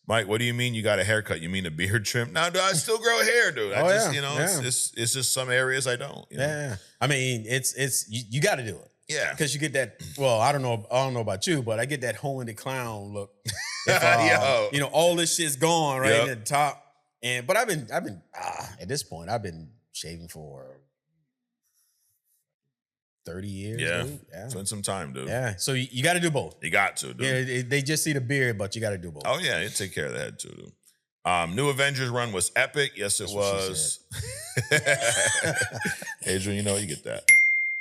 Mike, what do you mean you got a haircut? You mean a beard trim? No, dude, I still grow hair, dude. It's just some areas I don't. Yeah. I mean, it's you got to do it. Yeah. Because you get that, well, I don't know about you, but I get that hole in the clown look. All this shit's gone right at the top. But I've been at this point, I've been shaving for 30 years. Yeah. Dude. Yeah. Spend some time, dude. Yeah. So you got to do both. You got to, dude. Yeah, they just see the beard, but you got to do both. Oh, yeah. You take care of the head, too, dude. New Avengers run was epic. Yes, it was. Adrian, you get that.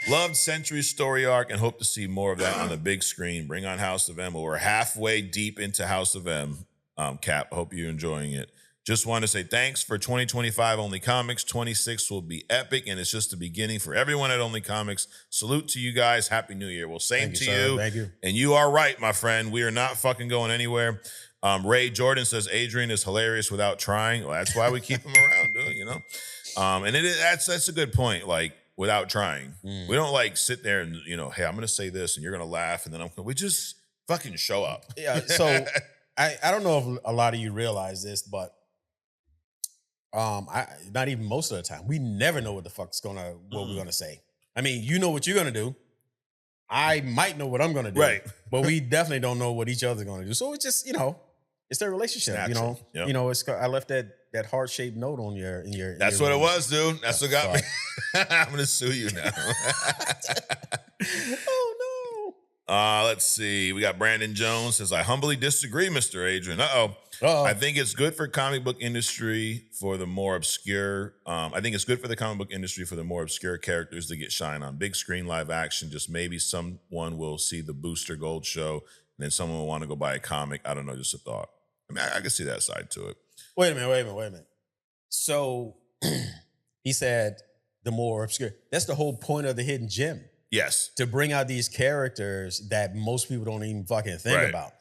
Loved Sentry's story arc and hope to see more of that on the big screen. Bring on House of M. We're halfway deep into House of M. Cap, hope you're enjoying it. Just want to say thanks for 2025 Only Comics. 26 will be epic, and it's just the beginning for everyone at Only Comics. Salute to you guys. Happy New Year. Well, same to you. Thank you. And you are right, my friend. We are not fucking going anywhere. Ray Jordan says Adrian is hilarious without trying. Well, that's why we keep him around, dude, And that's a good point. Like, without trying. We don't sit there and, hey, I'm going to say this and you're going to laugh. And then we just fucking show up. Yeah. So I don't know if a lot of you realize this, but not even most of the time, we never know what the fuck's what we're going to say. I mean, you know what you're going to do. I might know what I'm going to do. Right. But we definitely don't know what each other's going to do. So it's just, it's their relationship, Natural. Yep. I left that heart-shaped note on your That's what it was, dude. That's what got me. I'm gonna sue you now. Oh no. Let's see. We got Brandon Jones says, I humbly disagree, Mr. Adrian. I think it's good for comic book industry for the more obscure. I think it's good for the comic book industry for the more obscure characters to get shine on big screen live action. Just maybe someone will see the Booster Gold show and then someone will want to go buy a comic. I don't know, just a thought. I mean, I can see that side to it. Wait a minute. So he said the more obscure. That's the whole point of the hidden gem. Yes. To bring out these characters that most people don't even fucking think about.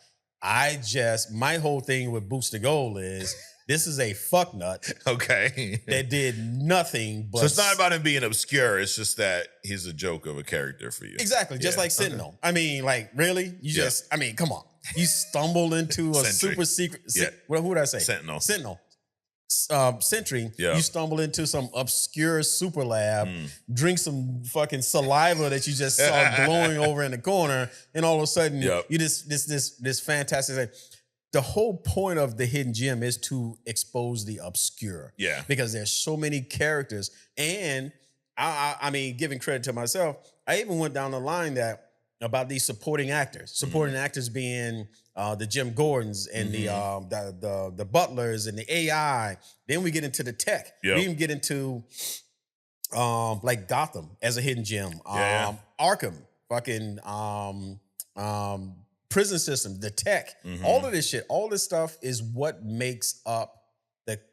My whole thing with Booster Gold is this is a fuck nut. Okay. That did nothing but. So it's not about him being obscure. It's just that he's a joke of a character for you. Exactly. Just like Sentinel. Okay. I mean, really? Come on. You stumbled into a super secret. Who would I say? Sentinel. Sentry. You stumble into some obscure super lab, drink some fucking saliva that you just saw glowing over in the corner, and all of a sudden you this fantastic thing. The whole point of the hidden gem is to expose the obscure. Yeah. Because there's so many characters. And I mean, giving credit to myself, I even went down the line about these supporting actors. Supporting actors being the Jim Gordons and the Butlers and the AI. Then we get into the tech. Yep. We even get into like Gotham as a hidden gem. Arkham, fucking prison system, the tech, all of this shit, all this stuff is what makes up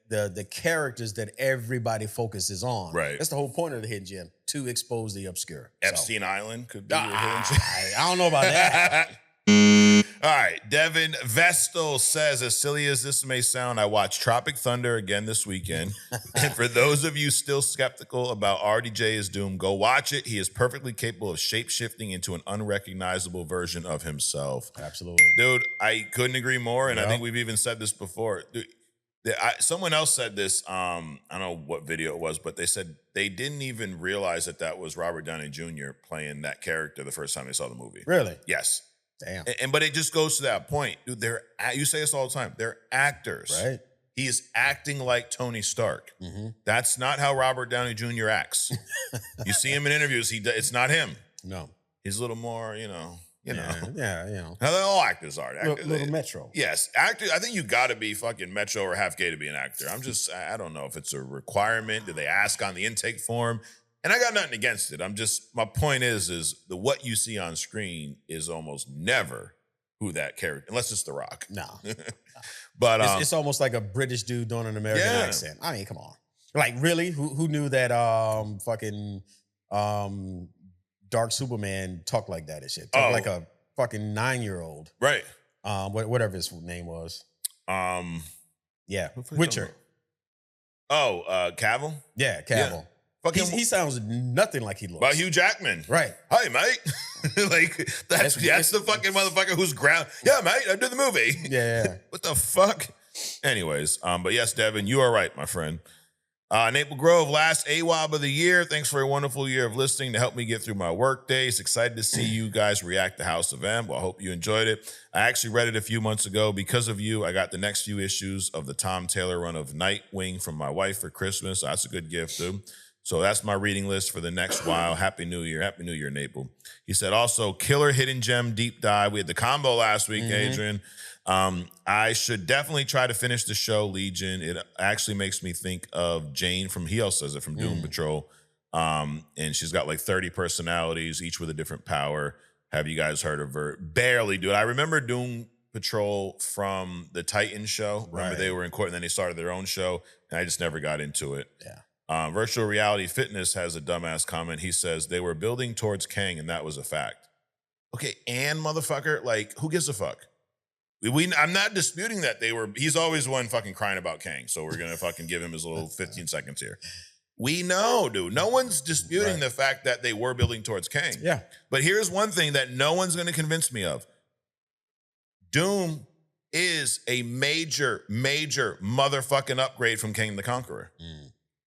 the characters that everybody focuses on. Right. That's the whole point of the hidden gem, to expose the obscure. Epstein Island could be your hidden gem. I don't know about that. All right. Devin Vestal says, as silly as this may sound, I watched Tropic Thunder again this weekend. And for those of you still skeptical about RDJ as Doom, go watch it. He is perfectly capable of shape-shifting into an unrecognizable version of himself. Absolutely. Dude, I couldn't agree more. And I think we've even said this before. Dude, Someone else said this. I don't know what video it was, but they said they didn't even realize that was Robert Downey Jr. playing that character the first time they saw the movie. Really? Yes. Damn. But it just goes to that point, dude. You say this all the time. They're actors, right? He is acting like Tony Stark. Mm-hmm. That's not how Robert Downey Jr. acts. You see him in interviews. It's not him. No. He's a little more, you know. Yeah. How all actors are. Little Metro. Yes. Actors, I think you got to be fucking Metro or half gay to be an actor. I don't know if it's a requirement. Do they ask on the intake form? And I got nothing against it. My point is what you see on screen is almost never who that character, unless it's The Rock. No. But it's almost like a British dude doing an American accent. I mean, come on. Like, really? Who knew that fucking Dark Superman talked like that and shit? Talked like a fucking 9-year-old. Right. Whatever his name was. Yeah. Witcher. Cavill? Yeah, Cavill. Yeah. He sounds nothing like he looks. About Hugh Jackman. Right. Hi, mate. Like, that's the fucking motherfucker who's ground. Yeah, mate, I did the movie. Yeah. What the fuck? Anyways, but yes, Devin, you are right, my friend. Maple Grove, last AWAB of the year. Thanks for a wonderful year of listening to help me get through my work days. Excited to see you guys react to House of M. Well, I hope you enjoyed it. I actually read it a few months ago. Because of you, I got the next few issues of the Tom Taylor run of Nightwing from my wife for Christmas. So that's a good gift, too. So that's my reading list for the next while. Happy New Year. Happy New Year, Naple. He said also, killer hidden gem deep dive. We had the combo last week, Adrian. I should definitely try to finish the show, Legion. It actually makes me think of Jane from, he also says it, from Doom Patrol. And she's got like 30 personalities, each with a different power. Have you guys heard of her? Barely, dude. I remember Doom Patrol from the Titans show. Remember they were in court and then they started their own show. And I just never got into it. Yeah. Virtual Reality Fitness has a dumbass comment. He says they were building towards Kang, and that was a fact. Okay, and motherfucker, like, who gives a fuck? I'm not disputing that he's always one fucking crying about Kang, so we're gonna fucking give him his little 15 seconds here. We know, dude. No one's disputing the fact that they were building towards Kang. Yeah. But here's one thing that no one's gonna convince me of. Doom is a major, major motherfucking upgrade from Kang the Conqueror.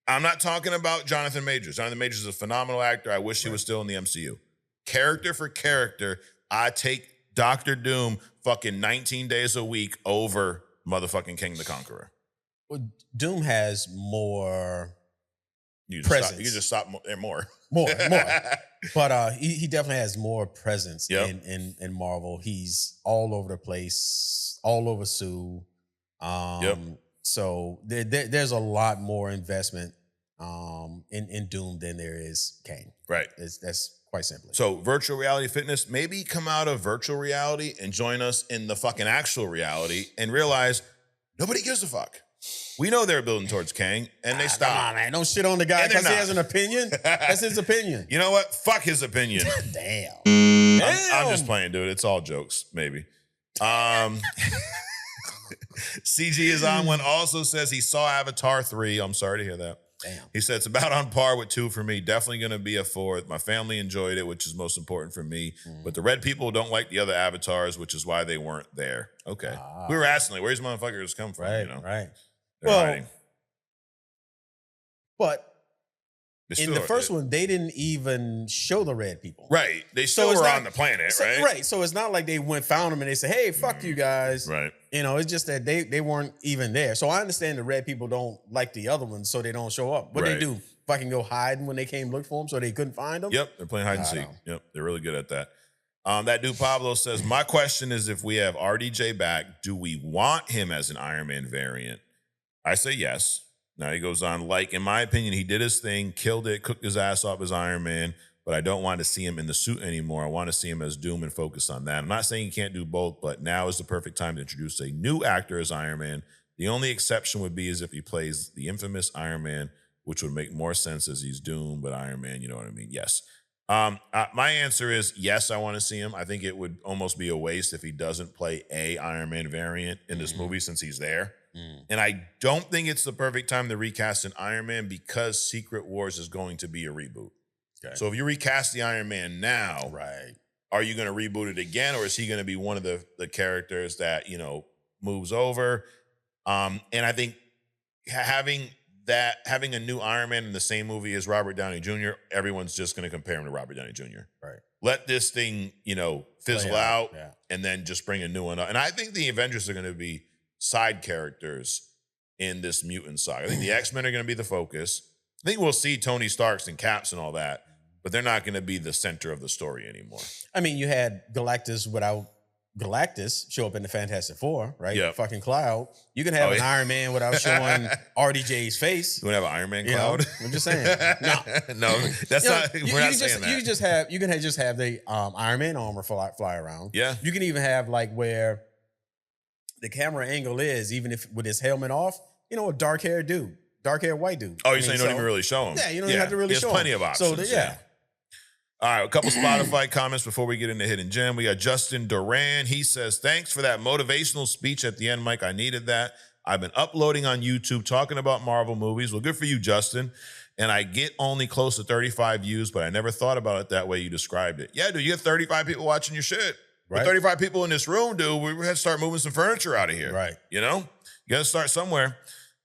I'm not talking about Jonathan Majors. Jonathan Majors is a phenomenal actor. I wish he was still in the MCU. Character for character, I take Dr. Doom fucking 19 days a week over motherfucking King the Conqueror. Well, Doom has more You presence. You just stop more. More. But he definitely has more presence in Marvel. He's all over the place, all over Sue. So there's a lot more investment in Doom than there is Kang. Right. That's quite simply. So virtual reality fitness, maybe come out of virtual reality and join us in the fucking actual reality and realize nobody gives a fuck. We know they're building towards Kang, and they stop. Come on, man. Don't shit on the guy because he has an opinion. That's his opinion. You know what? Fuck his opinion. Damn. I'm just playing, dude. It's all jokes, maybe. CG is on one. Also says he saw Avatar 3. I'm sorry to hear that. Damn. He said it's about on par with 2 for me. Definitely going to be a 4. My family enjoyed it, which is most important for me. But the red people don't like the other avatars, which is why they weren't there. Okay. We were asking, like, where's these motherfuckers come from? Right, you know? right. They're hiding. But in the first one, they didn't even show the red people. Right. They still were on the planet, right? Right. So it's not like they found them and they said, hey, fuck you guys. Right. You know, it's just that they weren't even there. So I understand the red people don't like the other ones, so they don't show up. What they do? Fucking go hiding when they came look for them so they couldn't find them? Yep. They're playing hide and seek. Yep. They're really good at that. That dude Pablo says, my question is, if we have RDJ back, do we want him as an Iron Man variant? I say yes. Now he goes on, like, in my opinion, he did his thing, killed it, cooked his ass off as Iron Man, but I don't want to see him in the suit anymore. I want to see him as Doom and focus on that. I'm not saying he can't do both, but now is the perfect time to introduce a new actor as Iron Man. The only exception would be is if he plays the infamous Iron Man, which would make more sense as he's Doom, but Iron Man, you know what I mean? Yes. My answer is yes, I want to see him. I think it would almost be a waste if he doesn't play a Iron Man variant in this movie since he's there. And I don't think it's the perfect time to recast an Iron Man because Secret Wars is going to be a reboot. Okay. So if you recast the Iron Man now, are you going to reboot it again, or is he going to be one of the characters that, you know, moves over? And I think having a new Iron Man in the same movie as Robert Downey Jr., everyone's just going to compare him to Robert Downey Jr. Right. Let this thing, fizzle Play out yeah. and then just bring a new one up. And I think the Avengers are going to be side characters in this mutant saga. I think the X-Men are going to be the focus. I think we'll see Tony Starks and Caps and all that, but they're not going to be the center of the story anymore. I mean, you had Galactus without Galactus show up in the Fantastic Four, right? Yeah. Fucking Cloud. You can have an Iron Man without showing RDJ's face. You want to have an Iron Man Cloud? I'm just saying. No, that's not. We're not saying that. You can just have the Iron Man armor fly around. Yeah. You can even have like where the camera angle is, even if with his helmet off, a dark-haired dude, dark-haired white dude. Oh, you're saying you don't even really show him? Yeah, you don't even have to really show him. There's plenty of options. So, yeah. All right, a couple Spotify comments before we get into Hidden Gem. We got Justin Duran. He says, thanks for that motivational speech at the end, Mike. I needed that. I've been uploading on YouTube talking about Marvel movies. Well, good for you, Justin. And I get only close to 35 views, but I never thought about it that way you described it. Yeah, dude, you have 35 people watching your shit. Right. With 35 people in this room, dude, we had to start moving some furniture out of here. Right. You got to start somewhere.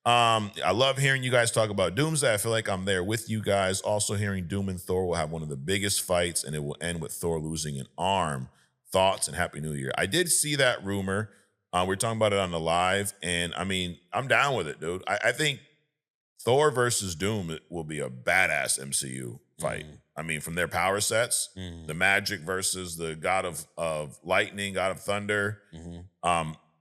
I love hearing you guys talk about Doomsday. I feel like I'm there with you guys. Also hearing Doom and Thor will have one of the biggest fights, and it will end with Thor losing an arm. Thoughts and Happy New Year. I did see that rumor. We were talking about it on the live, and I mean, I'm down with it, dude. I think Thor versus Doom will be a badass MCU fight. I mean, from their power sets, the magic versus the god of lightning, god of thunder.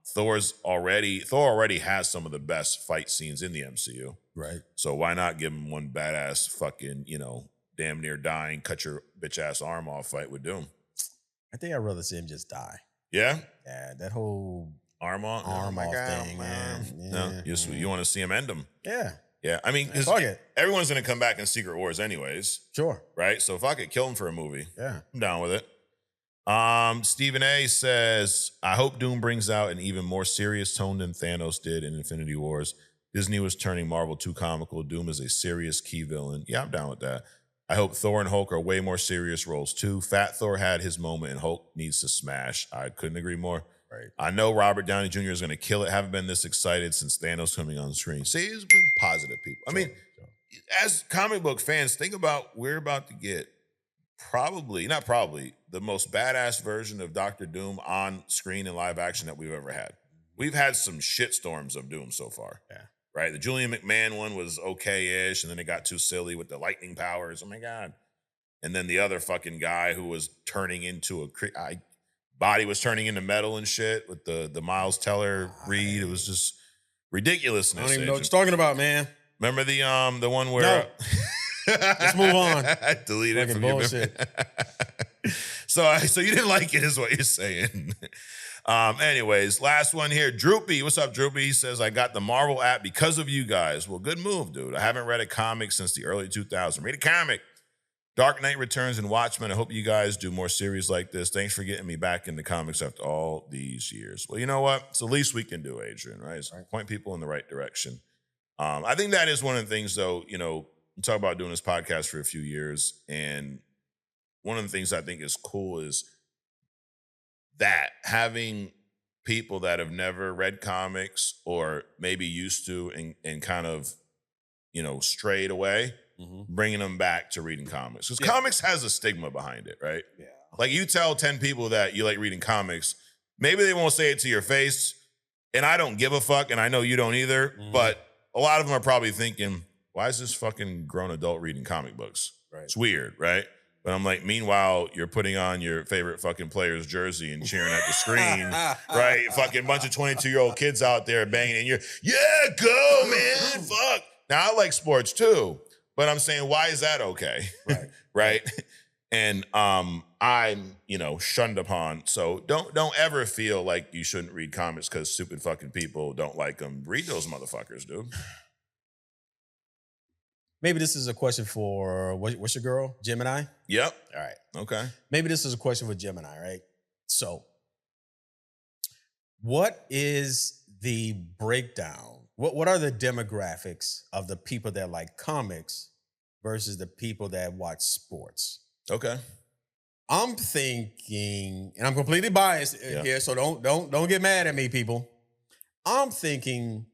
Thor already has some of the best fight scenes in the MCU. Right. So why not give him one badass fucking, damn near dying, cut your bitch ass arm off fight with Doom? I think I'd rather see him just die. Yeah? Yeah, that whole arm off thing, man. No, you want to see him end him. Yeah. Yeah. I mean, everyone's going to come back in Secret Wars anyways. Sure. Right? So if I could kill him for a movie, yeah, I'm down with it. Stephen A says, I hope Doom brings out an even more serious tone than Thanos did in Infinity Wars. Disney was turning Marvel too comical. Doom is a serious key villain. Yeah, I'm down with that. I hope Thor and Hulk are way more serious roles too. Fat Thor had his moment and Hulk needs to smash. I couldn't agree more. Right. I know Robert Downey Jr. is going to kill it. Haven't been this excited since Thanos coming on the screen. See, it's been positive people. I mean, as comic book fans, think about we're about to get the most badass version of Dr. Doom on screen in live action that we've ever had. We've had some shitstorms of Doom so far. Yeah. Right? The Julian McMahon one was okay-ish, and then it got too silly with the lightning powers. Oh my God. And then the other fucking guy who was turning into body was turning into metal and shit with the Miles Teller read. It was just ridiculousness. I don't even know what you're talking about, man. Remember the one where No. Let's move on. I deleted it from bullshit. So you didn't like it, is what you're saying. Anyways, last one here. Droopy, what's up, Droopy? He says, I got the Marvel app because of you guys. Well, good move, dude. I haven't read a comic since the early 2000s. Read a comic. Dark Knight Returns and Watchmen. I hope you guys do more series like this. Thanks for getting me back into comics after all these years. Well, you know what? It's the least we can do, Adrian, right? It's point people in the right direction. I think that is one of the things, though, we talk about doing this podcast for a few years, and one of the things I think is cool is that having people that have never read comics or maybe used to and kind of, strayed away, bringing them back to reading comics. Because comics has a stigma behind it, right? Yeah. Like you tell 10 people that you like reading comics, maybe they won't say it to your face, and I don't give a fuck, and I know you don't either, but a lot of them are probably thinking, why is this fucking grown adult reading comic books? Right. It's weird, right? But I'm like, meanwhile, you're putting on your favorite fucking player's jersey and cheering at the screen, right? Fucking bunch of 22-year-old kids out there banging, and you're, yeah, go, man, fuck. Now, I like sports too, but I'm saying, why is that okay? Right. Right? And I'm, shunned upon. So don't ever feel like you shouldn't read comics because stupid fucking people don't like them. Read those motherfuckers, dude. Maybe this is a question for, what's your girl? Gemini? Yep. All right. Okay. Maybe this is a question for Gemini, right? So, what is the breakdown? What are the demographics of the people that like comics versus the people that watch sports? Okay. I'm thinking, and I'm completely biased here, so don't get mad at me, people. I'm thinking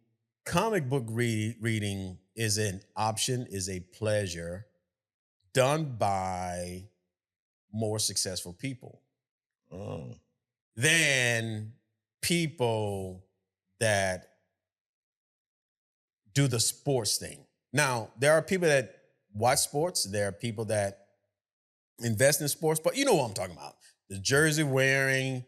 comic book reading is an option, is a pleasure done by more successful people Oh. than people that do the sports thing. Now, there are people that watch sports. There are people that invest in sports, but you know what I'm talking about. The jersey wearing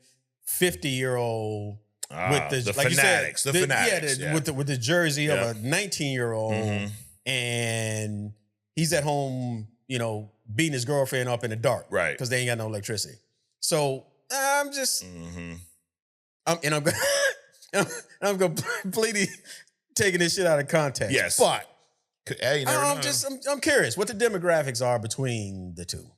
50-year-old with the the like fanatics, you said, the fanatics, yeah. With the jersey of a 19-year-old, Mhm. and he's at home, beating his girlfriend up in the dark, Right. Because they ain't got no electricity. So I'm just, Mhm. I'm completely taking this shit out of context. Yes. But Hey, you never know. I'm curious what the demographics are between the two.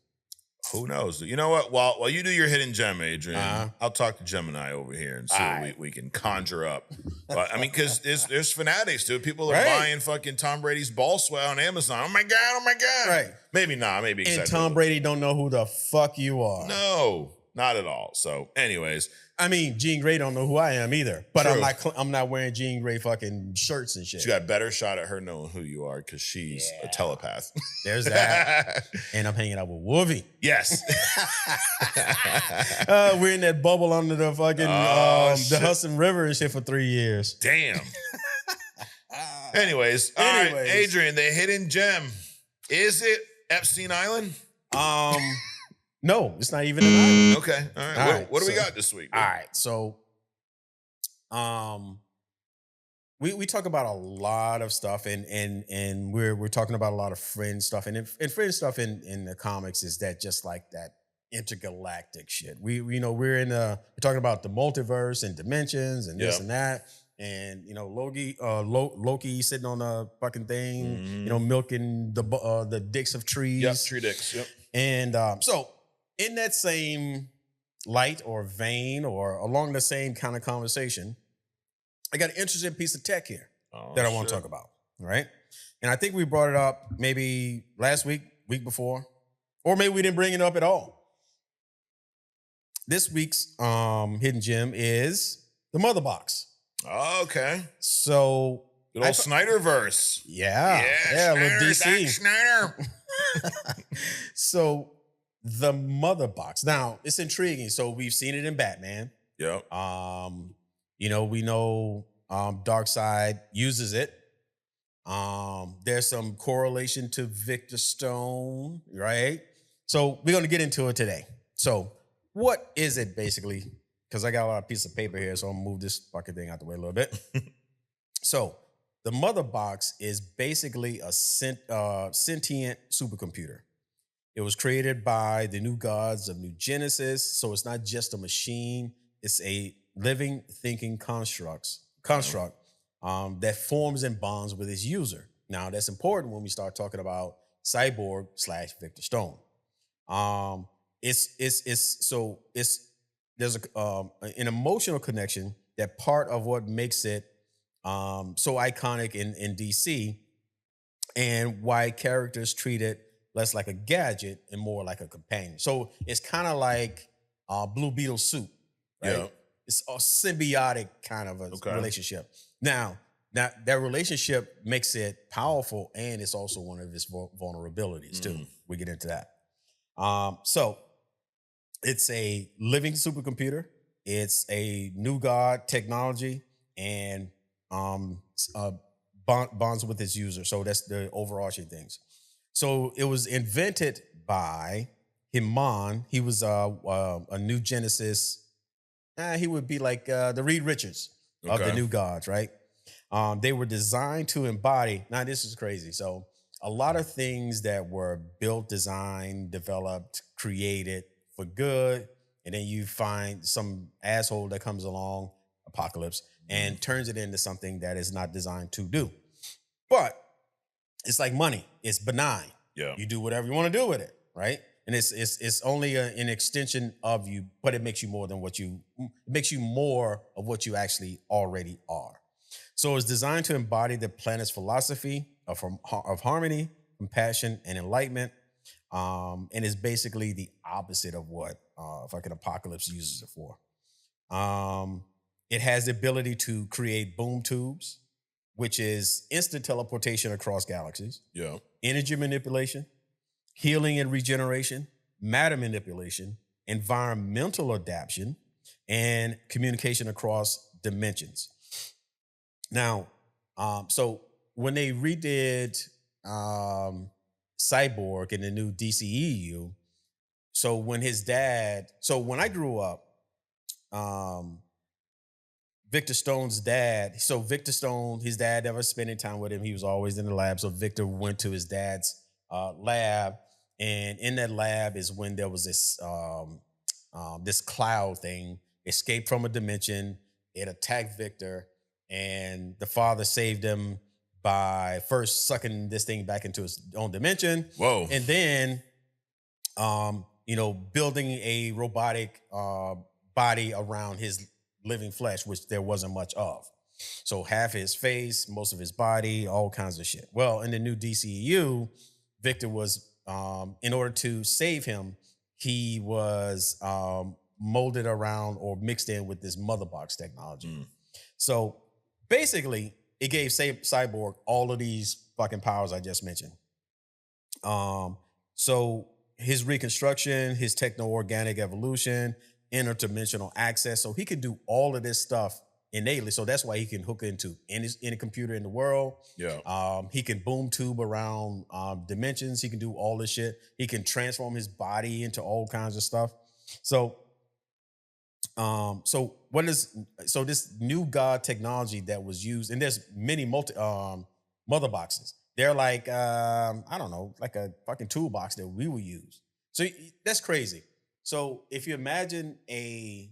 Who knows? You know what? While you do your hidden gem, Adrian, Uh-huh. I'll talk to Gemini over here and see All what right. we can conjure up. But I mean, because there's fanatics, dude. People are Right. buying fucking Tom Brady's ball sweat on Amazon. Oh my god! Right. Maybe not. Maybe And exactly. Tom Brady don't know who the fuck you are. No, not at all. So, anyways, I mean, Jean Grey don't know who I am either. But True. I'm not wearing Jean Grey fucking shirts and shit. she got a better shot at her knowing who you are because she's a telepath. There's that. And I'm hanging out with Wolvie. Yes. We're in that bubble under the fucking the shit. Hudson River and shit for 3 years. Damn. Anyways, all right, Adrian, the hidden gem. Is it Epstein Island? No, it's not even an island. Okay. All right. All right, What do we so- got this week? All right, so we talk about a lot of stuff, and we're talking about a lot of fringe stuff, and fringe stuff in the comics is that just like that intergalactic shit. We're talking about the multiverse and dimensions and this Yeah. and that, and Loki sitting on a fucking thing, milking the dicks of trees. Yep, tree dicks. Yep. And so, in that same light or vein or along the same kind of conversation, I got an interesting piece of tech here that I want to talk about. All right. And I think we brought it up maybe last week before, or maybe we didn't bring it up at all. This week's hidden gem is the Mother Box. Okay. So, Good old Snyderverse. yeah, with DC. Snyder. So, the Mother Box. Now, it's intriguing. So, we've seen it in Batman. Yep. We know Darkseid uses it. There's some correlation to Victor Stone, right? So we're gonna get into it today. So what is it basically? Because I got a lot of pieces of paper here, so I'm gonna move this fucking thing out the way a little bit. So the Mother Box is basically a sentient supercomputer. It was created by the new gods of New Genesis, so it's not just a machine. It's a living, thinking construct that forms and bonds with its user. Now, that's important when we start talking about Cyborg / Victor Stone. There's an emotional connection that part of what makes it so iconic in DC, and why characters treat it less like a gadget and more like a companion. So it's kind of like Blue Beetle suit, right? Yeah. It's a symbiotic kind of a relationship. Now that relationship makes it powerful, and it's also one of its vulnerabilities too. We get into that. So it's a living supercomputer. It's a new god technology, and bonds with its user. So that's the overarching things. So it was invented by Himan. He was a New Genesis. He would be like the Reed Richards of the new gods, right? They were designed to embody. Now, this is crazy. So a lot of things that were built, designed, developed, created for good, and then you find some asshole that comes along, Apocalypse, and turns it into something that is not designed to do. But it's like money. It's benign. Yeah. You do whatever you want to do with it, right? And it's only an extension of you, but it makes you more of what you actually already are. So it's designed to embody the planet's philosophy of harmony, compassion, and enlightenment. And it's basically the opposite of what fucking Apocalypse uses it for. It has the ability to create boom tubes, which is instant teleportation across galaxies, Yeah. energy manipulation, healing and regeneration, matter manipulation, environmental adaptation, and communication across dimensions. Now, so when they redid Cyborg in the new DCEU, so when I grew up, Victor Stone's dad, so Victor Stone, his dad never spending time with him. He was always in the lab. So Victor went to his dad's lab. And in that lab is when there was this cloud thing, escaped from a dimension. It attacked Victor, and the father saved him by first sucking this thing back into his own dimension. Whoa. And then, building a robotic body around his living flesh, which there wasn't much of. So half his face, most of his body, all kinds of shit. Well, in the new DCEU, Victor was, in order to save him, he was molded around or mixed in with this mother box technology. So basically, it gave Cyborg all of these fucking powers I just mentioned. So his reconstruction, his techno-organic evolution, interdimensional access. So he could do all of this stuff innately. So that's why he can hook into any computer in the world. Yeah. He can boom tube around dimensions. He can do all this shit. He can transform his body into all kinds of stuff. So this new God technology that was used, and there's many mother boxes. They're like I don't know, like a fucking toolbox that we will use. So that's crazy. So if you imagine a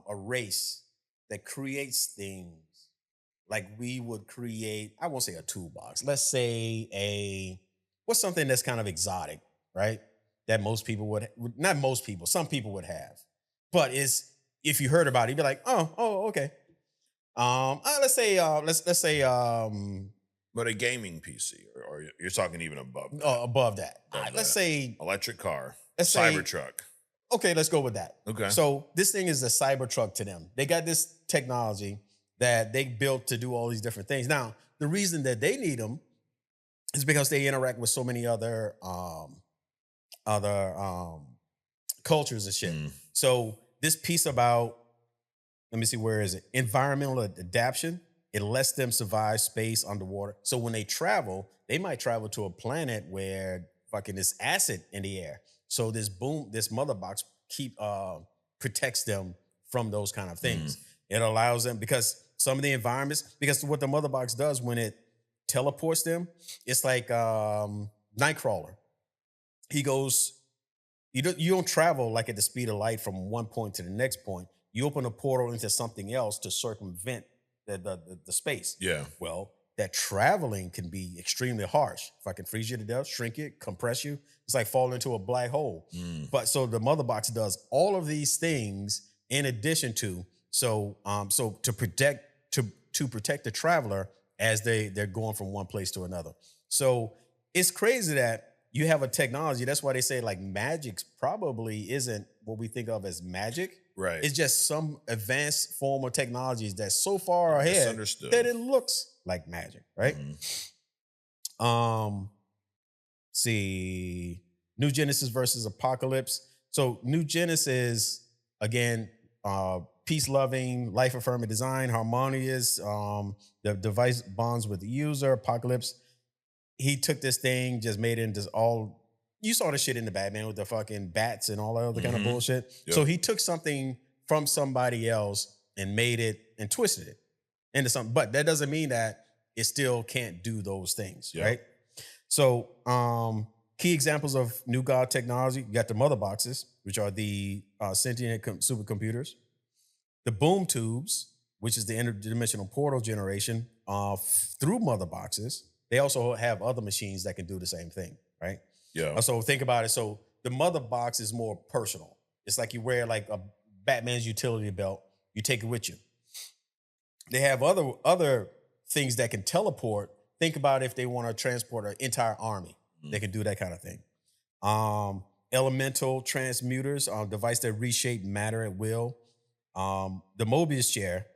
race that creates things like we would create, I won't say a toolbox. Let's say what's something that's kind of exotic, right? That most people not most people, some people would have. But if you heard about it, you'd be like, oh, okay. Let's say But a gaming PC, or you're talking even above that. above that. Above Let's that. say Electric car, let's say- Cybertruck. Okay, let's go with that. Okay. So this thing is a Cybertruck to them. They got this technology that they built to do all these different things. Now, the reason that they need them is because they interact with so many other cultures and shit. So this piece about, let me see, where is it? Environmental adaptation. It lets them survive space underwater. So when they travel, they might travel to a planet where fucking there's acid in the air. So this mother box protects them from those kind of things. It allows them, because some of the environments, because what the mother box does when it teleports them, it's like Nightcrawler. He goes, you don't travel like at the speed of light from one point to the next point. You open a portal into something else to circumvent the space. Yeah. Well, that traveling can be extremely harsh. If I can freeze you to death, shrink it, compress you, it's like falling into a black hole. But so the mother box does all of these things in addition to, so to protect the traveler as they're going from one place to another. So it's crazy that you have a technology. That's why they say like magic probably isn't what we think of as magic. Right. It's just some advanced form of technologies that's so far ahead Misunderstood. that it looks like magic, right? See, New Genesis versus Apocalypse. So New Genesis, again, peace-loving, life-affirming design, harmonious, the device bonds with the user. Apocalypse, he took this thing, just made it into all, you saw the shit in the Batman with the fucking bats and all that other kind of bullshit. Yep. So he took something from somebody else and made it and twisted it into something. But that doesn't mean that it still can't do those things, right? So key examples of new God technology, you got the mother boxes, which are the sentient supercomputers, the boom tubes, which is the interdimensional portal generation through mother boxes. They also have other machines that can do the same thing, right? Yeah. So think about it. So the mother box is more personal. It's like you wear like a Batman's utility belt. You take it with you. They have other things that can teleport. Think about if they want to transport an entire army. They can do that kind of thing. Elemental transmuters, a device that reshape matter at will. The Mobius chair,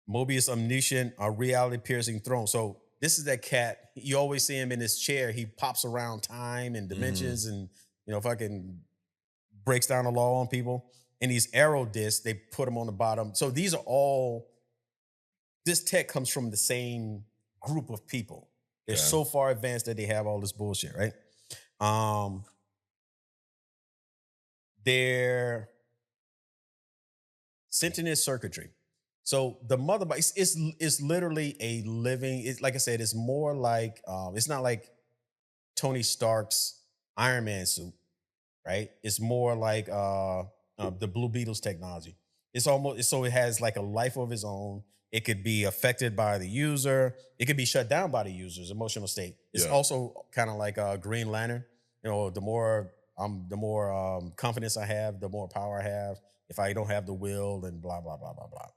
Mobius omniscient, a reality-piercing throne. So this is that cat. You always see him in his chair. He pops around time and dimensions, and fucking breaks down the law on people. And these arrow discs, they put them on the bottom. So these are all. This tech comes from the same group of people. They're so far advanced that they have all this bullshit, right? They're sentient circuitry. So the mother box is literally a living. It's like I said, it's more like it's not like Tony Stark's Iron Man suit, right? It's more like the Blue Beetle's technology. It's almost so it has like a life of its own. It could be affected by the user. It could be shut down by the user's emotional state. It's also kind of like a Green Lantern. The more confidence I have, the more power I have. If I don't have the will, then blah blah blah blah blah.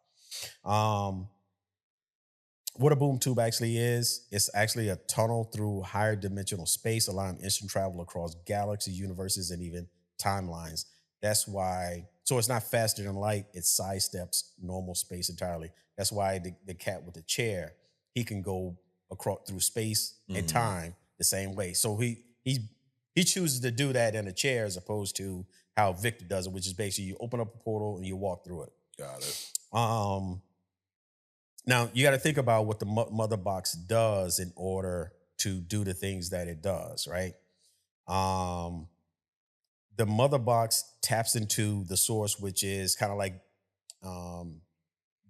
What a boom tube actually is, it's actually a tunnel through higher dimensional space, allowing instant travel across galaxies, universes, and even timelines. That's why. So it's not faster than light. It sidesteps normal space entirely. That's why the cat with the chair, he can go across through space and time the same way. So he chooses to do that in a chair as opposed to how Victor does it, which is basically you open up a portal and you walk through it. Got it. Now you got to think about what the mother box does in order to do the things that it does, right? The mother box taps into the source, which is kind of like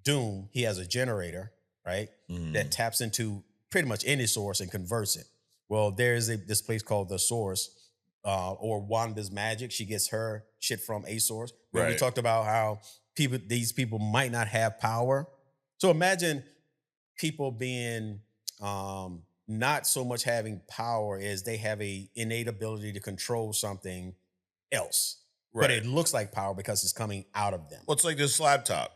Doom. He has a generator, right? That taps into pretty much any source and converts it. Well, there's this place called the Source, or Wanda's magic. She gets her shit from a source. Right. We talked about how these people might not have power. So imagine people being not so much having power as they have a innate ability to control something else. Right. But it looks like power because it's coming out of them. Well, it's like this laptop.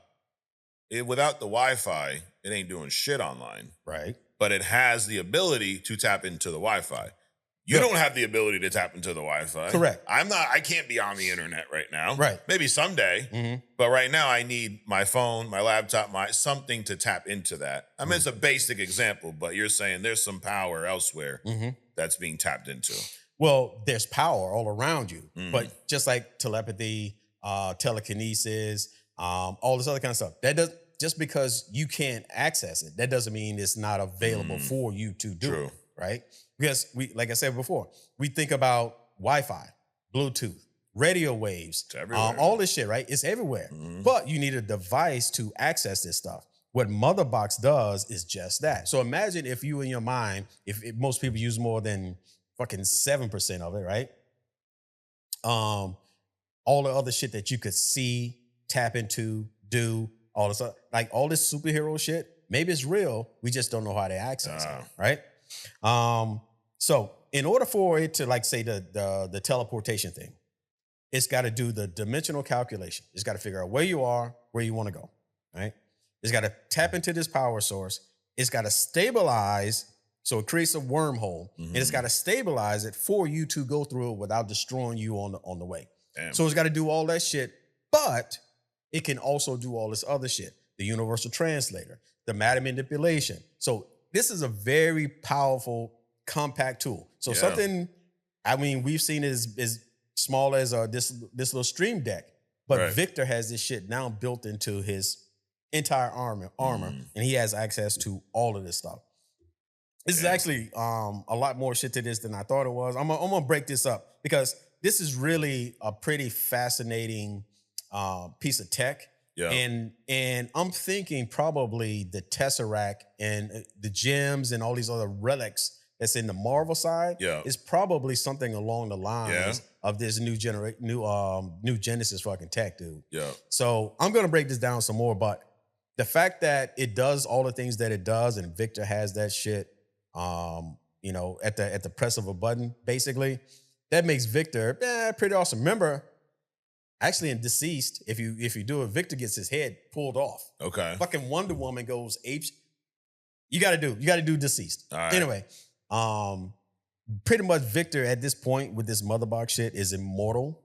Without the Wi-Fi, it ain't doing shit online. Right. But it has the ability to tap into the Wi-Fi. You don't have the ability to tap into the Wi-Fi. Correct. I can't be on the internet right now. Right. Maybe someday. But right now I need my phone, my laptop, something to tap into that. I mean, it's a basic example, but you're saying there's some power elsewhere that's being tapped into. Well, there's power all around you, but just like telepathy, telekinesis, all this other kind of stuff. Just because you can't access it, that doesn't mean it's not available for you to do it, right? Because like I said before, we think about Wi-Fi, Bluetooth, radio waves, all this shit, right? It's everywhere. But you need a device to access this stuff. What Mother Box does is just that. So imagine if you in your mind, if most people use more than fucking 7% of it, right? All the other shit that you could see, tap into, do, all this, like all this superhero shit, maybe it's real. We just don't know how to access it, right? So in order for it to, like, say the teleportation thing, it's got to do the dimensional calculation. It's got to figure out where you are, where you want to go, right? It's got to tap into this power source. It's got to stabilize, so it creates a wormhole, and it's got to stabilize it for you to go through it without destroying you on the way. Damn. So it's got to do all that shit, but it can also do all this other shit. The universal translator, the matter manipulation. So this is a very powerful, compact tool. So something, I mean, we've seen it as small as this little stream deck, but Victor has this shit now built into his entire armor, and he has access to all of this stuff. This is actually a lot more shit to this than I thought it was. I'm gonna break this up because this is really a pretty fascinating piece of tech. Yeah. And I'm thinking probably the Tesseract and the gems and all these other relics that's in the Marvel side is probably something along the lines of this new Genesis fucking tech, dude. Yeah. So I'm gonna break this down some more, but the fact that it does all the things that it does, and Victor has that shit, at the press of a button, basically, that makes Victor pretty awesome. Remember, actually in Deceased, if you do it, Victor gets his head pulled off. Okay. Fucking Wonder Woman goes apes. You gotta do Deceased. All right. Anyway, pretty much Victor at this point with this mother box shit is immortal.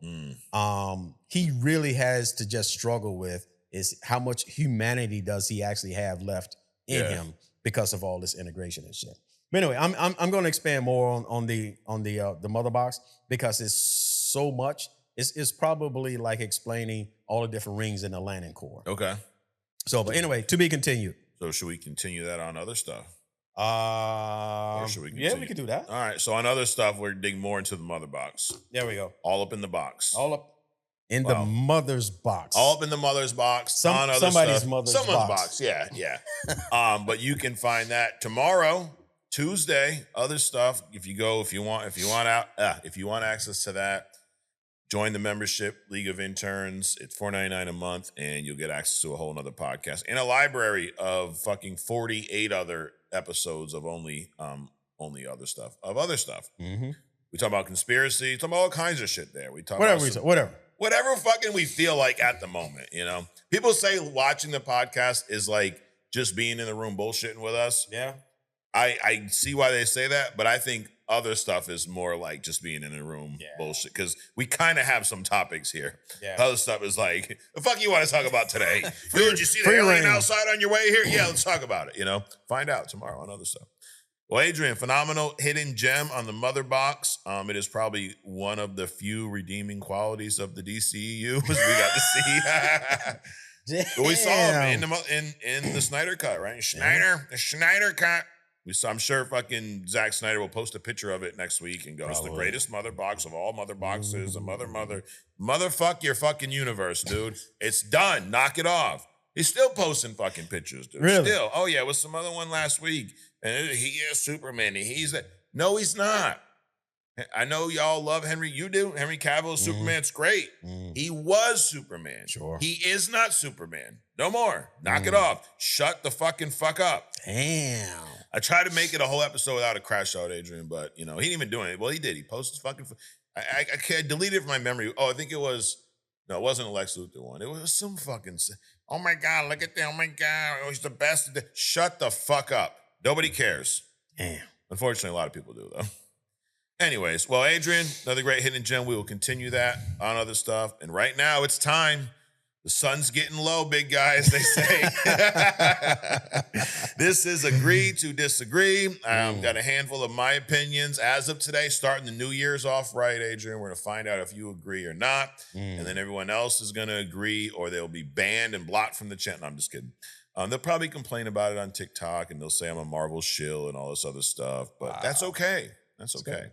He really has to just struggle with is how much humanity does he actually have left in him because of all this integration and shit. But anyway, I'm going to expand more on the mother box because it's so much. It's probably like explaining all the different rings in the landing core. Okay. So, but anyway, to be continued. So should we continue that on other stuff? Or should we yeah, we can do that. All right. So on other stuff, we're digging more into the mother box. There we go. All up in the box. All up in the mother's box. All up in the mother's box. Somebody's stuff. mother's Someone's box. Yeah. But you can find that tomorrow, Tuesday. Other stuff. If you want access to that, join the membership League of Interns. It's $4.99 a month, and you'll get access to a whole nother podcast and a library of fucking 48 other episodes of only other stuff. Mm-hmm. We talk about conspiracy. We talk about all kinds of shit there. We talk whatever fucking we feel like at the moment. You know, people say watching the podcast is like just being in the room bullshitting with us. Yeah, I see why they say that, but I think other stuff is more like just being in a room bullshit, because we kind of have some topics here. Yeah. Other stuff is like, the fuck you want to talk about today? Did you see the alien outside on your way here? Yeah, let's talk about it, you know? Find out tomorrow on other stuff. Well, Adrian, phenomenal hidden gem on the mother box. It is probably one of the few redeeming qualities of the DCEU, as we got to see. But we saw him in the Snyder cut, right? The Snyder cut. I'm sure fucking Zack Snyder will post a picture of it next week and go, it's the greatest mother box of all mother boxes. Motherfuck your fucking universe, dude. It's done. Knock it off. He's still posting fucking pictures, dude. Really? Still. Oh, yeah, with some other one last week. And he is Superman. And he's that. No, he's not. I know y'all love Henry. You do. Henry Cavill, Superman's great. He was Superman. Sure. He is not Superman. No more. Knock it off. Shut the fucking fuck up. Damn. I tried to make it a whole episode without a crash out, Adrian, but, you know, he didn't even do it. Well, he did. He posted fucking... I deleted it from my memory. Oh, I think it was... No, it wasn't a Lex Luthor one. It was some fucking... Oh, my God, look at that. Oh, my God. Oh, he's the best. Shut the fuck up. Nobody cares. Damn. Unfortunately, a lot of people do, though. Anyways, well, Adrian, another great hidden gem. We will continue that on other stuff. And right now, it's time. The sun's getting low, big guy, as they say. This is Agree to Disagree. I've got a handful of my opinions as of today, starting the New Year's off right, Adrian. We're going to find out if you agree or not. And then everyone else is going to agree, or they'll be banned and blocked from the channel. No, I'm just kidding. They'll probably complain about it on TikTok, and they'll say I'm a Marvel shill and all this other stuff. But that's okay. That's okay.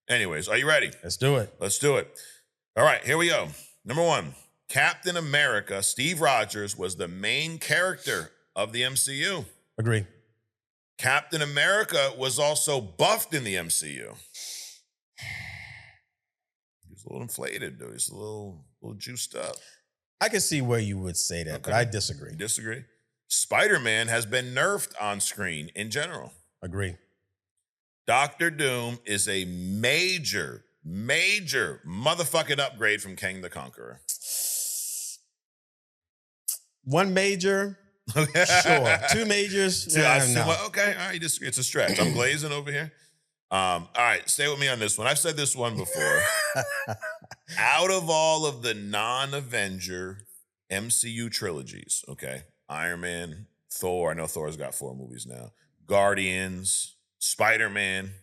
Anyways, are you ready? Let's do it. Let's do it. All right, here we go. Number one. Captain America, Steve Rogers, was the main character of the MCU. Agree. Captain America was also buffed in the MCU. He was a little inflated, though. He's a little juiced up. I can see where you would say that, but I disagree. You disagree? Spider-Man has been nerfed on screen in general. Agree. Doctor Doom is a major motherfucking upgrade from Kang the Conqueror. One major, sure. Two majors, no. Okay, all right, you disagree. It's a stretch. I'm glazing over here. All right, stay with me on this one. I've said this one before. Out of all of the non-Avenger MCU trilogies, okay, Iron Man, Thor, I know Thor's got 4 movies now, Guardians, Spider-Man,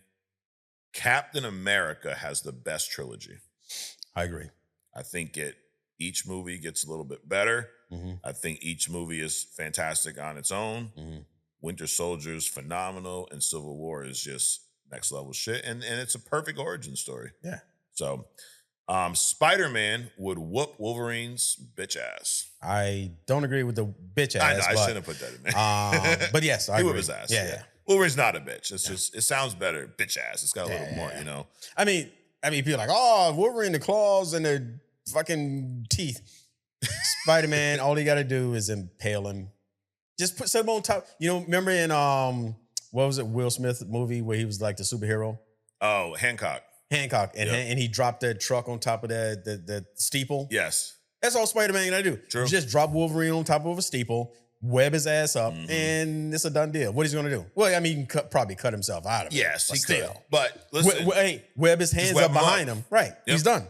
Captain America has the best trilogy. I agree. I think each movie gets a little bit better. I think each movie is fantastic on its own. Winter Soldier is phenomenal, and Civil War is just next level shit. And it's a perfect origin story. Yeah. So Spider-Man would whoop Wolverine's bitch ass. I don't agree with the bitch ass. I know, I shouldn't have put that in there. But yes, I he agree. whoop his ass. Yeah. Wolverine's not a bitch. It's just, it sounds better. Bitch ass. It's got a little more, you know. I mean, people are like, oh, Wolverine, the claws and the fucking teeth. Spider-Man, all you got to do is impale him. Just put something on top. You know, remember in, what was it, Will Smith movie where he was like the superhero? Oh, Hancock. And he dropped that truck on top of the steeple. Yes. That's all Spider-Man got to do. True. You just drop Wolverine on top of a steeple, web his ass up, and it's a done deal. What is he going to do? Well, I mean, he can probably cut himself out of it. Yes, he could. But listen. Web his hands up behind him. Right. Yep. He's done.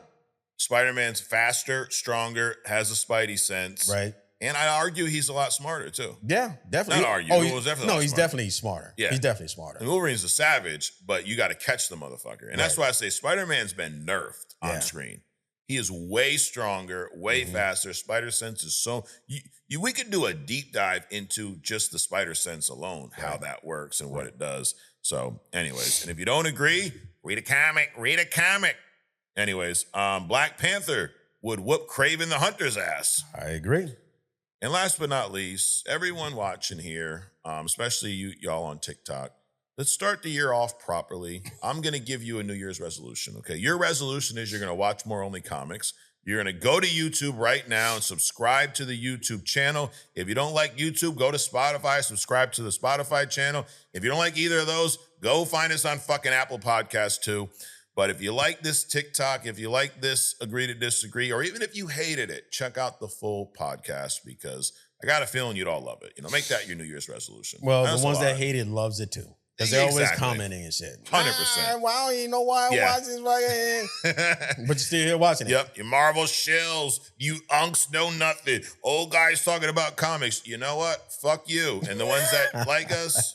Spider-Man's faster, stronger, has a spidey sense. Right. And I argue he's a lot smarter too. Yeah, definitely. Not argue. He was definitely he's smarter. definitely smarter. Yeah. He's definitely smarter. And Wolverine's a savage, but you got to catch the motherfucker. And that's Right. why I say Spider-Man's been nerfed on screen. He is way stronger, way faster. Spider sense is so... we could do a deep dive into just the spider sense alone, how that works and what it does. So anyways, and if you don't agree, read a comic. Anyways, Black Panther would whoop Kraven the Hunter's ass. I agree. And last but not least, everyone watching here, especially y'all on TikTok, let's start the year off properly. I'm going to give you a New Year's resolution, okay? Your resolution is you're going to watch more Only Comics. You're going to go to YouTube right now and subscribe to the YouTube channel. If you don't like YouTube, go to Spotify, subscribe to the Spotify channel. If you don't like either of those, go find us on fucking Apple Podcasts too. But if you like this TikTok, if you like this Agree to Disagree, or even if you hated it, check out the full podcast because I got a feeling you'd all love it. Make that your New Year's resolution. Well, That's the ones a lot. that hate it loves it too. Because they're always commenting and shit. 100%. Wow, you know why I watch this fucking... But you're still here watching it. Yep, you Marvel shills, you unks know nothing. Old guys talking about comics. You know what? Fuck you. And the ones that like us,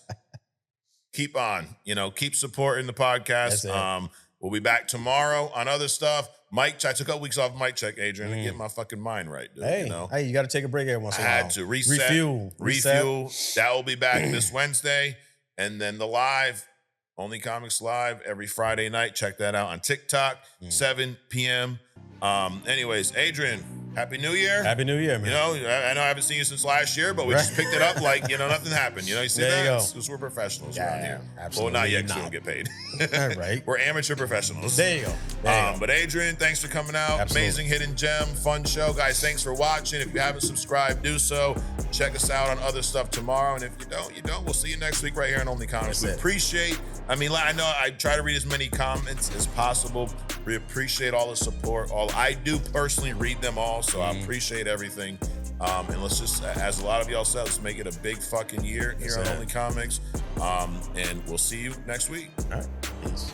keep on. Keep supporting the podcast. We'll be back tomorrow on other stuff. Mic check. I took a couple weeks off mic check, Adrian, to get my fucking mind right, dude. Hey, you got to take a break every once in a while. I had to reset. Refuel. That will be back this Wednesday. And then the live, Only Comics Live, every Friday night. Check that out on TikTok, 7 p.m. Anyways, Adrian, Happy New Year. Happy New Year, man. I know I haven't seen you since last year, but we just picked it up like, nothing happened. You see there that? You go. Because we're professionals around here. Absolutely. Well, not yet because we don't get paid. Right. We're amateur professionals. There you go. But Adrian, thanks for coming out. Absolutely. Amazing hidden gem, fun show. Guys, thanks for watching. If you haven't subscribed, do so. Check us out on other stuff tomorrow. And if you don't, you don't. We'll see you next week right here on Only Comics. We appreciate, I know I try to read as many comments as possible. We appreciate all the support. I do personally read them all, so I appreciate everything. And let's just, as a lot of y'all said, let's make it a big fucking year here on Only Comics. And we'll see you next week. All right. Peace.